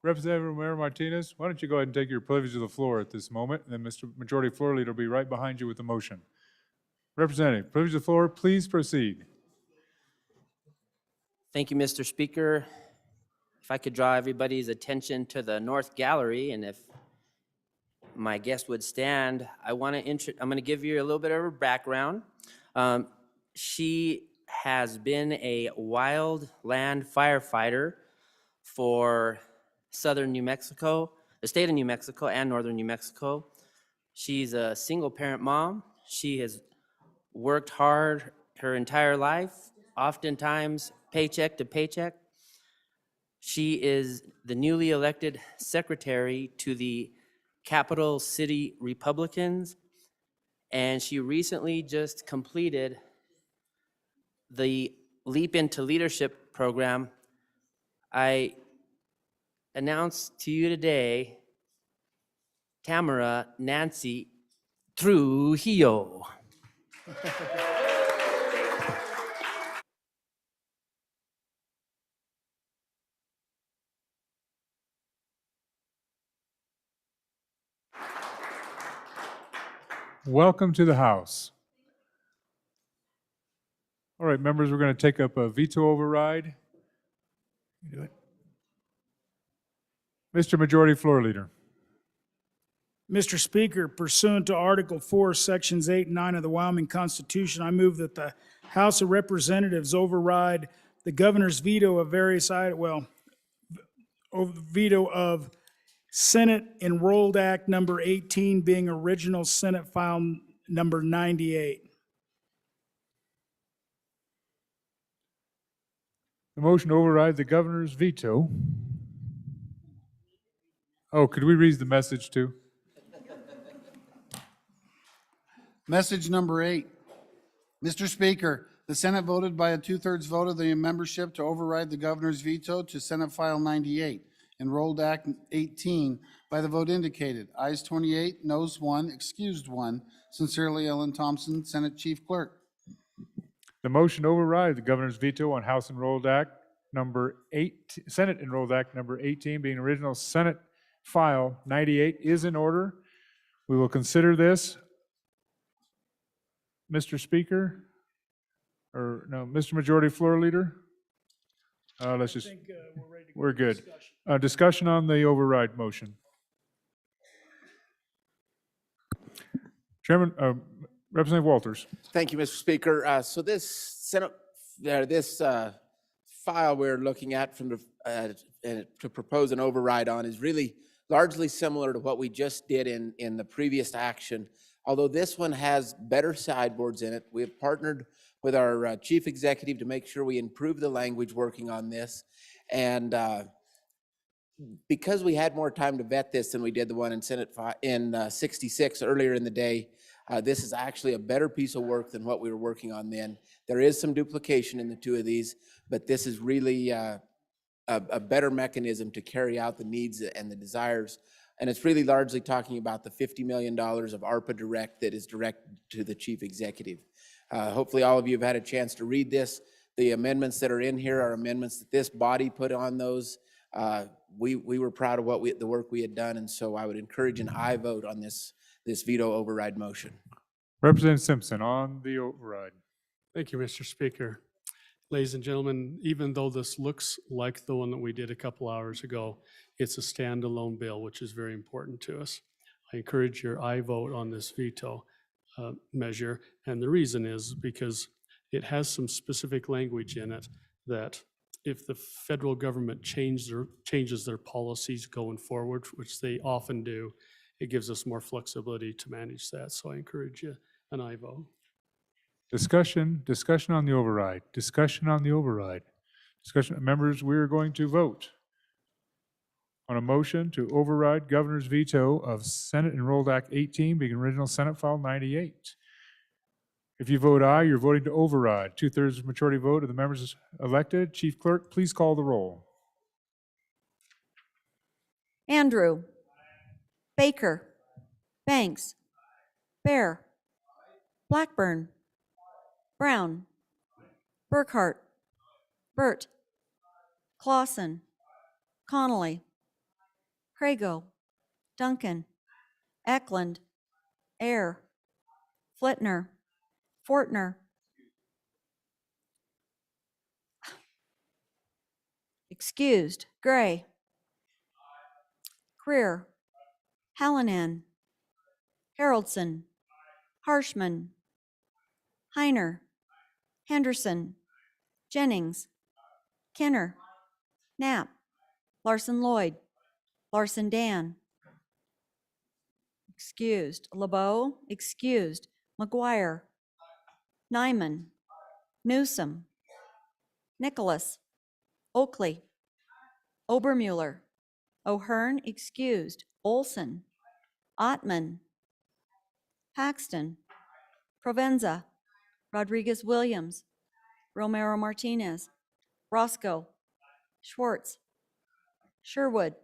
Representative Romero Martinez, why don't you go ahead and take your privilege of the floor at this moment, and then Mr. Majority Floor Leader will be right behind you with the motion. Representative, privilege of the floor, please proceed. Thank you, Mr. Speaker. If I could draw everybody's attention to the North Gallery, and if my guest would stand, I'm going to give you a little bit of her background. She has been a wildland firefighter for southern New Mexico, the state of New Mexico, and northern New Mexico. She's a single-parent mom. She has worked hard her entire life, oftentimes paycheck to paycheck. She is the newly elected secretary to the Capital City Republicans, and she recently just completed the Leap into Leadership program. I announce to you today, Tamara Nancy Trujillo. Welcome to the House. All right, members, we're going to take up a veto override. You do it. Mr. Majority Floor Leader. Mr. Speaker, pursuant to Article 4, Sections 8 and 9 of the Wyoming Constitution, I move that the House of Representatives override the governor's veto of veto of Senate Enrolled Act number 18 being original Senate file number 98. The motion to override the governor's veto. Oh, could we read the message too? Message number 8. Mr. Speaker, the Senate voted by a 2/3 vote of the membership to override the governor's veto to Senate File 98, Enrolled Act 18, by the vote indicated. Ayes 28, noes 1, excused 1. Sincerely, Ellen Thompson, Senate Chief Clerk. The motion to override the governor's veto on House Enrolled Act number 8, Senate Enrolled Act number 18, being original Senate File 98, is in order. We will consider this. Mr. Speaker, or no, Mr. Majority Floor Leader? Let's just, we're good. Discussion on the override motion. Chairman, Representative Walters. Thank you, Mr. Speaker. So this Senate, this file we're looking at from the, to propose an override on is really largely similar to what we just did in the previous action. Although this one has better sideboards in it, we have partnered with our chief executive to make sure we improve the language working on this. And because we had more time to vet this than we did the one in Senate in 66 earlier in the day, this is actually a better piece of work than what we were working on then. There is some duplication in the two of these, but this is really a better mechanism to carry out the needs and the desires. And it's really largely talking about the $50 million of ARPA Direct that is directed to the chief executive. Hopefully all of you have had a chance to read this. The amendments that are in here are amendments that this body put on those. We were proud of the work we had done, and so I would encourage an aye vote on this veto override motion. Representative Simpson on the override. Thank you, Mr. Speaker. Ladies and gentlemen, even though this looks like the one that we did a couple hours ago, it's a standalone bill, which is very important to us. I encourage your aye vote on this veto measure, and the reason is because it has some specific language in it that if the federal government changes their policies going forward, which they often do, it gives us more flexibility to manage that. So I encourage you an aye vote. Discussion on the override. Discussion on the override. Discussion, members, we are going to vote on a motion to override governor's veto of Senate Enrolled Act 18, being original Senate File 98. If you vote aye, you're voting to override. 2/3 majority vote of the members elected. Chief Clerk, please call the roll. Andrew. Baker. Banks. Bear. Blackburn. Brown. Burkhart. Burt. Clausen. Connolly. Crago, Duncan, Eklund, Air, Flitner, Fortner, excused, Gray, Greer, Hallinan, Haroldson, Harshman, Heiner, Henderson, Jennings, Kenner, Knapp, Larson Lloyd, Larson Dan, excused, LeBeau, excused, McGuire, Nyman, Newsom, Nicholas, Oakley, Obermuller, O'Hearn, excused, Olson, Ottman, Paxton, Provenza, Rodriguez Williams, Romero Martinez, Roscoe, Schwartz, Sherwood,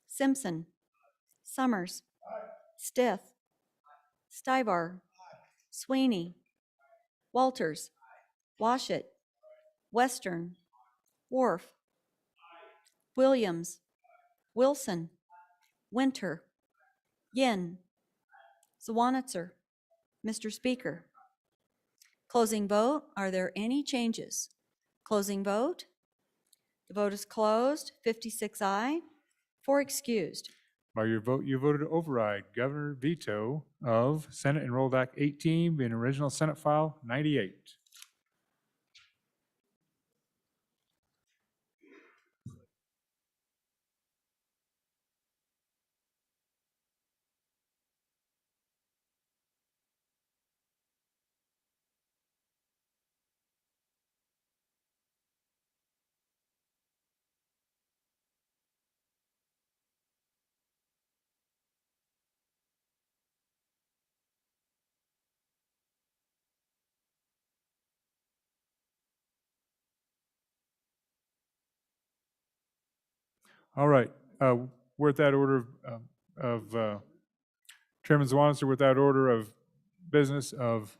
Simpson, Summers, Stith, Stivar, Sweeney, Walters, Washit, Western, Wharf, Williams, Wilson, Winter, Yin, Zwanitzer. Mr. Speaker. Closing vote. Are there any changes? Closing vote. The vote is closed. 56 aye, 4 excused. By your vote, you voted to override Governor veto of Senate Enrolled Act 18 being original Senate File 98. All right, we're at that order of Chairman Zwanitzer, with that order of business of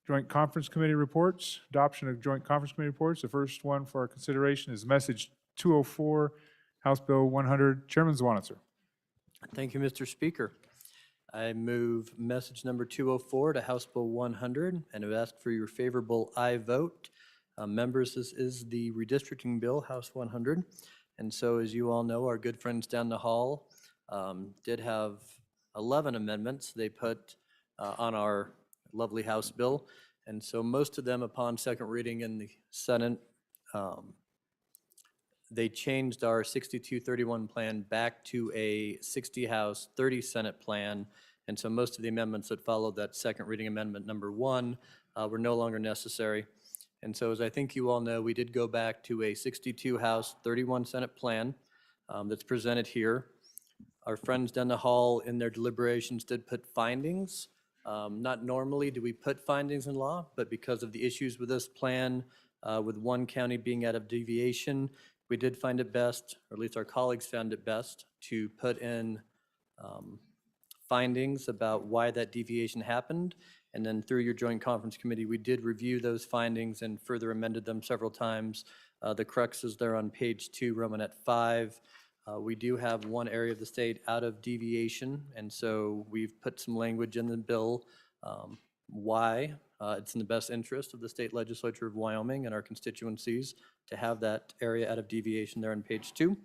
Joint Conference Committee reports, adoption of Joint Conference Committee reports. The first one for our consideration is Message 204, House Bill 100. Chairman Zwanitzer. Thank you, Mr. Speaker. I move message number 204 to House Bill 100 and have asked for your favorable aye vote. Members, this is the redistricting bill, House 100. And so, as you all know, our good friends down the hall did have 11 amendments they put on our lovely House bill. And so most of them, upon second reading in the Senate, they changed our 6231 plan back to a 60 House, 30 Senate plan. And so most of the amendments that followed that second reading amendment number 1 were no longer necessary. And so, as I think you all know, we did go back to a 62 House, 31 Senate plan that's presented here. Our friends down the hall in their deliberations did put findings. Not normally do we put findings in law, but because of the issues with this plan, with one county being out of deviation, we did find it best, or at least our colleagues found it best, to put in findings about why that deviation happened. And then through your Joint Conference Committee, we did review those findings and further amended them several times. The crux is there on page 2, Romanet 5. We do have one area of the state out of deviation, and so we've put some language in the bill why it's in the best interest of the state legislature of Wyoming and our constituencies to have that area out of deviation there on page 2.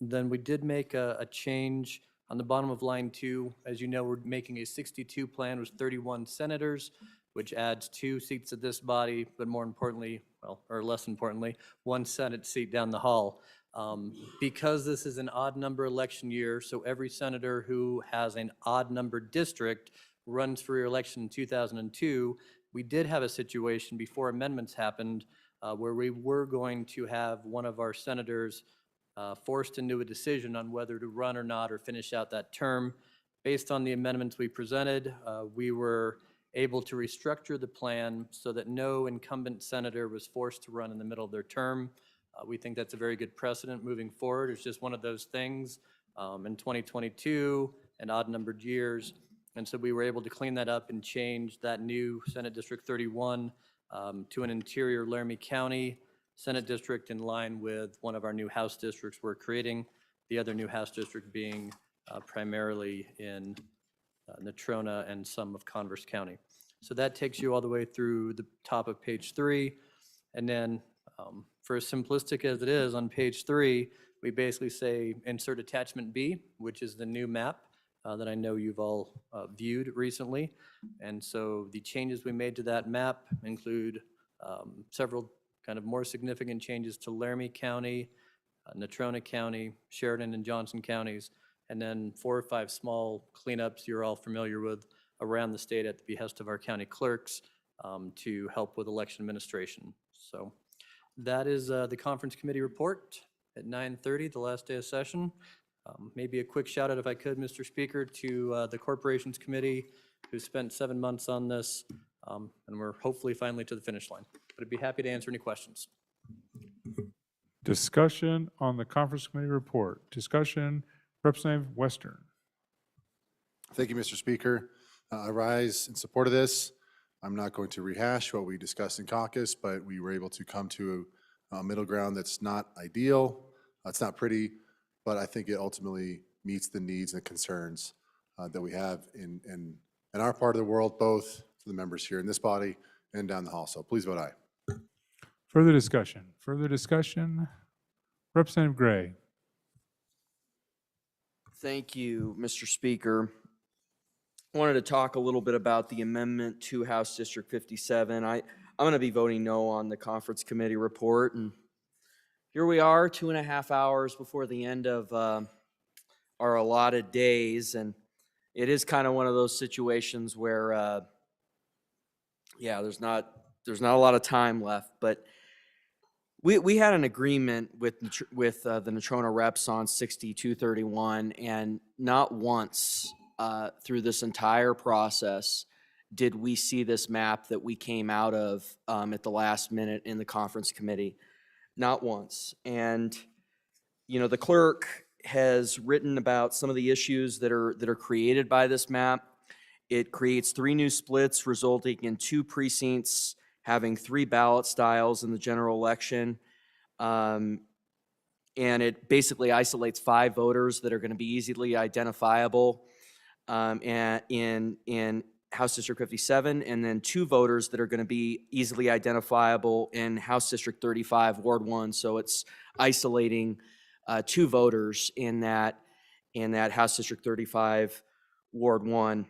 Then we did make a change on the bottom of line 2. As you know, we're making a 62 plan with 31 senators, which adds 2 seats of this body, but more importantly, well, or less importantly, 1 Senate seat down the hall. Because this is an odd number election year, so every senator who has an odd number district runs for re-election in 2002, we did have a situation before amendments happened where we were going to have one of our senators forced into a decision on whether to run or not or finish out that term. Based on the amendments we presented, we were able to restructure the plan so that no incumbent senator was forced to run in the middle of their term. We think that's a very good precedent moving forward. It's just one of those things in 2022 and odd-numbered years. And so we were able to clean that up and change that new Senate District 31 to an interior Laramie County Senate district in line with one of our new House districts we're creating, the other new House district being primarily in Natrona and some of Converse County. So that takes you all the way through the top of page 3. And then for as simplistic as it is, on page 3, we basically say insert attachment B, which is the new map that I know you've all viewed recently. And so the changes we made to that map include several kind of more significant changes to Laramie County, Natrona County, Sheridan and Johnson counties, and then 4 or 5 small cleanups you're all familiar with around the state at the behest of our county clerks to help with election administration. So that is the conference committee report at 9:30, the last day of session. Maybe a quick shout out, if I could, Mr. Speaker, to the Corporations Committee, who spent 7 months on this, and we're hopefully finally to the finish line. But I'd be happy to answer any questions. Discussion on the conference committee report. Discussion, Representative Western. Thank you, Mr. Speaker. I rise in support of this. I'm not going to rehash what we discussed in caucus, but we were able to come to a middle ground that's not ideal. It's not pretty, but I think it ultimately meets the needs and concerns that we have in our part of the world, both for the members here in this body and down the hall. So please vote aye. Further discussion. Further discussion. Representative Gray. Thank you, Mr. Speaker. I wanted to talk a little bit about the amendment to House District 57. I'm going to be voting no on the conference committee report. And here we are, 2.5 hours before the end of our allotted days. And it is kind of one of those situations where, yeah, there's not a lot of time left. But we had an agreement with the Natrona reps on 6231, and not once through this entire process did we see this map that we came out of at the last minute in the conference committee. Not once. And, you know, the clerk has written about some of the issues that are created by this map. It creates 3 new splits, resulting in 2 precincts having 3 ballot styles in the general election. And it basically isolates 5 voters that are going to be easily identifiable and in House District 57, and then 2 voters that are going to be easily identifiable in House District 35, Ward 1. So it's isolating 2 voters in that House District 35, Ward 1.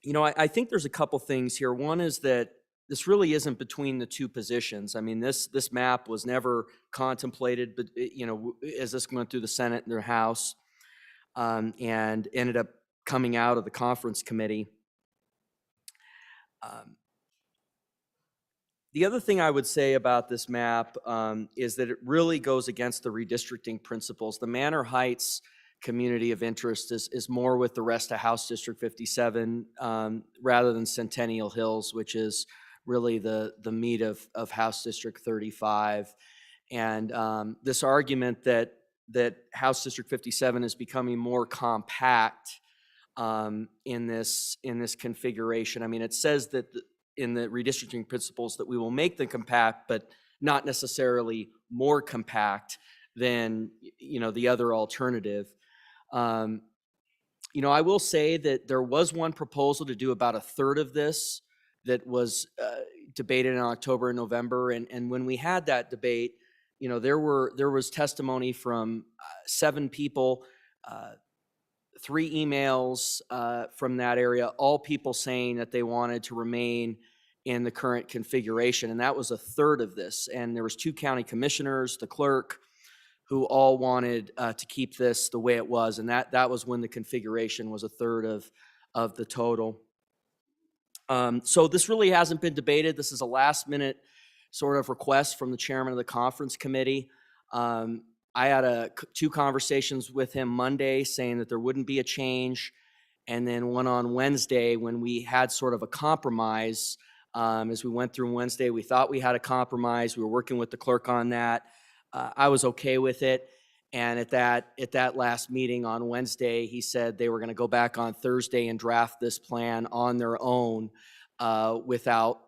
You know, I think there's a couple things here. One is that this really isn't between the 2 positions. I mean, this map was never contemplated, but you know, as this went through the Senate and the House, and ended up coming out of the conference committee. The other thing I would say about this map is that it really goes against the redistricting principles. The Manor Heights community of interest is more with the rest of House District 57 rather than Centennial Hills, which is really the meat of House District 35. And this argument that House District 57 is becoming more compact in this configuration. I mean, it says that in the redistricting principles that we will make them compact, but not necessarily more compact than, you know, the other alternative. You know, I will say that there was one proposal to do about 1/3 of this that was debated in October and November. And when we had that debate, you know, there was testimony from 7 people, 3 emails from that area, all people saying that they wanted to remain in the current configuration. And that was 1/3 of this. And there was 2 county commissioners, the clerk, who all wanted to keep this the way it was. And that was when the configuration was 1/3 of the total. So this really hasn't been debated. This is a last minute sort of request from the chairman of the conference committee. I had 2 conversations with him Monday saying that there wouldn't be a change. And then one on Wednesday when we had sort of a compromise. As we went through Wednesday, we thought we had a compromise. We were working with the clerk on that. I was okay with it. And at that last meeting on Wednesday, he said they were going to go back on Thursday and draft this plan on their own without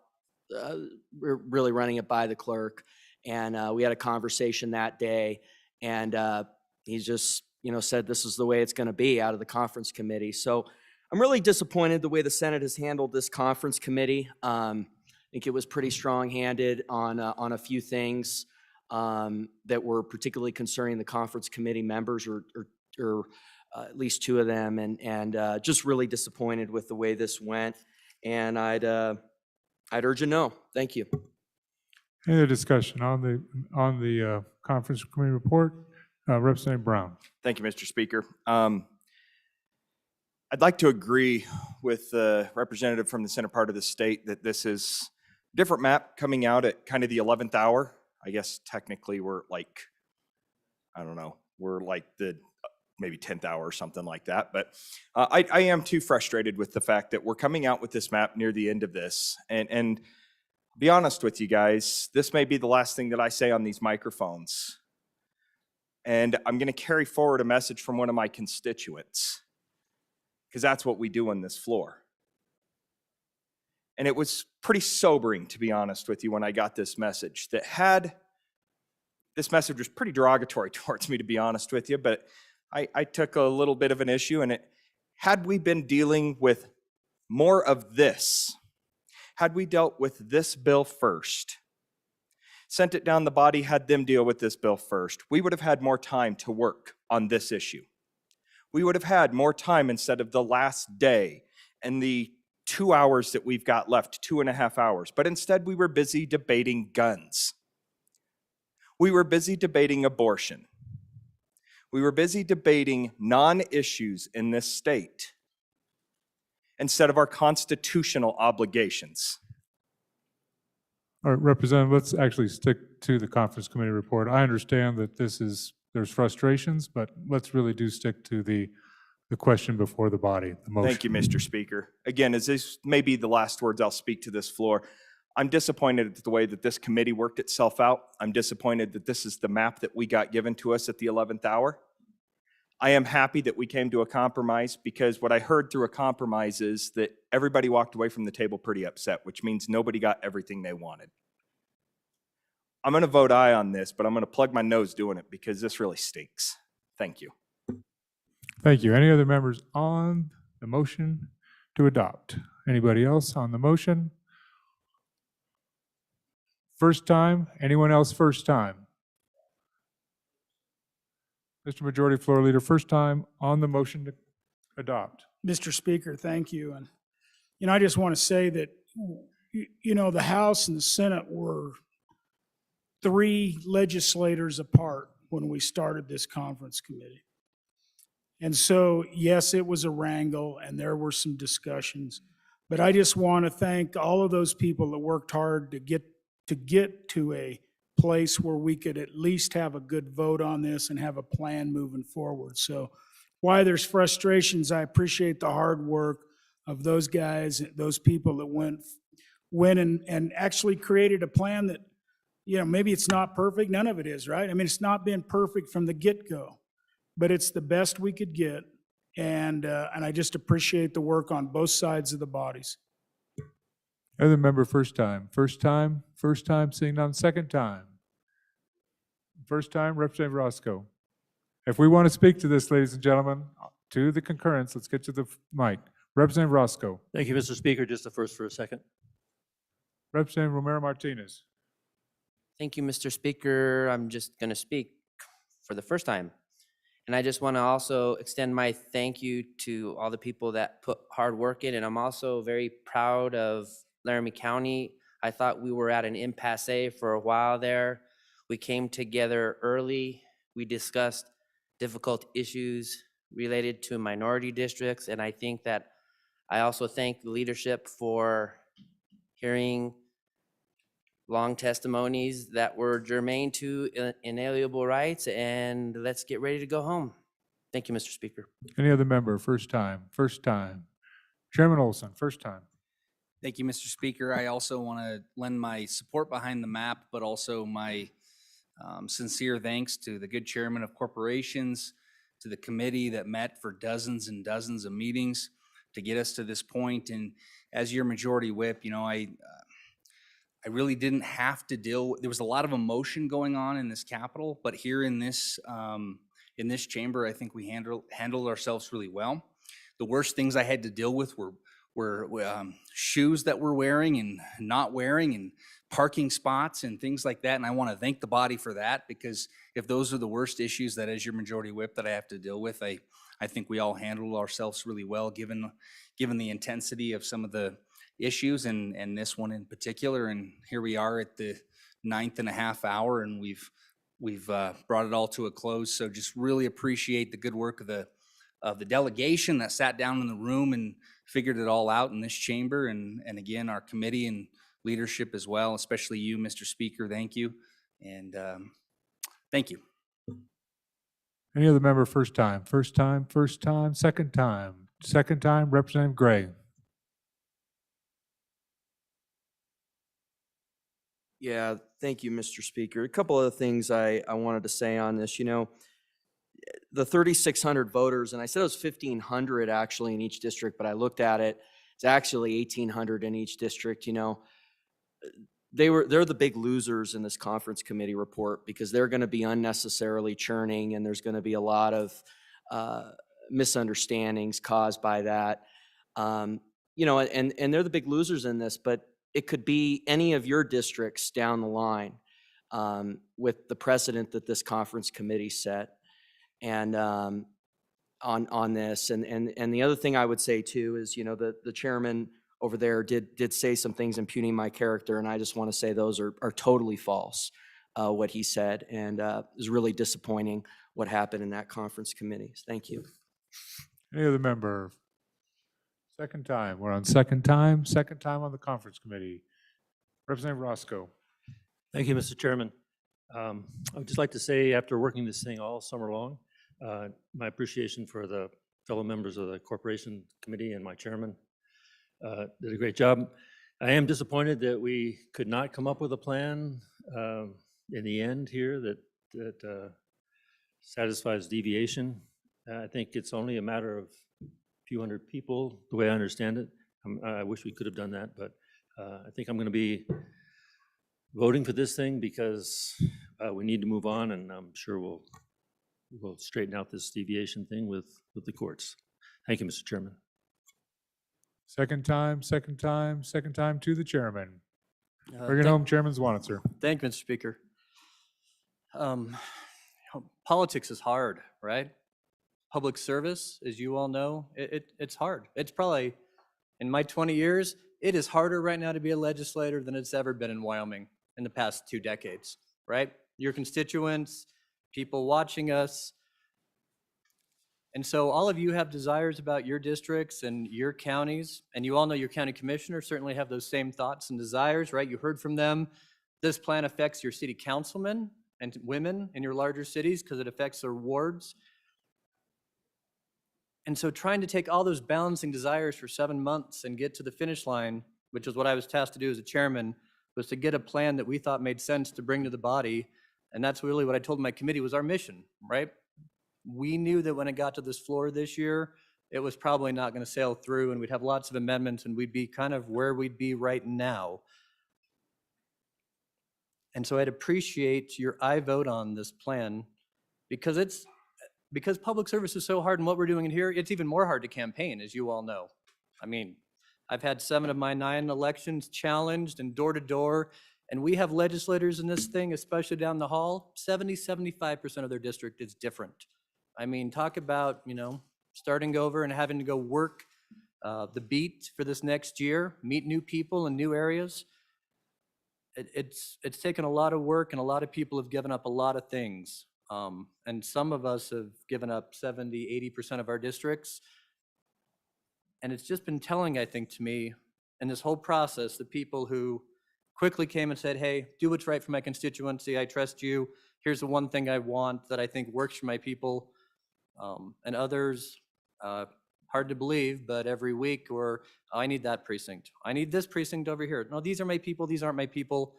really running it by the clerk. And we had a conversation that day, and he just, said this is the way it's going to be out of the conference committee. So I'm really disappointed the way the Senate has handled this conference committee. I think it was pretty strong-handed on a few things that were particularly concerning the conference committee members, or at least two of them, and just really disappointed with the way this went. And I'd urge a no. Thank you. Any other discussion on the conference committee report? Representative Brown. Thank you, Mr. Speaker. I'd like to agree with the representative from the center part of the state that this is a different map coming out at kind of the 11th hour. I guess technically we're like, I don't know, we're like the maybe 10th hour or something like that. But I am too frustrated with the fact that we're coming out with this map near the end of this. And be honest with you guys, this may be the last thing that I say on these microphones. And I'm going to carry forward a message from one of my constituents, because that's what we do on this floor. And it was pretty sobering, to be honest with you, when I got this message. This message was pretty derogatory towards me, to be honest with you, but I took a little bit of an issue, and had we been dealing with more of this, had we dealt with this bill first, sent it down the body, had them deal with this bill first, we would have had more time to work on this issue. We would have had more time instead of the last day and the 2 hours that we've got left, 2.5 hours. But instead, we were busy debating guns. We were busy debating abortion. We were busy debating non-issues in this state instead of our constitutional obligations. All right, Representative, let's actually stick to the conference committee report. I understand that there's frustrations, but let's really do stick to the question before the body, the motion. Thank you, Mr. Speaker. Again, as this may be the last words I'll speak to this floor, I'm disappointed at the way that this committee worked itself out. I'm disappointed that this is the map that we got given to us at the 11th hour. I am happy that we came to a compromise, because what I heard through a compromise is that everybody walked away from the table pretty upset, which means nobody got everything they wanted. I'm going to vote aye on this, but I'm going to plug my nose doing it because this really stinks. Thank you. Thank you. Any other members on the motion to adopt? Anybody else on the motion? First time? Anyone else first time? Mr. Majority Floor Leader, first time on the motion to adopt. Mr. Speaker, thank you. And, I just want to say that, the House and the Senate were 3 legislators apart when we started this conference committee. And so, yes, it was a wrangle and there were some discussions, but I just want to thank all of those people that worked hard to get to a place where we could at least have a good vote on this and have a plan moving forward. So while there's frustrations, I appreciate the hard work of those guys, those people that went and actually created a plan that, maybe it's not perfect. None of it is, right? I mean, it's not been perfect from the get-go, but it's the best we could get. And I just appreciate the work on both sides of the bodies. Other member, first time, seeing none, second time. First time, Representative Roscoe. If we want to speak to this, ladies and gentlemen, to the concurrence, let's get to the mic. Representative Roscoe. Thank you, Mr. Speaker. Just the first for a second. Representative Romero Martinez. Thank you, Mr. Speaker. I'm just going to speak for the first time. And I just want to also extend my thank you to all the people that put hard work in. And I'm also very proud of Laramie County. I thought we were at an impasse for a while there. We came together early. We discussed difficult issues related to minority districts. And I think that I also thank the leadership for hearing long testimonies that were germane to inalienable rights. And let's get ready to go home. Thank you, Mr. Speaker. Any other member, first time? Chairman Olson, first time. Thank you, Mr. Speaker. I also want to lend my support behind the map, but also my sincere thanks to the good chairman of corporations, to the committee that met for dozens and dozens of meetings to get us to this point. And as your majority whip, I I really didn't have to deal, there was a lot of emotion going on in this Capitol, but here in this chamber, I think we handled ourselves really well. The worst things I had to deal with were shoes that we're wearing and not wearing, and parking spots and things like that. And I want to thank the body for that, because if those are the worst issues that as your majority whip that I have to deal with, I think we all handled ourselves really well, given the intensity of some of the issues and this one in particular. And here we are at the 9.5 hour, and we've brought it all to a close. So just really appreciate the good work of the delegation that sat down in the room and figured it all out in this chamber, and again, our committee and leadership as well, especially you, Mr. Speaker. Thank you, and thank you. Any other member, first time, second time, Representative Gray. Yeah, thank you, Mr. Speaker. A couple of things I wanted to say on this. You know, the 3,600 voters, and I said it was 1,500 actually in each district, but I looked at it, it's actually 1,800 in each district. You know, they're the big losers in this conference committee report, because they're going to be unnecessarily churning, and there's going to be a lot of misunderstandings caused by that. You know, and they're the big losers in this, but it could be any of your districts down the line with the precedent that this conference committee set, and on this. And the other thing I would say too is, you know, the chairman over there did say some things impugning my character, and I just want to say those are totally false, what he said, and it was really disappointing what happened in that conference committee. Thank you. Any other member? Second time. We're on second time on the conference committee. Representative Roscoe. Thank you, Mr. Chairman. I would just like to say, after working this thing all summer long, my appreciation for the fellow members of the Corporation Committee and my chairman. Did a great job. I am disappointed that we could not come up with a plan in the end here that satisfies deviation. I think it's only a matter of a few hundred people, the way I understand it. I wish we could have done that, but I think I'm going to be voting for this thing because we need to move on, and I'm sure we'll straighten out this deviation thing with the courts. Thank you, Mr. Chairman. Second time to the chairman. Bring it home, Chairman Zwanitzer. Thank you, Mr. Speaker. Politics is hard, right? Public service, as you all know, it's hard. It's probably, in my 20 years, it is harder right now to be a legislator than it's ever been in Wyoming in the past 2 decades, right? Your constituents, people watching us. And so all of you have desires about your districts and your counties, and you all know your county commissioners certainly have those same thoughts and desires, right? You heard from them. This plan affects your city councilmen and women in your larger cities because it affects their wards. And so trying to take all those balancing desires for 7 months and get to the finish line, which is what I was tasked to do as a chairman, was to get a plan that we thought made sense to bring to the body. And that's really what I told my committee was our mission, right? We knew that when it got to this floor this year, it was probably not going to sail through, and we'd have lots of amendments, and we'd be kind of where we'd be right now. And so I'd appreciate your aye vote on this plan, because public service is so hard, and what we're doing in here, it's even more hard to campaign, as you all know. I mean, I've had 7 of my 9 elections challenged and door to door, and we have legislators in this thing, especially down the hall, 75% of their district is different. I mean, talk about, you know, starting over and having to go work the beat for this next year, meet new people in new areas. It's taken a lot of work, and a lot of people have given up a lot of things. And some of us have given up 70, 80% of our districts. And it's just been telling, I think, to me, in this whole process, the people who quickly came and said, hey, do what's right for my constituency, I trust you, here's the one thing I want that I think works for my people. And others, hard to believe, but every week, or oh, I need that precinct. I need this precinct over here. No, these are my people, these aren't my people.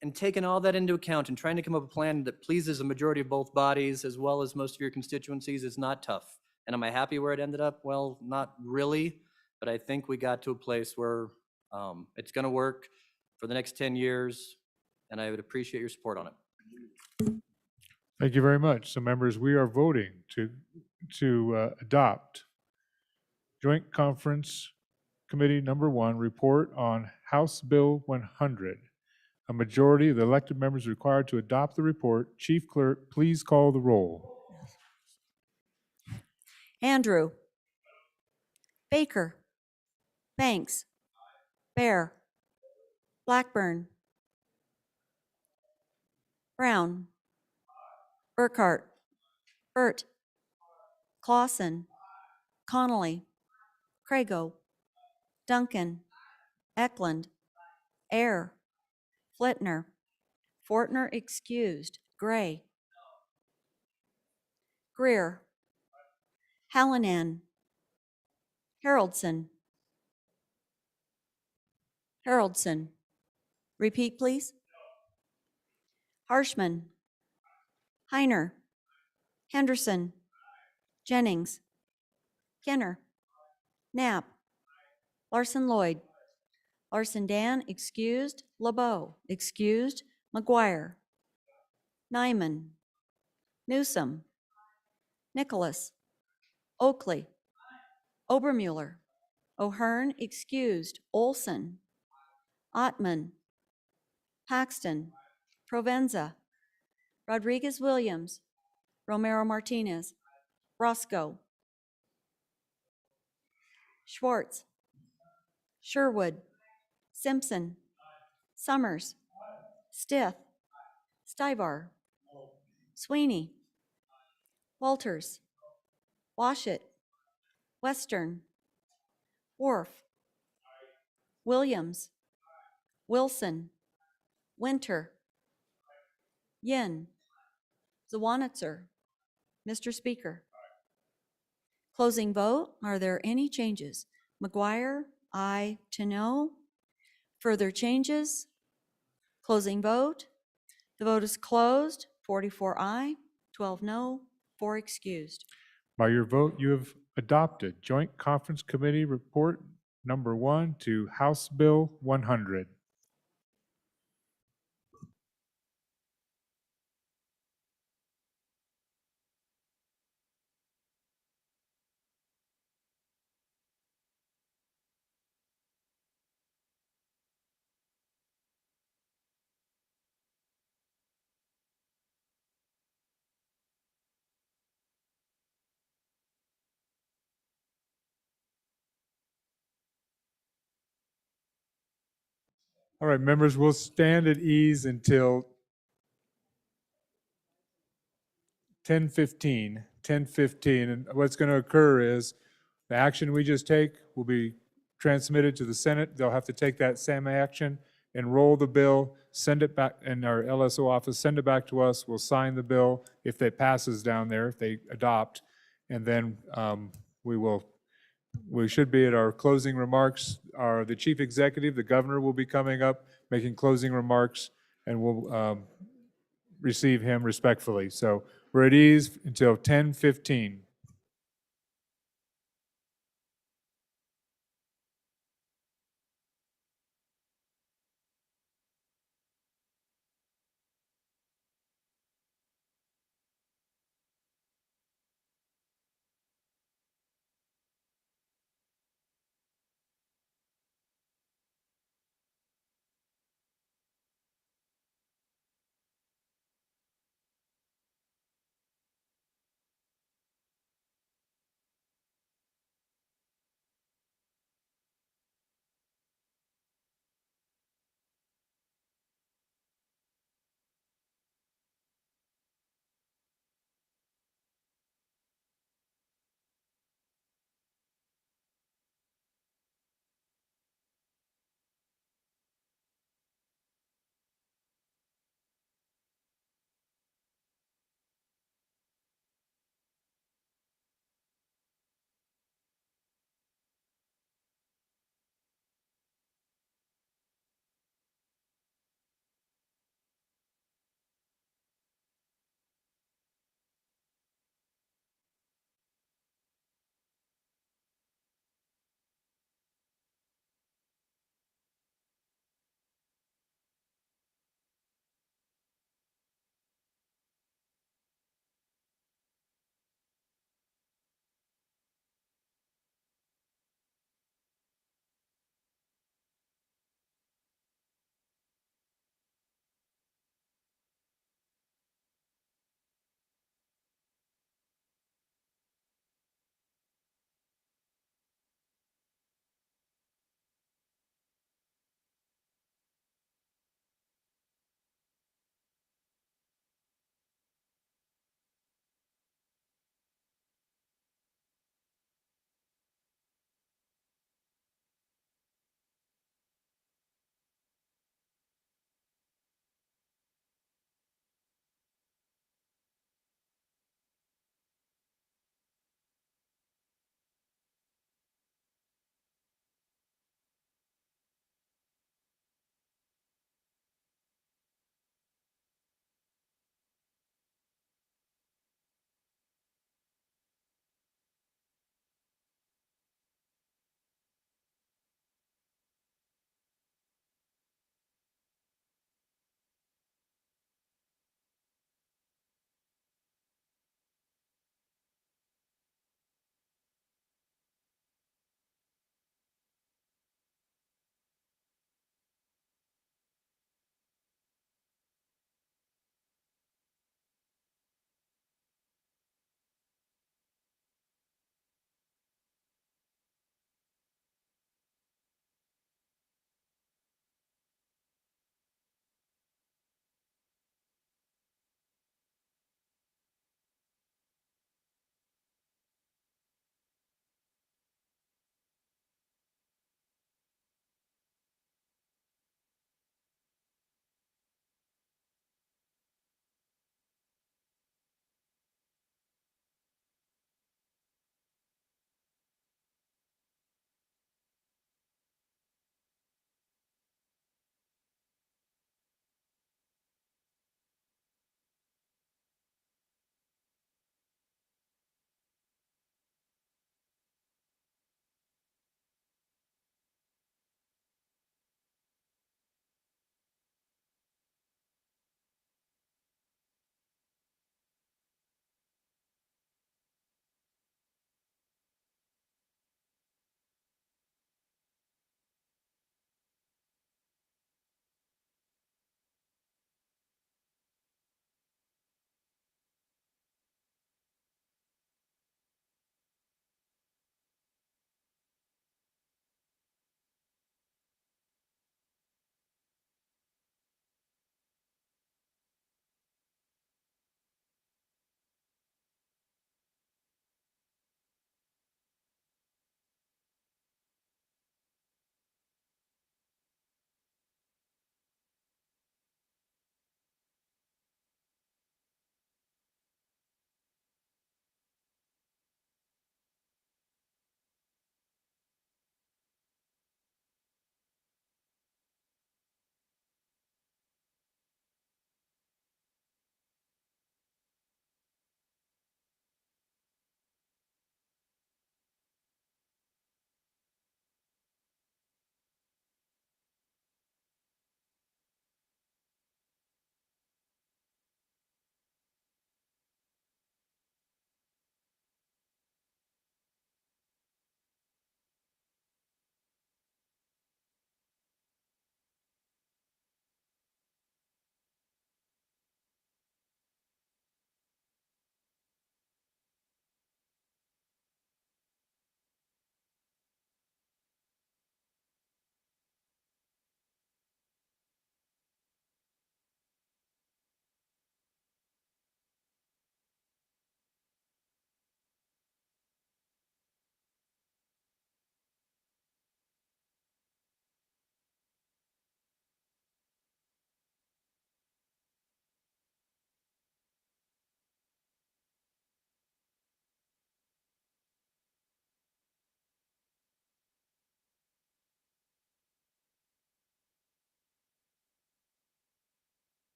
And taking all that into account and trying to come up with a plan that pleases a majority of both bodies as well as most of your constituencies is not tough. And am I happy where it ended up? Well, not really, but I think we got to a place where it's going to work for the next 10 years, and I would appreciate your support on it. Thank you very much. So members, we are voting to adopt Joint Conference Committee Number 1 report on House Bill 100. A majority of the elected members required to adopt the report. Chief Clerk, please call the roll. Andrew. Baker. Banks. Bear. Blackburn. Brown. Burkhart. Burt. Clausen. Connolly. Crago. Duncan. Eklund. Air. Flitner. Fortner excused. Gray. Greer. Hallinan. Haroldson. Haroldson. Repeat, please. Harshman. Heiner. Henderson. Jennings. Kenner. Knapp. Larson Lloyd. Larson Dan, excused. LeBeau, excused. McGuire. Nyman. Newsom. Nicholas. Oakley. Obermuller. O'Hearn, excused. Olson. Ottman. Paxton. Provenza. Rodriguez Williams. Romero Martinez. Roscoe. Schwartz. Sherwood. Simpson. Summers. Stith. Stivar. Sweeney. Walters. Washit. Western. Worf. Williams. Wilson. Winter. Yin. Zawanitzer. Mr. Speaker. Closing vote. Are there any changes? McGuire, aye to no. Further changes? Closing vote. The vote is closed. 44 aye, 12 no, 4 excused. By your vote, you have adopted Joint Conference Committee Report Number 1 to House Bill 100. All right, members, we'll stand at ease until 10:15. 10:15, and what's going to occur is the action we just take will be transmitted to the Senate. They'll have to take that same action, enroll the bill, send it back in our LSO office, send it back to us. We'll sign the bill if it passes down there, if they adopt, and then we should be at our closing remarks. The chief executive, the governor, will be coming up, making closing remarks, and we'll receive him respectfully. So we're at ease until 10:15.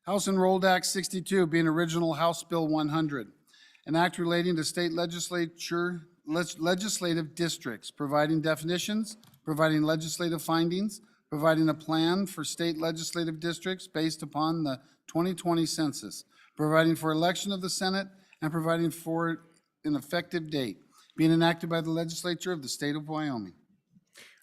House Enrolled Act 62, being original House Bill 100, an act relating to state legislative districts, providing definitions, providing legislative findings, providing a plan for state legislative districts based upon the 2020 census, providing for election of the Senate, and providing for an effective date, being enacted by the legislature of the state of Wyoming.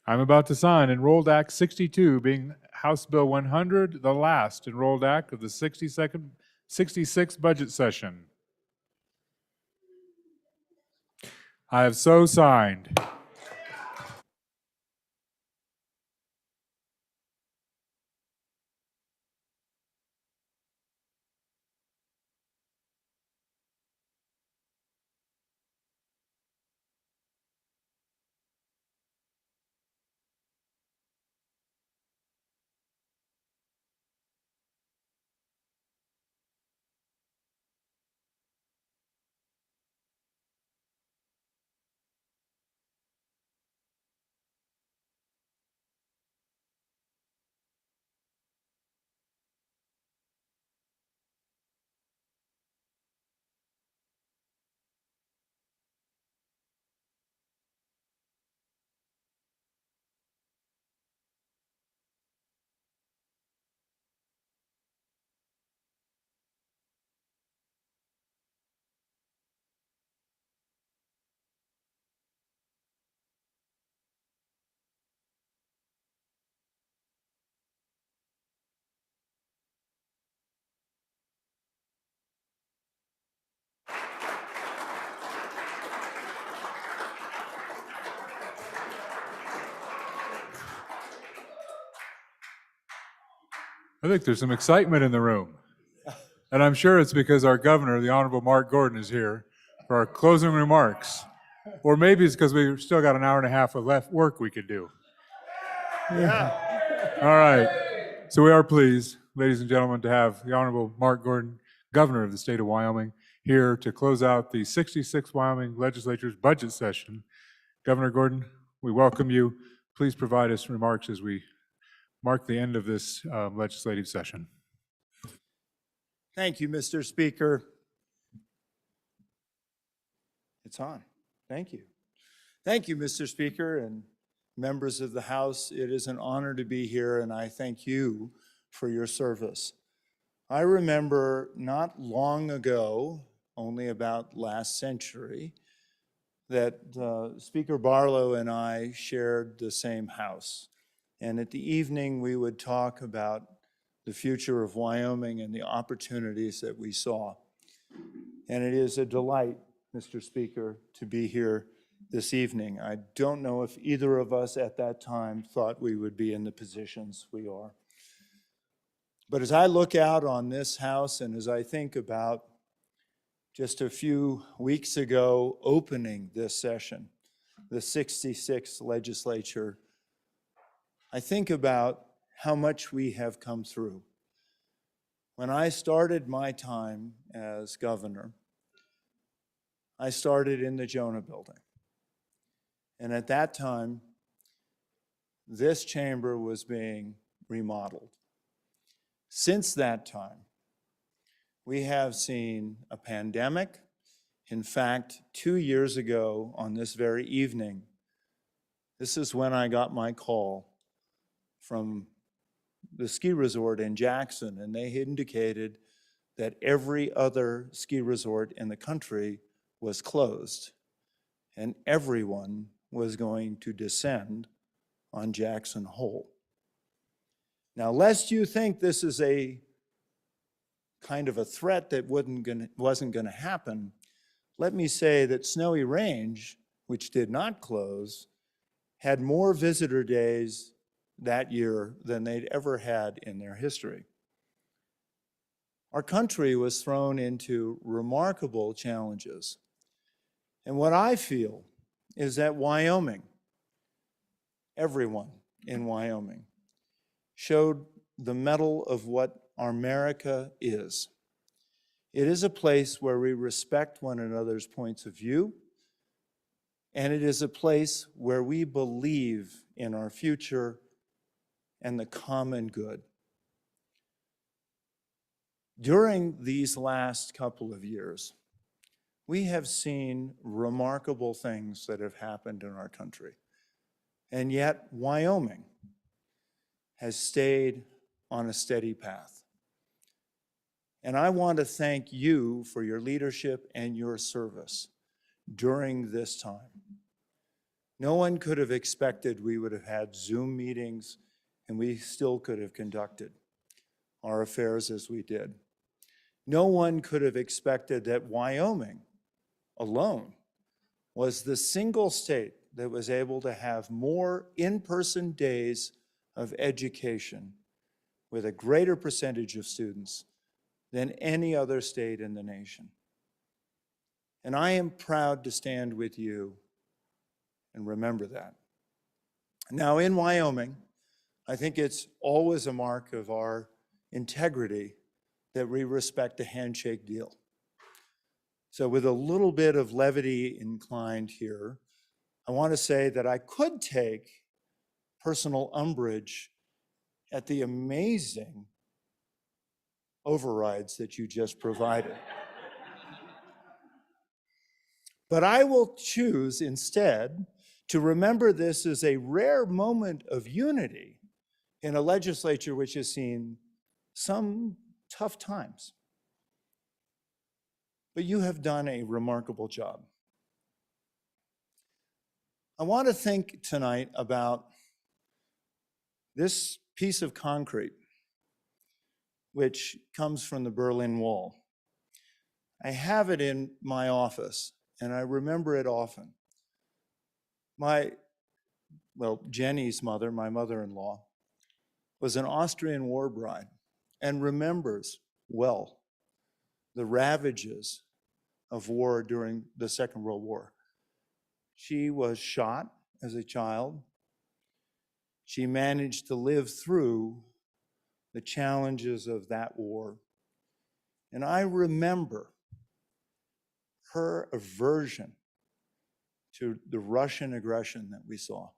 I'm about to sign Enrolled Act 62, being House Bill 100, the last enrolled act of the 66th budget session. I have so signed. I think there's some excitement in the room. And I'm sure it's because our governor, the Honorable Mark Gordon, is here for our closing remarks. Or maybe it's because we've still got an hour and a half of left work we could do. Yeah. All right. So we are pleased, ladies and gentlemen, to have the Honorable Mark Gordon, Governor of the state of Wyoming, here to close out the 66th Wyoming Legislature's budget session. Governor Gordon, we welcome you. Please provide us remarks as we mark the end of this legislative session. Thank you, Mr. Speaker. It's on. Thank you. Thank you, Mr. Speaker and members of the House. It is an honor to be here, and I thank you for your service. I remember not long ago, only about last century, that Speaker Barlow and I shared the same house. And at the evening, we would talk about the future of Wyoming and the opportunities that we saw. And it is a delight, Mr. Speaker, to be here this evening. I don't know if either of us at that time thought we would be in the positions we are. But as I look out on this House and as I think about just a few weeks ago opening this session, the 66th legislature, I think about how much we have come through. When I started my time as governor, I started in the Jonah building. And at that time, this chamber was being remodeled. Since that time, we have seen a pandemic. In fact, 2 years ago on this very evening, this is when I got my call from the ski resort in Jackson, and they indicated that every other ski resort in the country was closed, and everyone was going to descend on Jackson Hole. Now, lest you think this is a kind of a threat that wasn't going to happen, let me say that Snowy Range, which did not close, had more visitor days that year than they'd ever had in their history. Our country was thrown into remarkable challenges. And what I feel is that Wyoming, everyone in Wyoming, showed the mettle of what America is. It is a place where we respect one another's points of view, and it is a place where we believe in our future and the common good. During these last couple of years, we have seen remarkable things that have happened in our country. And yet, Wyoming has stayed on a steady path. And I want to thank you for your leadership and your service during this time. No one could have expected we would have had Zoom meetings and we still could have conducted our affairs as we did. No one could have expected that Wyoming alone was the single state that was able to have more in-person days of education with a greater percentage of students than any other state in the nation. And I am proud to stand with you and remember that. Now, in Wyoming, I think it's always a mark of our integrity that we respect a handshake deal. So with a little bit of levity inclined here, I want to say that I could take personal umbrage at the amazing overrides that you just provided. But I will choose instead to remember this as a rare moment of unity in a legislature which has seen some tough times. But you have done a remarkable job. I want to think tonight about this piece of concrete, which comes from the Berlin Wall. I have it in my office, and I remember it often. Jenny's mother, my mother-in-law, was an Austrian war bride and remembers well the ravages of war during the Second World War. She was shot as a child. She managed to live through the challenges of that war. And I remember her aversion to the Russian aggression that we saw.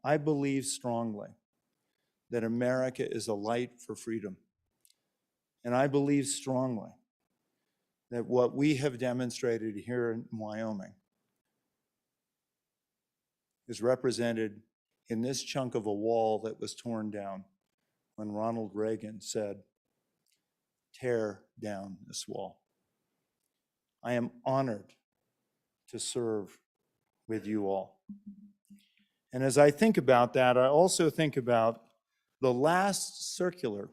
I believe strongly that America is a light for freedom. And I believe strongly that what we have demonstrated here in Wyoming is represented in this chunk of a wall that was torn down when Ronald Reagan said, "Tear down this wall." I am honored to serve with you all. And as I think about that, I also think about the last circular,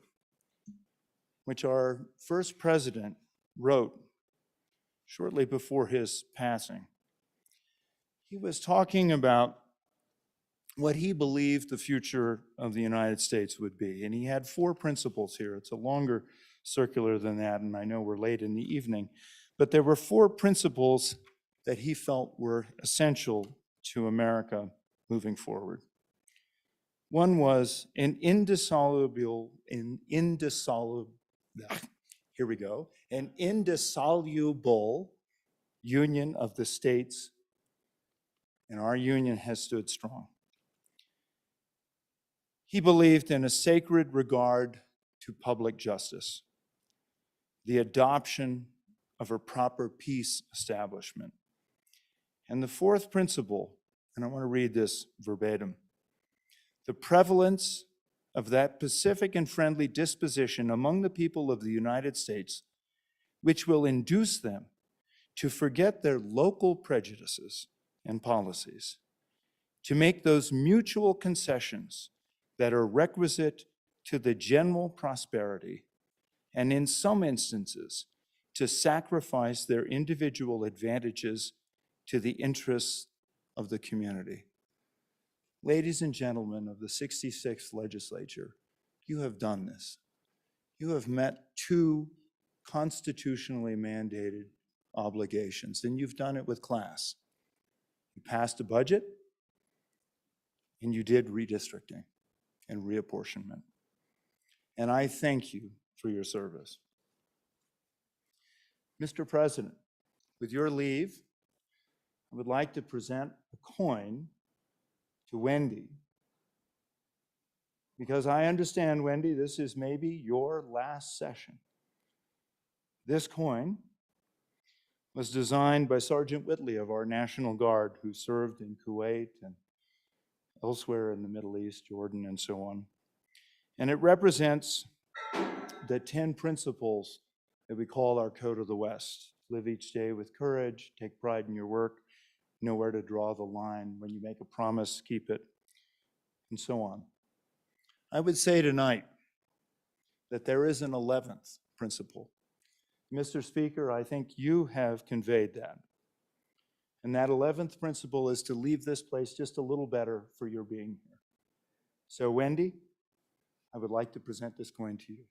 which our first president wrote shortly before his passing. He was talking about what he believed the future of the United States would be. And he had 4 principles here. It's a longer circular than that, and I know we're late in the evening. But there were 4 principles that he felt were essential to America moving forward. One was an indissoluble union of the states, and our union has stood strong. He believed in a sacred regard to public justice, the adoption of a proper peace establishment. And the 4th principle, and I want to read this verbatim, the prevalence of that pacific and friendly disposition among the people of the United States, which will induce them to forget their local prejudices and policies, to make those mutual concessions that are requisite to the general prosperity, and in some instances, to sacrifice their individual advantages to the interests of the community. Ladies and gentlemen of the 66th legislature, you have done this. You have met 2 constitutionally mandated obligations, and you've done it with class. You passed a budget, and you did redistricting and reapportionment. And I thank you for your service. Mr. President, with your leave, I would like to present a coin to Wendy, because I understand, Wendy, this is maybe your last session. This coin was designed by Sergeant Whitley of our National Guard, who served in Kuwait and elsewhere in the Middle East, Jordan, and so on. And it represents the 10 principles that we call our Code of the West. Live each day with courage, take pride in your work, know where to draw the line. When you make a promise, keep it, and so on. I would say tonight that there is an 11th principle. Mr. Speaker, I think you have conveyed that. And that 11th principle is to leave this place just a little better for your being here. So, Wendy, I would like to present this coin to you.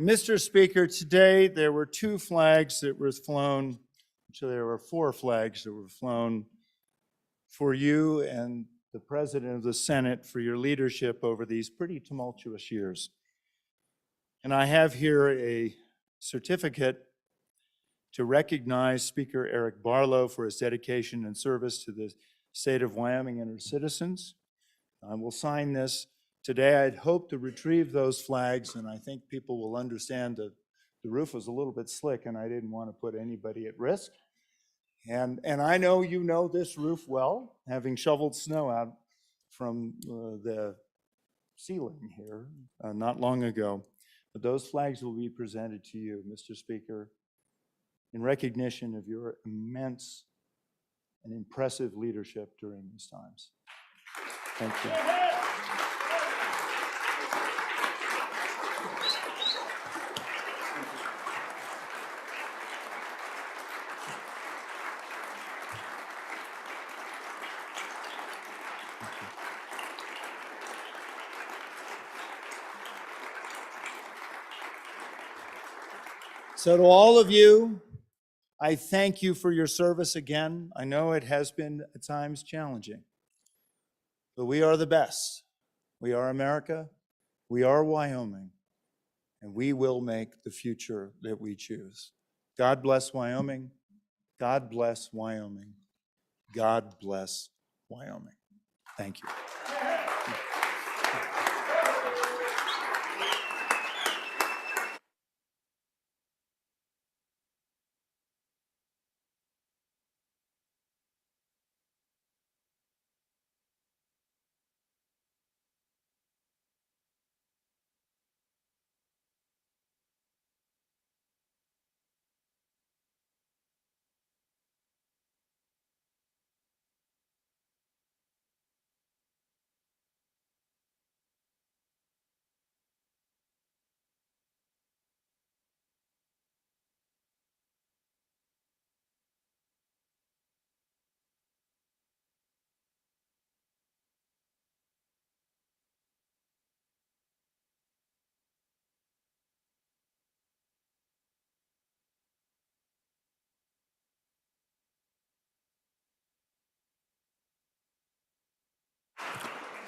Mr. Speaker, today there were 2 flags that were flown, so there were 4 flags that were flown for you and the President of the Senate for your leadership over these pretty tumultuous years. And I have here a certificate to recognize Speaker Eric Barlow for his dedication and service to the state of Wyoming and her citizens. I will sign this today. I'd hoped to retrieve those flags, and I think people will understand that the roof was a little bit slick and I didn't want to put anybody at risk. And I know you know this roof well, having shoveled snow out from the ceiling here not long ago. But those flags will be presented to you, Mr. Speaker, in recognition of your immense and impressive leadership during these times. Thank you. So to all of you, I thank you for your service again. I know it has been at times challenging, but we are the best. We are America. We are Wyoming, and we will make the future that we choose. God bless Wyoming. God bless Wyoming. God bless Wyoming. Thank you.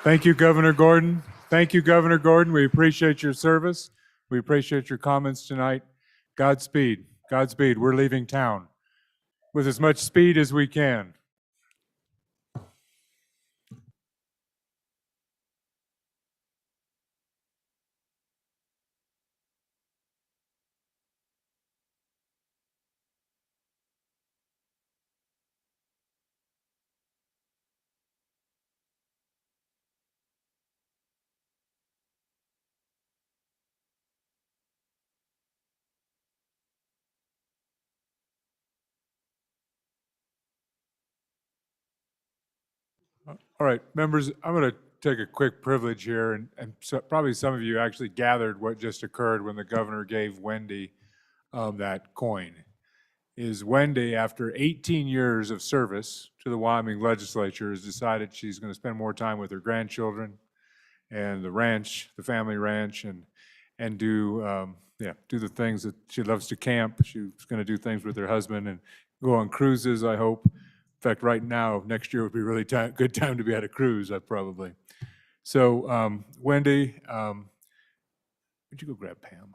Thank you, Governor Gordon. Thank you, Governor Gordon. We appreciate your service. We appreciate your comments tonight. Godspeed. Godspeed. We're leaving town with as much speed as we can. All right, members, I'm going to take a quick privilege here, and so probably some of you actually gathered what just occurred when the governor gave Wendy that coin. Is Wendy, after 18 years of service to the Wyoming legislature, has decided she's going to spend more time with her grandchildren and the ranch, the family ranch, and do the things that she loves to camp. She's going to do things with her husband and go on cruises, I hope. In fact, right now, next year would be a really good time to be at a cruise, probably. So, Wendy, would you go grab Pam?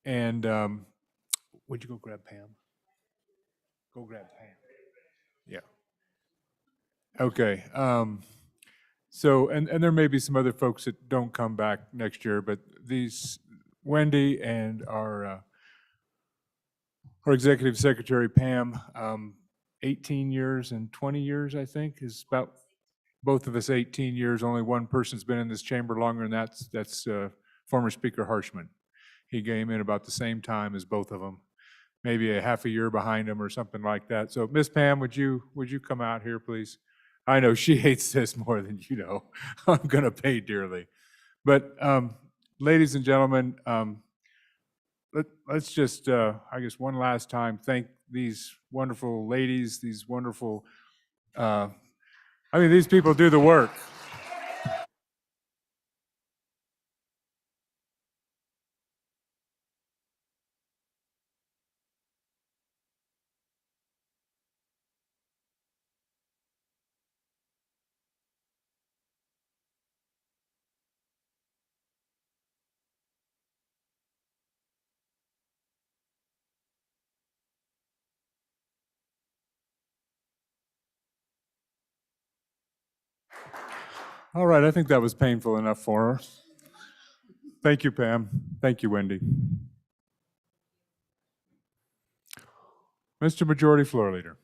And would you go grab Pam? Go grab Pam. Yeah. Okay. So, and there may be some other folks that don't come back next year, but these, Wendy and our executive secretary, Pam, 18 years and 20 years, I think, is about both of us 18 years. Only one person's been in this chamber longer, and that's former Speaker Harshman. He came in about the same time as both of them, maybe a half a year behind him or something like that. So, Miss Pam, would you come out here, please? I know she hates this more than you know. I'm going to pay dearly. But, ladies and gentlemen, let's just, I guess, one last time thank these wonderful ladies, these wonderful, these people do the work. All right, I think that was painful enough for her. Thank you, Pam. Thank you, Wendy. Mr. Majority Floor Leader.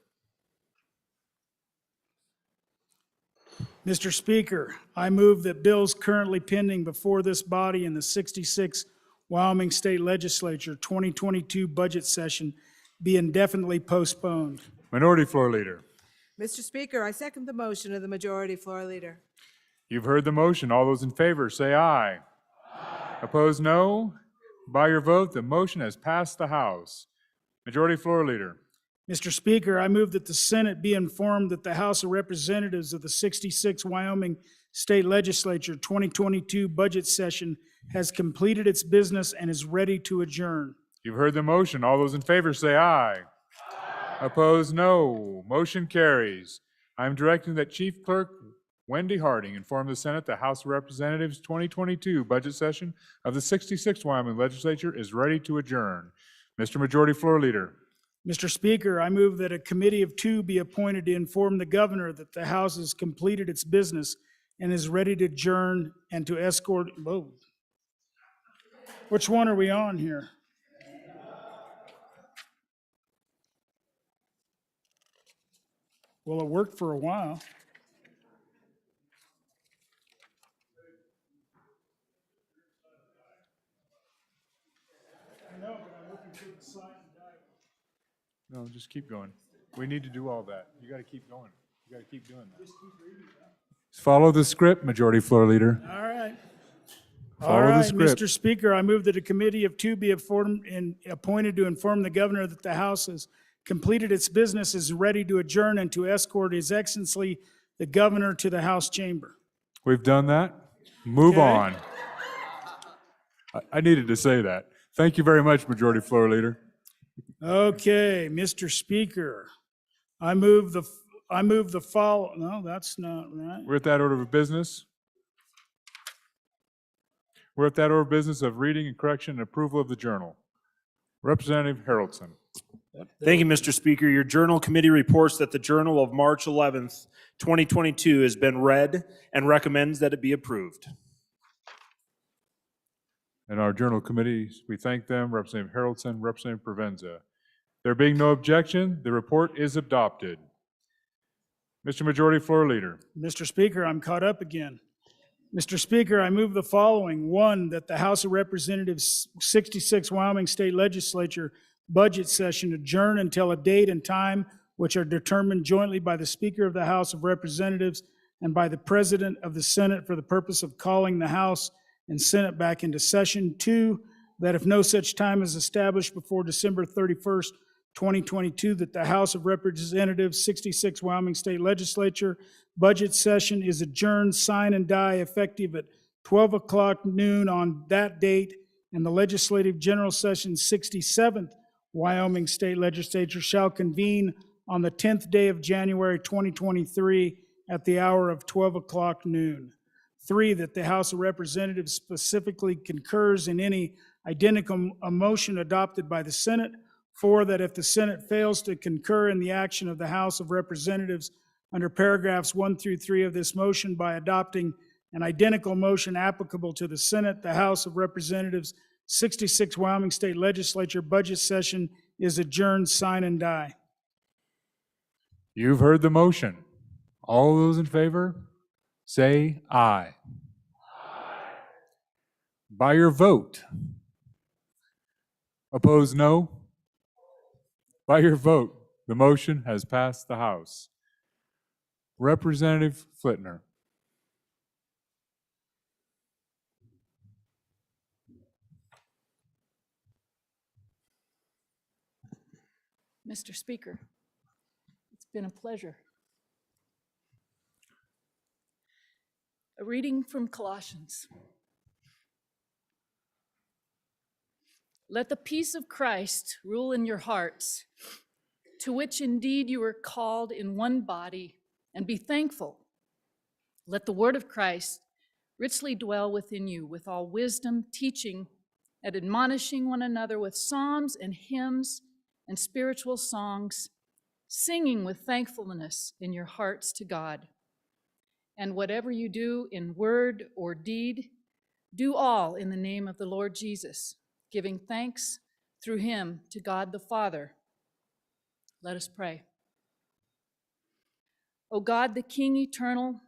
Mr. Speaker, I move that bills currently pending before this body in the 66th Wyoming State Legislature 2022 budget session be indefinitely postponed. Minority Floor Leader. Mr. Speaker, I second the motion of the Majority Floor Leader. You've heard the motion. All those in favor say aye. Aye. Opposed, no. By your vote, the motion has passed the House. Majority Floor Leader. Mr. Speaker, I move that the Senate be informed that the House of Representatives of the 66th Wyoming State Legislature 2022 budget session has completed its business and is ready to adjourn. You've heard the motion. All those in favor say aye. Aye. Opposed, no. Motion carries. I'm directing that Chief Clerk Wendy Harding inform the Senate the House of Representatives 2022 budget session of the 66th Wyoming Legislature is ready to adjourn. Mr. Majority Floor Leader. Mr. Speaker, I move that a committee of two be appointed to inform the governor that the House has completed its business and is ready to adjourn and to escort. Whoa. Which one are we on here? Well, it worked for a while. I know, but I'm looking for the sign and dial. No, just keep going. We need to do all that. You got to keep going. You got to keep doing that. Follow the script, Majority Floor Leader. All right. Follow the script. Mr. Speaker, I move that a committee of two be appointed to inform the governor that the House has completed its business, is ready to adjourn, and to escort His Excellency the governor to the House chamber. We've done that. Move Okay. on. I needed to say that. Thank you very much, Majority Floor Leader. Okay, Mr. Speaker, I move the follow. No, that's not right. We're at that order of business. We're at that order of business of reading and correction and approval of the journal. Representative Haroldson. Thank you, Mr. Speaker. Your journal committee reports that the journal of March 11th, 2022 has been read and recommends that it be approved. And our journal committee, we thank them, Representative Haroldson, Representative Provenza. There being no objection, the report is adopted. Mr. Majority Floor Leader. Mr. Speaker, I'm caught up again. Mr. Speaker, I move the following. One, that the House of Representatives 66 Wyoming State Legislature budget session adjourn until a date and time which are determined jointly by the Speaker of the House of Representatives and by the President of the Senate for the purpose of calling the House and Senate back into session. 2, that if no such time is established before December 31st, 2022, that the House of Representatives, 66 Wyoming State Legislature budget session is adjourned, sign and die, effective at 12 o'clock noon on that date, and the Legislative General Session 67th Wyoming State Legislature shall convene on the 10th day of January 2023 at the hour of 12 o'clock noon. 3, that the House of Representatives specifically concurs in any identical motion adopted by the Senate. 4, that if the Senate fails to concur in the action of the House of Representatives under paragraphs 1 through 3 of this motion by adopting an identical motion applicable to the Senate, the House of Representatives 66 Wyoming State Legislature budget session is adjourned, sign and die. You've heard the motion. All those in favor, say aye. By your vote. Opposed, no. By your vote, the motion has passed the House. Representative Flitner. Mr. Speaker, it's been a pleasure. A reading from Colossians. Let the peace of Christ rule in your hearts, to which indeed you are called in one body, and be thankful. Let the word of Christ richly dwell within you with all wisdom, teaching and admonishing one another with psalms and hymns and spiritual songs, singing with thankfulness in your hearts to God. And whatever you do in word or deed, do all in the name of the Lord Jesus, giving thanks through him to God the Father. Let us pray. O God, the King eternal,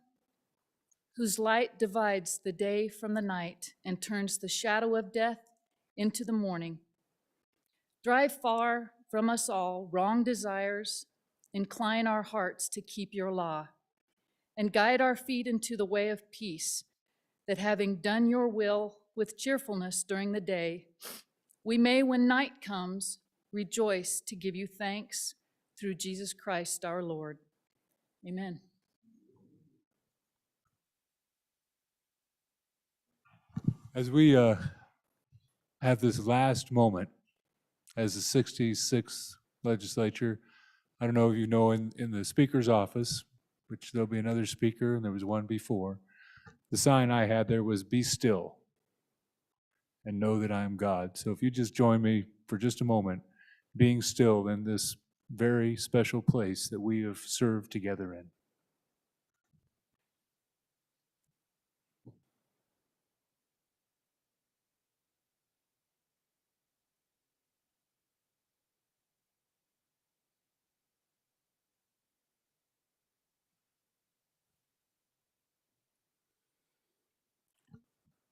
whose light divides the day from the night and turns the shadow of death into the morning, drive far from us all wrong desires, incline our hearts to keep your law, and guide our feet into the way of peace, that having done your will with cheerfulness during the day, we may, when night comes, rejoice to give you thanks through Jesus Christ our Lord. Amen. As we have this last moment as the 66th legislature, I don't know if you know, in the speaker's office, which there'll be another speaker, and there was one before, the sign I had there was, "Be still and know that I am God." So if you just join me for just a moment, being still in this very special place that we have served together in.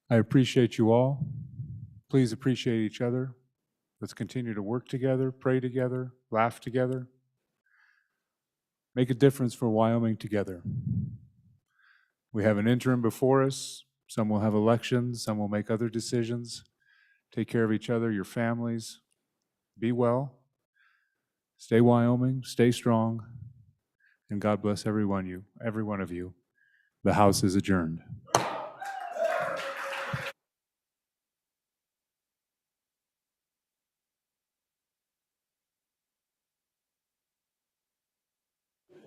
I appreciate you all. Please appreciate each other. Let's continue to work together, pray together, laugh together. Make a difference for Wyoming together. We have an interim before us. Some will have elections, some will make other decisions. Take care of each other, your families. Be well. Stay Wyoming, stay strong, and God bless every one of you. The House is adjourned.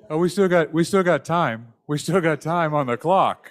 Oh, we still got time. We still got time on the clock.